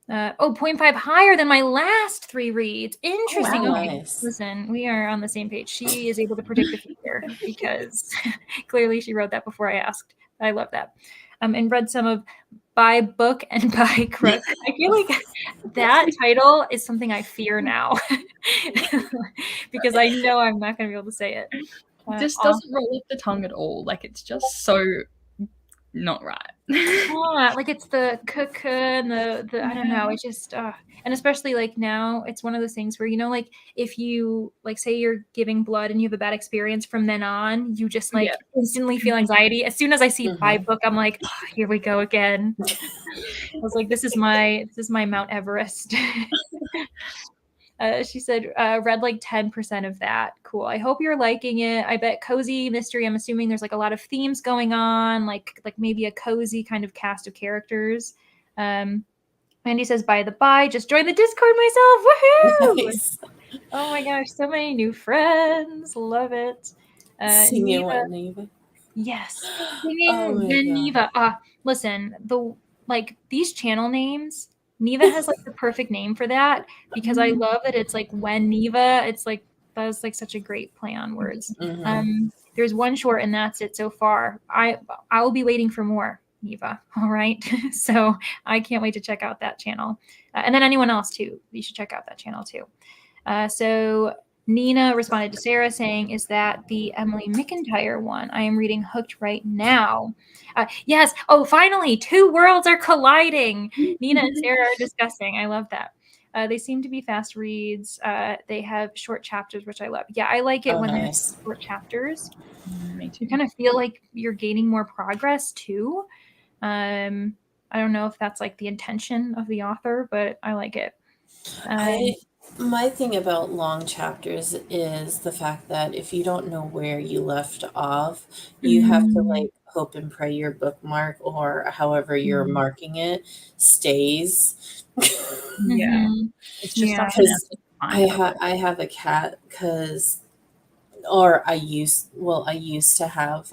0.5 higher than my last 3 reads. Interesting. Oh, wow, okay, nice. Listen, we are on the same page. She is able to predict the future because clearly she wrote that before I asked. I love that. And read some of By Book and By Crook. I feel like that title is something I fear now because I know I'm not going to be able to say it. It just doesn't roll off the tongue at all. Like it's just so not right. Yeah, like it's the and the I don't know. It's just and especially like now, it's one of those things where like if you like say you're giving blood and you have a bad experience, from then on you just like instantly feel anxiety. As soon as I see By Book, I'm like, oh, here we go again. I was like, this is my Mount Everest. She said, read like 10% of that. Cool. I hope you're liking it. I bet cozy mystery. I'm assuming there's like a lot of themes going on, like maybe a cozy kind of cast of characters. Andy says, by the by, just joined the Discord myself. Woohoo! Nice. Oh my gosh, so many new friends. Love it. Singing what, Neva? Yes. Singing Neva. Listen, these channel names, Neva has like the perfect name for that, because I love that it's like when Neva, it's like That is like such a great play on words. Mhm. There's one short and that's it so far. I will be waiting for more, Eva. All right. So I can't wait to check out that channel. And then anyone else too, you should check out that channel too. So Nina responded to Sarah saying, is that the Emily McIntyre one? I am reading Hooked right now. Yes. Oh, finally, two worlds are colliding. Nina and Sarah are discussing. I love that. They seem to be fast reads. They have short chapters, which I love. Yeah, I like it Oh, when nice. there's short chapters. Me too. You kind of feel like you're gaining more progress too. I don't know if that's like the intention of the author, but I like it. My thing about long chapters is the fact that if you don't know where you left off, you have to like hope and pray your bookmark or however you're marking it stays. Yeah. Mhm. It's just Yeah. something Because else. I have a cat or I used to have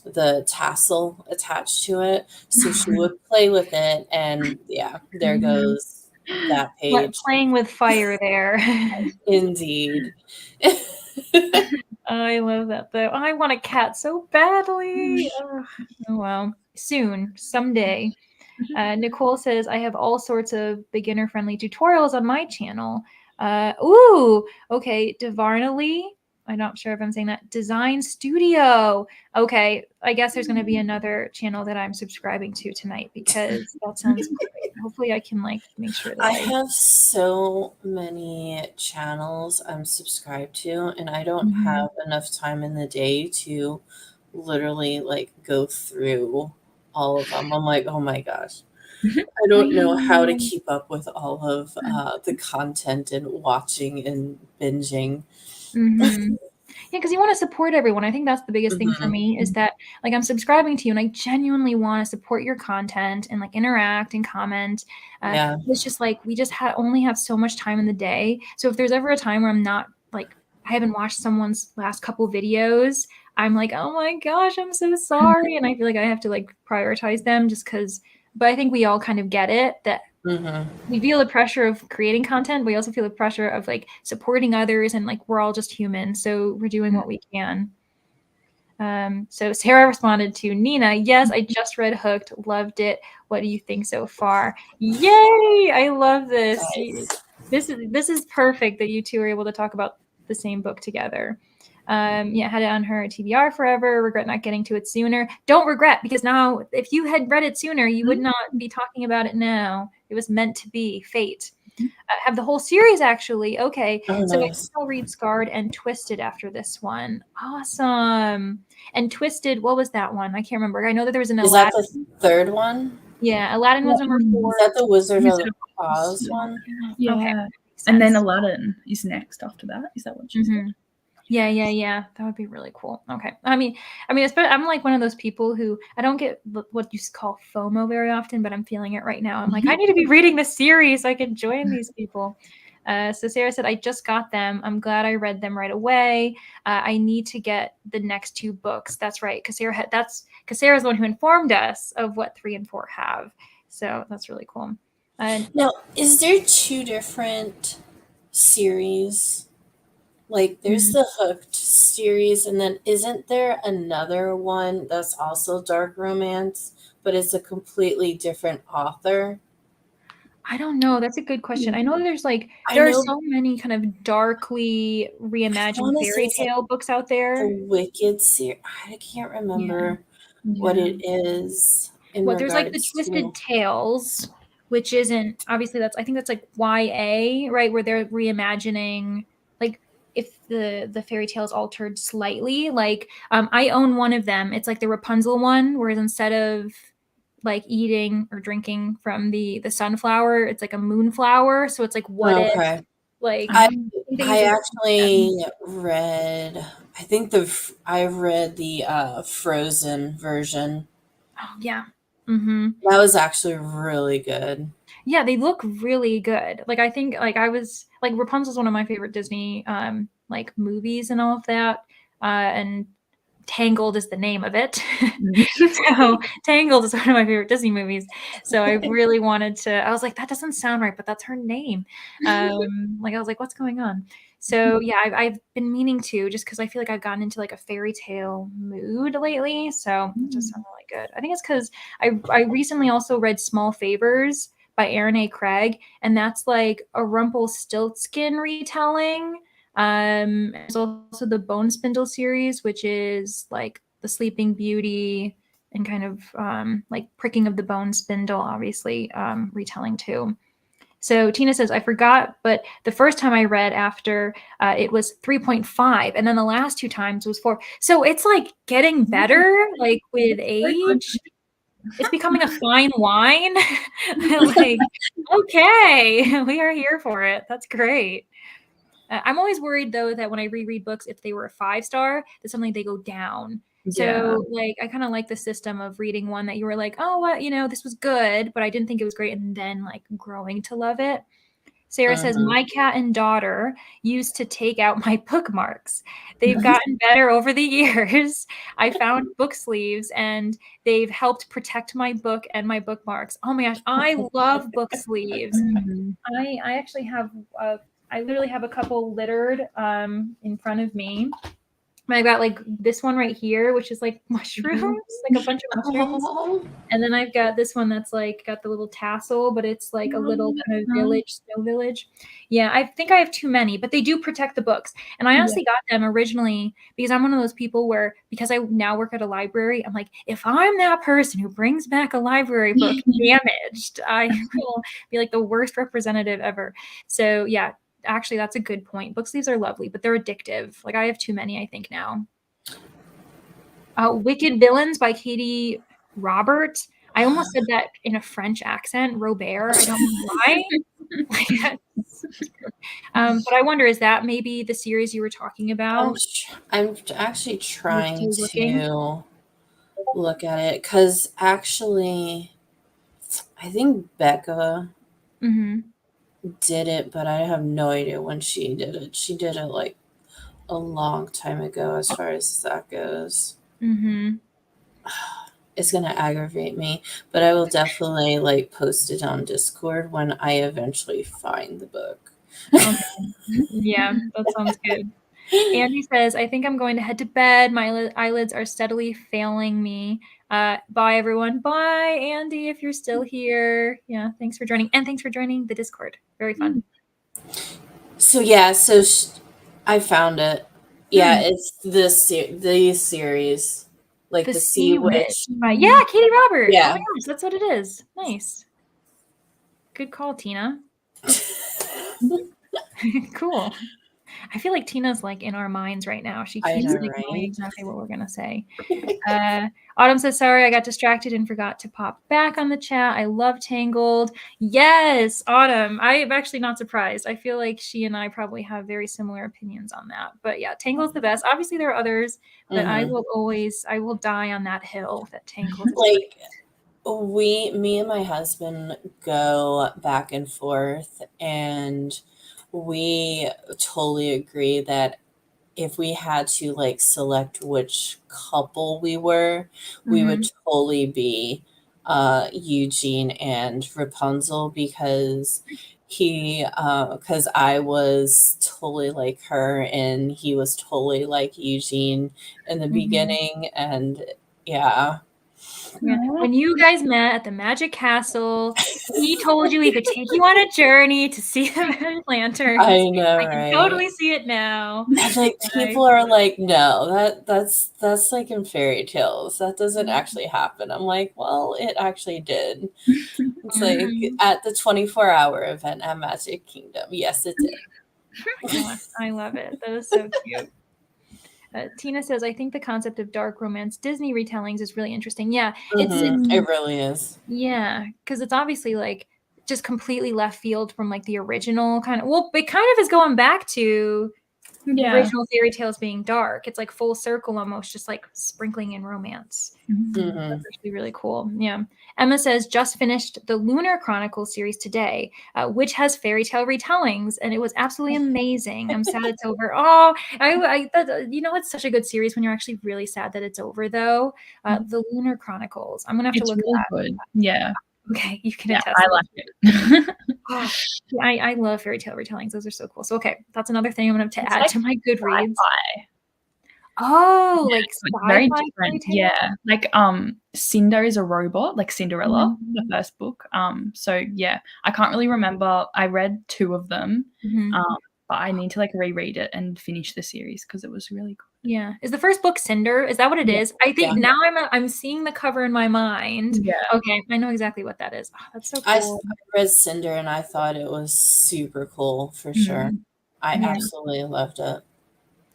the tassel attached to it, so she would play with it, and yeah, there goes that page. Playing with fire there. Indeed. I love that though. I want a cat so badly. Ugh. Oh well, soon, someday. Nicole says, I have all sorts of beginner friendly tutorials on my channel. Ooh, okay. Divarnally, I'm not sure if I'm saying that. Design Studio. Okay, I guess there's going to be another channel that I'm subscribing to tonight because that sounds great. Hopefully, I can like make sure that I have so many channels I'm subscribed to, and I don't have enough time in the day to literally like go through all of them. I'm like, oh my gosh. I don't know how to keep up with all of the content and watching and binging. Mm-hmm. Yeah, because you want to support everyone. I think that's the biggest thing for Mhm. me is that like I'm subscribing to you and I genuinely want to support your content and like interact and comment. Yeah. It's just like we just only have so much time in the day. So if there's ever a time where I'm not like I haven't watched someone's last couple videos, I'm like, oh my gosh, I'm so sorry, and I feel like I have to like prioritize them just because. But I think we all kind of get it that Mhm. we feel the pressure of creating content. We also feel the pressure of like supporting others, and like we're all just human, so we're doing what we can. So Sarah responded to Nina, yes, I just read Hooked, loved it. What do you think so far? Yay! I love this. Nice. This is perfect that you two are able to talk about the same book together. Yeah, had it on her TBR forever. Regret not getting to it sooner. Don't regret, because now if you had read it sooner, you would not be talking about it now. It was meant to be. Fate. Have the whole series actually. Okay, Oh, so nice. I'll read Scarred and Twisted after this one. Awesome. And Twisted, what was that one? I can't remember. I know that there was an Is that Aladdin. the third one? Yeah, Aladdin was number 4. Is that the Wizard of Wizard Oz of one? Yeah. Okay. And then Aladdin is next after that. Is that what she said? Yeah. That would be really cool. Okay. I mean, especially, I'm like one of those people who I don't get what you call FOMO very often, but I'm feeling it right now. I'm like, I need to be reading this series so I can join these people. So Sarah said, I just got them. I'm glad I read them right away. I need to get the next 2 books. That's right. Because Sarah's the one who informed us of what 3 and 4 have. So that's really cool. Now, is there 2 different series? Like, there's the Hooked series, and then isn't there another one that's also dark romance, but it's a completely different author? I don't know. That's a good question. I know there's like I there are know. so many kind of darkly I reimagined want to say fairy it's like tale books out the there. Wicked series. I can't remember what it is in Well, there's like the regards Twisted to. Tales, which isn't obviously I think that's like YA, right? Where they're reimagining like if the fairy tale is altered slightly. Like I own one of them. It's like the Rapunzel one, whereas instead of like eating or drinking from the sunflower, it's like a moonflower. So it's like what if Okay. like I think they I use a actually read. I think I read the Frozen version. oh yeah. Mm-hmm. That was actually really good. Yeah, they look really good. Like I think like I was like Rapunzel's one of my favorite Disney like movies and all of that. And Tangled is the name of it. So Tangled is one of my favorite Disney movies. So I really wanted to, I was like, that doesn't sound right, but that's her name. Like, I was like, what's going on? So yeah, I've been meaning to, just because I feel like I've gotten into like a fairy tale mood lately. So it just sounds really good. I think it's because I recently also read Small Favors by Aaron A. Craig, and that's like a Rumpelstiltskin retelling. There's also the Bone Spindle series, which is like the Sleeping Beauty and kind of like Pricking of the Bone Spindle, obviously retelling too. So Tina says, I forgot, but the first time I read after it was 3.5, and then the last 2 times was 4. So it's like getting better, like with age. It's becoming a fine wine. Like, okay, we are here for it. That's great. I'm always worried though that when I reread books, if they were a 5-star, that suddenly they go down. So like I kind of like the system of reading one that you were like, oh, what, this was good, but I didn't think it was great, and then like growing to love it. Sarah says, my cat and daughter used to take out my bookmarks. They've gotten better over the years. I found book sleeves and they've helped protect my book and my bookmarks. Oh my gosh, I love book sleeves. I actually have, I literally have a couple littered in front of me. I got like this one right here, which is like mushrooms, like a bunch of mushrooms. And then I've got this one that's like got the little tassel, but it's like a little kind of village, snow village. Yeah, I think I have too many, but they do protect the books. And I honestly got them originally because I'm one of those people where, because I now work at a library, I'm like, if I'm that person who brings back a library book damaged, I will be like the worst representative ever. So yeah. Actually, that's a good point. Book sleeves are lovely, but they're addictive. Like I have too many, I think now. Wicked Villains by Katie Robert. I almost said that in a French accent. Robert. I don't know why. But I wonder, is that maybe the series you were talking about? I'm actually trying to look at it because actually, I think Becca did it, but I have no idea when she did it. She did it like a long time ago as far as that goes. It's gonna aggravate me, but I will definitely like post it on Discord when I eventually find the book. Okay. Yeah, that sounds good. Andy says, I think I'm going to head to bed. My eyelids are steadily failing me. Bye, everyone. Bye, Andy, if you're still here. Yeah, thanks for joining. And thanks for joining the Discord. Very fun. So, yeah, I found it. Yeah, it's the series. Like the Sea Witch. Yeah, Katie Robert. Yeah. Oh my gosh, that's what it is. Nice. Good call, Tina. Cool. I feel like Tina's like in our minds right now. She keeps knowing exactly what we're going to say. Autumn says, sorry, I got distracted and forgot to pop back on the chat. I love Tangled. Yes, Autumn. I'm actually not surprised. I feel like she and I probably have very similar opinions on that. But yeah, Tangled's the best. Obviously, there are others, but I will die on that hill that Tangled is like. Me and my husband go back and forth, and we totally agree that if we had to like select which couple we were, we would totally be Eugene and Rapunzel, because because I was totally like her and he was totally like Eugene in the beginning. And yeah. When you guys met at the Magic Castle, he told you he could take you on a journey to see the lanterns. I know, I can totally see it now. Like people are like, no, that's like in fairy tales. That doesn't actually happen. I'm like, well, it actually did. It's like at the 24-hour event at Magic Kingdom. Yes, it did. I love it. That is so cute. Tina says, I think the concept of dark romance Disney retellings is really interesting. Yeah, it really is. Yeah, because it's obviously like just completely left field from like the original kind of. Well, it kind of is going back to the Yeah. original fairy tales being dark. It's like full circle almost, just like sprinkling in romance. Mhm. That's actually really cool. Yeah. Emma says, just finished the Lunar Chronicles series today, which has fairy tale retellings, and it was absolutely amazing. I'm sad it's over. Oh, it's such a good series when you're actually really sad that it's over, though. The Lunar Chronicles. I'm gonna have to It's look really at that. good. Yeah. Okay, you can Yeah, attest. I to like that. it. Oh, I love fairy tale retellings. Those are so cool. So okay, that's another thing I'm gonna have to It's add like to my Goodreads. sci-fi. Oh, like So it's very sci-fi fairy different. tale? Yeah. Like Cinder is a robot, like Cinderella, the Mhm. first book. So yeah, I can't really remember. I read 2 of them. Mhm. But I need to like reread it and finish the series because it was really good. Yeah. Is the first book Cinder? Is that what it Yeah. is? I think Yeah. now I'm seeing the cover in my mind. Yeah. Okay, I know exactly what that is. Oh, that's so I cool. read Cinder and I thought it was super cool for sure. I Yeah. absolutely loved it.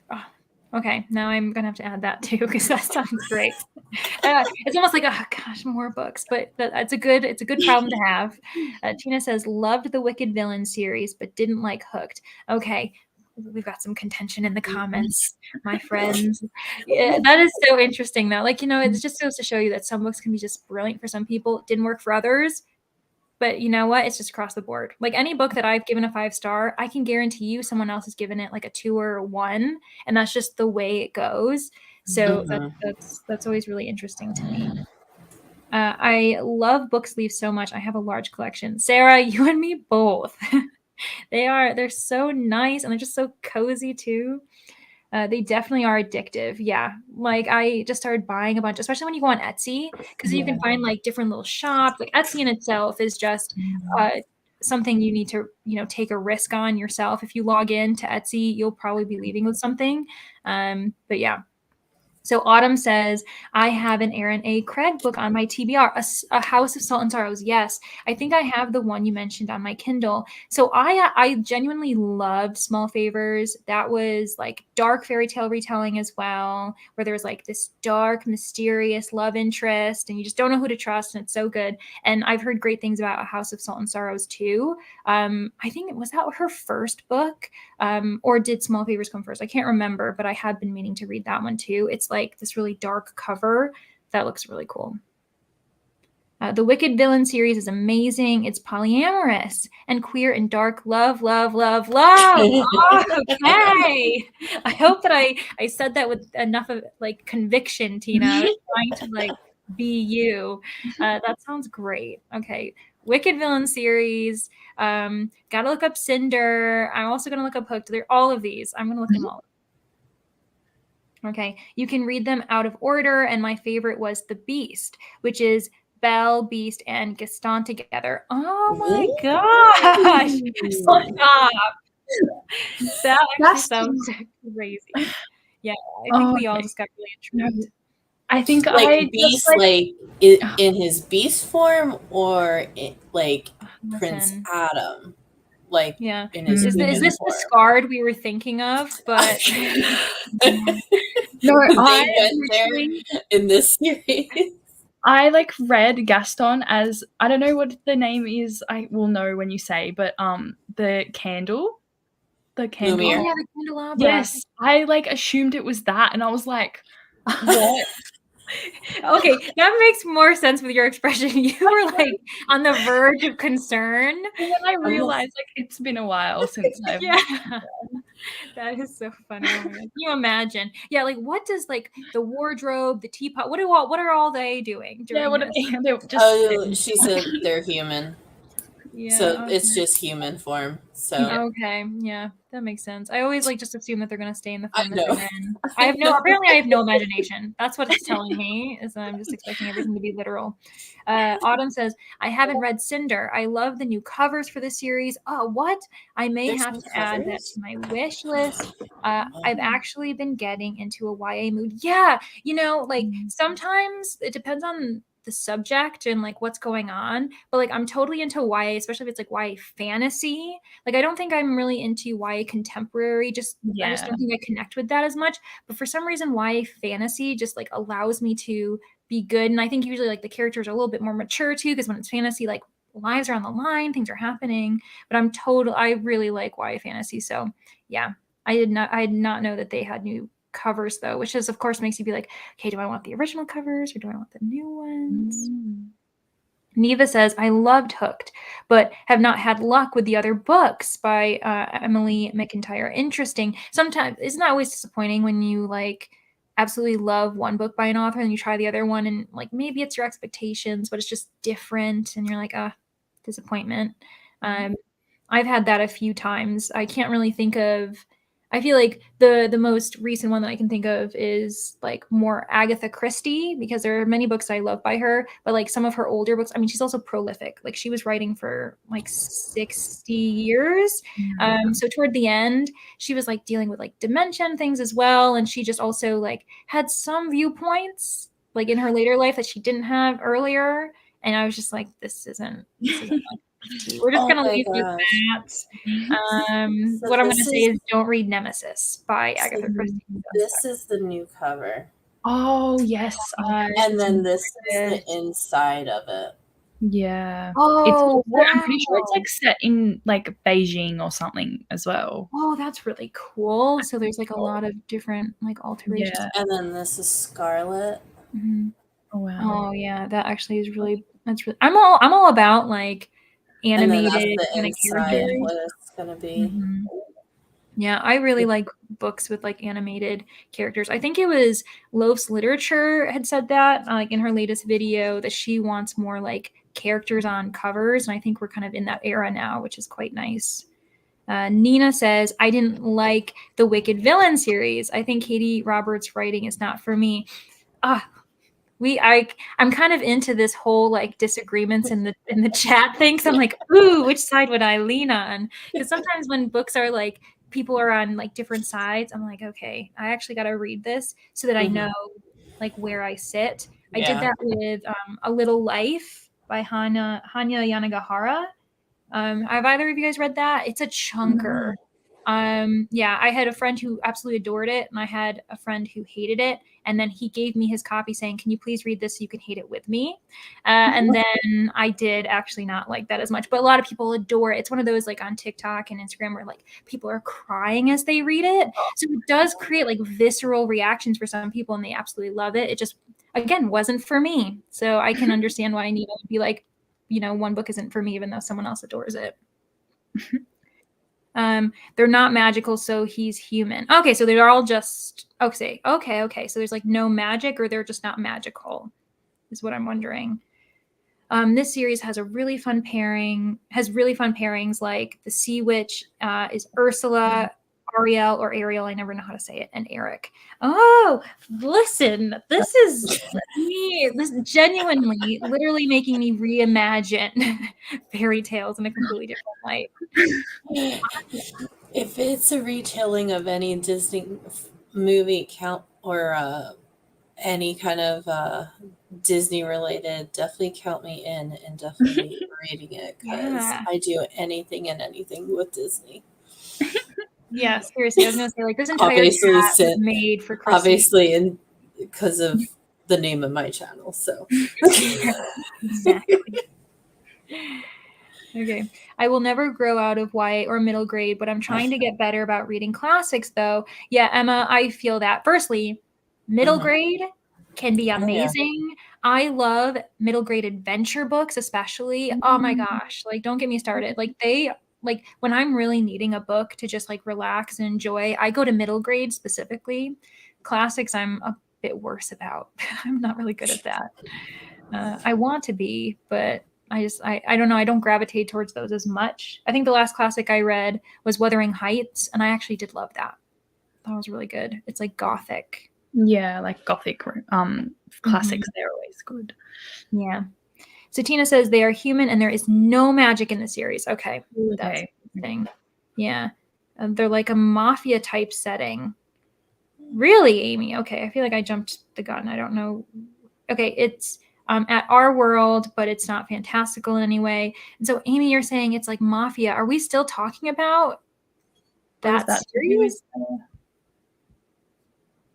Oh, okay, now I'm gonna have to add that too because that sounds great. It's almost like, oh gosh, more books, but it's a good problem to have. Tina says, loved the Wicked Villain series, but didn't like Hooked. Okay, we've got some contention in the comments, my friends. Yeah, that is so interesting though. Like, it just goes to show you that some books can be just brilliant for some people. It didn't work for others. But you know what? It's just across the board. Like any book that I've given a 5-star, I can guarantee you someone else has given it like a 2 or a 1, and that's just the way it goes. So that's always really interesting to me. I love book sleeves so much. I have a large collection. Sarah, you and me both. They're so nice and they're just so cozy too. They definitely are addictive. Yeah. Like I just started buying a bunch, especially when you go on Etsy, because you can find like different little shops. Like Etsy in itself is just something you need to, take a risk on yourself. If you log in to Etsy, you'll probably be leaving with something. But yeah. So Autumn says, I have an Aaron A. Craig book on my TBR, a House of Salt and Sorrows. Yes, I think I have the one you mentioned on my Kindle. So I genuinely loved Small Favors. That was like dark fairy tale retelling as well, where there's like this dark, mysterious love interest, and you just don't know who to trust, and it's so good. And I've heard great things about A House of Salt and Sorrows too. I think was that her first book, or did Small Favors come first? I can't remember, but I had been meaning to read that one too. It's like this really dark cover that looks really cool. The Wicked Villain series is amazing. It's polyamorous and queer and dark. Love, love, love, love. Oh, okay. I hope that I said that with enough of like conviction, Tina. I was trying to like be you. That sounds great. Okay. Wicked Villain series. Gotta look up Cinder. I'm also gonna look up Hooked. They're all of these. I'm gonna look them all up. Okay. You can read them out of order, and my favorite was The Beast, which is Belle, Beast, and Gaston together. Oh my gosh. Stop. That actually sounds crazy. Yeah, I think we all just got really intrigued. I think like Beast, in his beast form, or like Prince Adam, like in his is this the Scarred we were thinking of? But no, I went there in this series. I like read Gaston as, I don't know what the name is. I will know when you say, but the candle. The candle. Lumiere. Oh, yeah, the candelabra. Yes, I like assumed it was that, and I was like, what? Okay, that makes more sense with your expression. You were like on the verge of concern. And then I realized like it's been a while since I've That is so funny. Oh my God. Can you imagine? Yeah, like what does like the wardrobe, the teapot, what are all they doing during they're just she said they're human. Yeah. So it's just human form. So okay, yeah, that makes sense. I always like just assume that they're gonna stay in the form that know. they're in. Apparently I have no imagination. That's what it's telling me, is that I'm just expecting everything to be literal. Autumn says, I haven't read Cinder. I love the new covers for the series. Oh, what? I may There's have to add that to my wish list. I've actually been getting into a YA mood. Yeah, like sometimes it depends on the subject and like what's going on, but like I'm totally into YA, especially if it's like YA fantasy. Like I don't think I'm really into YA contemporary, I just don't think I connect with that as much. But for some reason YA fantasy just like allows me to be good, and I think usually like the characters are a little bit more mature too, because when it's fantasy, like lives are on the line, things are happening. But I really like YA fantasy, so yeah. I did not know that they had new covers though, which is of course makes you be like, okay, do I want the original covers or do I want the new ones? Neva says, I loved Hooked, but have not had luck with the other books by Emily McIntyre. Interesting. Sometimes it's not always disappointing when you like absolutely love one book by an author and you try the other one and like maybe it's your expectations, but it's just different and you're like, disappointment. I've had that a few times. I can't really think of. I feel like the most recent one that I can think of is like more Agatha Christie because there are many books I love by her, but like some of her older books, I mean, she's also prolific. Like she was writing for like 60 years. So toward the end, she was like dealing with like dementia and things as well. And she just also like had some viewpoints like in her later life that she didn't have earlier. And I was just like, this isn't we're just gonna leave with that. So what I'm gonna say is don't read Nemesis by Agatha Christie. This is the new cover. Oh yes. And then this is the inside of it. Yeah. Oh, I'm pretty sure it's like set in like Beijing or something as well. Oh, that's really cool. So there's like a lot of different like alterations. Yeah. And then this is Scarlet. Mm-hmm. Oh wow. Oh yeah, that actually is really I'm all about like animated kind of characters. What it's gonna be. Mm-hmm. Yeah, I really like books with like animated characters. I think it was Loaf's Literature had said that like in her latest video that she wants more like characters on covers, and I think we're kind of in that era now, which is quite nice. Nina says, I didn't like the Wicked Villain series. I think Katie Roberts' writing is not for me. I'm kind of into this whole like disagreements in the chat thing. So I'm like, ooh, which side would I lean on? Because sometimes when books are like people are on like different sides, I'm like, okay, I actually got to read this so that I know like where I sit. I did that with A Little Life by Hanya Yanagihara. Have either of you guys read that? It's a chunker. Yeah, I had a friend who absolutely adored it, and I had a friend who hated it. And then he gave me his copy saying, can you please read this so you can hate it with me? And then I did actually not like that as much, but a lot of people adore it. It's one of those like on TikTok and Instagram where like people are crying as they read it. So it does create like visceral reactions for some people and they absolutely love it. It just, again, wasn't for me. So I can understand why Nina would be like, one book isn't for me, even though someone else adores it. They're not magical, so he's human. Okay, so they're all just okay. So there's like no magic, or they're just not magical, is what I'm wondering. This series has really fun pairings like the Sea Witch is Ursula, Ariel, I never know how to say it, and Eric. Oh, listen, this is me. This genuinely, literally making me reimagine fairy tales in a completely different light. If it's a retelling of any Disney movie or any kind of Disney related, definitely count me in and definitely reading it because I do anything and anything with Disney. Yeah, seriously, I was gonna say like this entire chat was made for Chrissy. Obviously, and because of the name of my channel, so exactly. Okay, I will never grow out of YA or middle grade, but I'm trying to get better about reading classics, though. Yeah, Emma, I feel that. Firstly, middle grade can be amazing. I love middle grade adventure books, especially. Oh my gosh, like don't get me started. Like when I'm really needing a book to just like relax and enjoy, I go to middle grade specifically. Classics, I'm a bit worse about. I'm not really good at that. I want to be, but I don't know. I don't gravitate towards those as much. I think the last classic I read was Wuthering Heights, and I actually did love that. That was really good. It's like gothic. Yeah, like gothic classics. They're always good. Yeah. So Tina says they are human and there is no magic in the series. Okay. That's the thing. Yeah. They're like a mafia type setting. Really, Amy? Okay. I feel like I jumped the gun. I don't know. Okay. It's at our world, but it's not fantastical in any way. And so Amy, you're saying it's like mafia. Are we still talking about that series?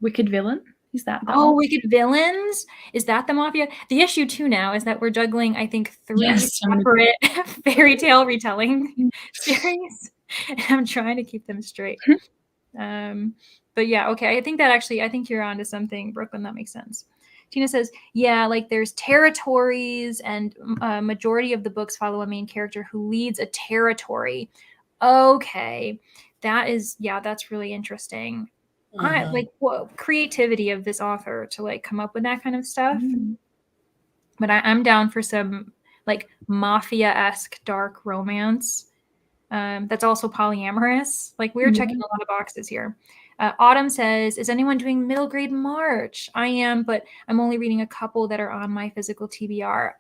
Wicked Villain? Is that one? Wicked Villains? Is that the mafia? The issue too now is that we're juggling, I think, 3 separate fairy tale retelling series. And I'm trying to keep them straight. But yeah, okay. I think you're onto something, Brooklyn. That makes sense. Tina says, yeah, like there's territories, and majority of the books follow a main character who leads a territory. Okay, that's really interesting. I like creativity of this author to like come up with that kind of stuff. But I'm down for some like mafia-esque dark romance. That's also polyamorous. Like we're checking a lot of boxes here. Autumn says, is anyone doing middle grade March? I am, but I'm only reading a couple that are on my physical TBR.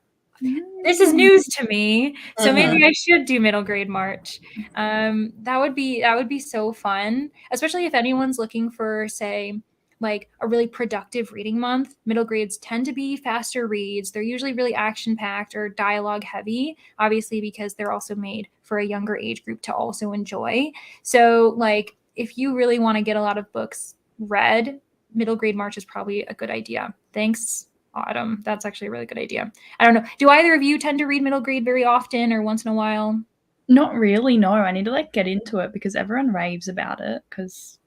This is news to me, so maybe I should do middle grade March. That would be so fun, especially if anyone's looking for, say, like a really productive reading month. Middle grades tend to be faster reads. They're usually really action packed or dialogue heavy, obviously because they're also made for a younger age group to also enjoy. So like if you really want to get a lot of books read, middle grade March is probably a good idea. Thanks, Autumn. That's actually a really good idea. I don't know. Do either of you tend to read middle grade very often or once in a while? Not really, no. I need to like get into it because everyone raves about it. Because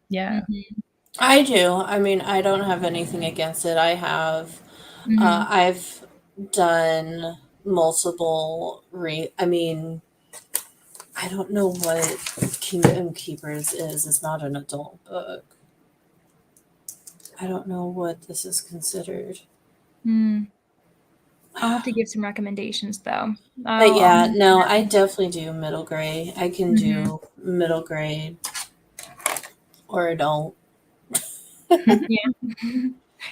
I do. I mean, I don't have anything against it. I have, I've done multiple I mean, I don't know what Kingdom Keepers is. It's not an adult book. I don't know what this is considered. I'll have to give some recommendations though. But yeah, no, I definitely do middle grade. I can do middle grade or adult. Yeah.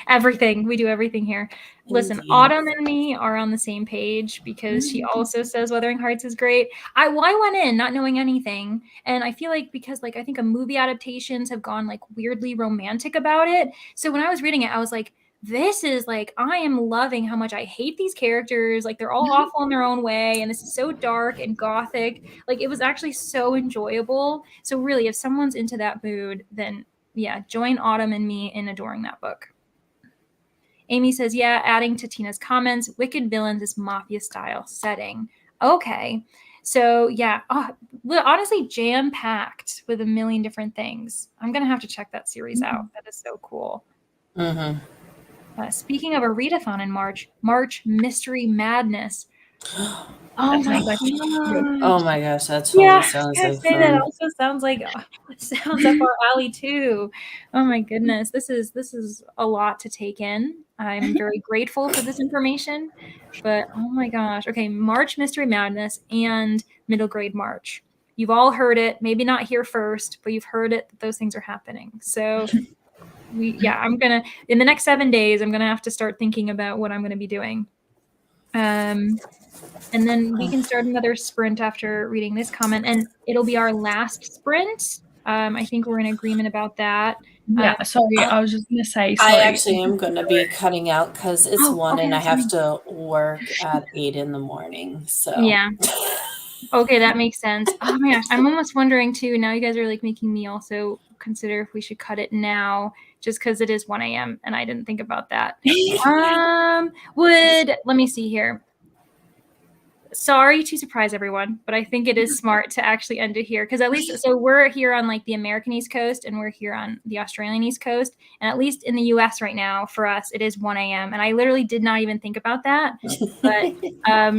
Everything. We do everything here. Listen, Indeed. Autumn and me are on the same page because she also says Wuthering Heights is great. I went in not knowing anything, and I feel like because like I think movie adaptations have gone like weirdly romantic about it. So when I was reading it, I was like, this is like, I am loving how much I hate these characters. Like they're all awful in their own way, and this is so dark and gothic. Like it was actually so enjoyable. So really, if someone's into that mood, then yeah, join Autumn and me in adoring that book. Amy says, yeah, adding to Tina's comments, Wicked Villains is mafia-style setting. Okay. So, yeah, honestly, jam-packed with a million different things. I'm going to have to check that series out. That is so cool. Speaking of a readathon in March Mystery Madness. Oh my gosh. Oh my gosh, that totally sounds like fun. That also sounds like sounds up our alley too. Oh my goodness, this is a lot to take in. I'm very grateful for this information, but oh my gosh. Okay, March Mystery Madness and middle grade March. You've all heard it, maybe not here first, but you've heard it that those things are happening. So I'm gonna in the next 7 days, I'm gonna have to start thinking about what I'm gonna be doing. And then we can start another sprint after reading this comment, and it'll be our last sprint. I think we're in agreement about that. Yeah, sorry, I was just going to say, I actually am going to be cutting out because it's 1 okay, and I have to work at 8 in the morning. So yeah. Okay, that makes sense. Oh my gosh, I'm almost wondering too. Now you guys are like making me also consider if we should cut it now, just because it is 1 a.m. and I didn't think about that. Let me see here. Sorry to surprise everyone, but I think it is smart to actually end it here because at least so we're here on like the American East Coast and we're here on the Australian East Coast, and at least in the US right now for us it is 1 a.m. and I literally did not even think about that, but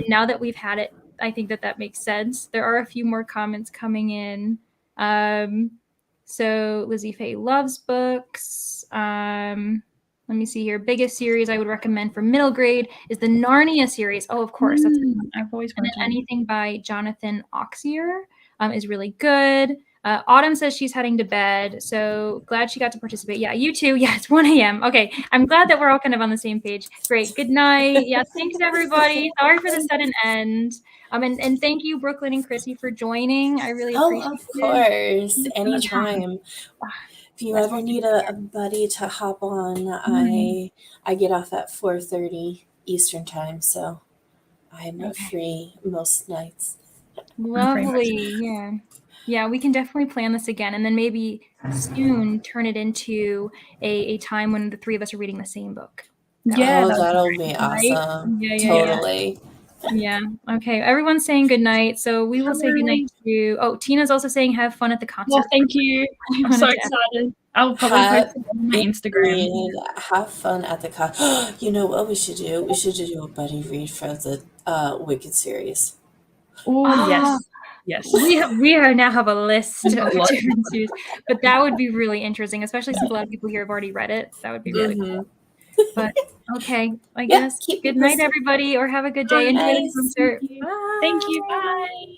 now that we've had it, I think that makes sense. There are a few more comments coming in. So Lizzie Faye loves books. Let me see here. Biggest series I would recommend for middle grade is the Narnia series. Oh, of course. I've always wanted anything by Jonathan Auxier is really good. Autumn says she's heading to bed, so glad she got to participate. Yeah, you too. Yeah, it's 1 a.m. Okay, I'm glad that we're all kind of on the same page. Great. Good night. Yeah, thanks everybody. Sorry for the sudden end. And thank you, Brooklyn and Chrissy, for joining. I really appreciate it. Oh, of course. Anytime. If you ever need a buddy to hop on, I get off at 4:30 Eastern time, so I'm free most nights. Lovely. Yeah, we can definitely plan this again, and then maybe soon turn it into a time when the three of us are reading the same book. That'll be awesome. Yeah, totally. Yeah. Okay. Everyone's saying good night. So we will say good night to. Oh, Tina's also saying have fun at the concert. Well, thank you. I I'm so wanted to ask. excited. I'll probably post it on my Instagram. And have fun at the You know what we should do? We should do a buddy read for the Wicked series. Oh, yes. Yes. We now have a list There's a of lot. different series, but that would be really interesting, especially since a lot of people here have already read it. That would be really cool. But okay, I guess keep me good night, posted. everybody, or have a good day. Enjoy the Nice. concert. Thank you. Bye.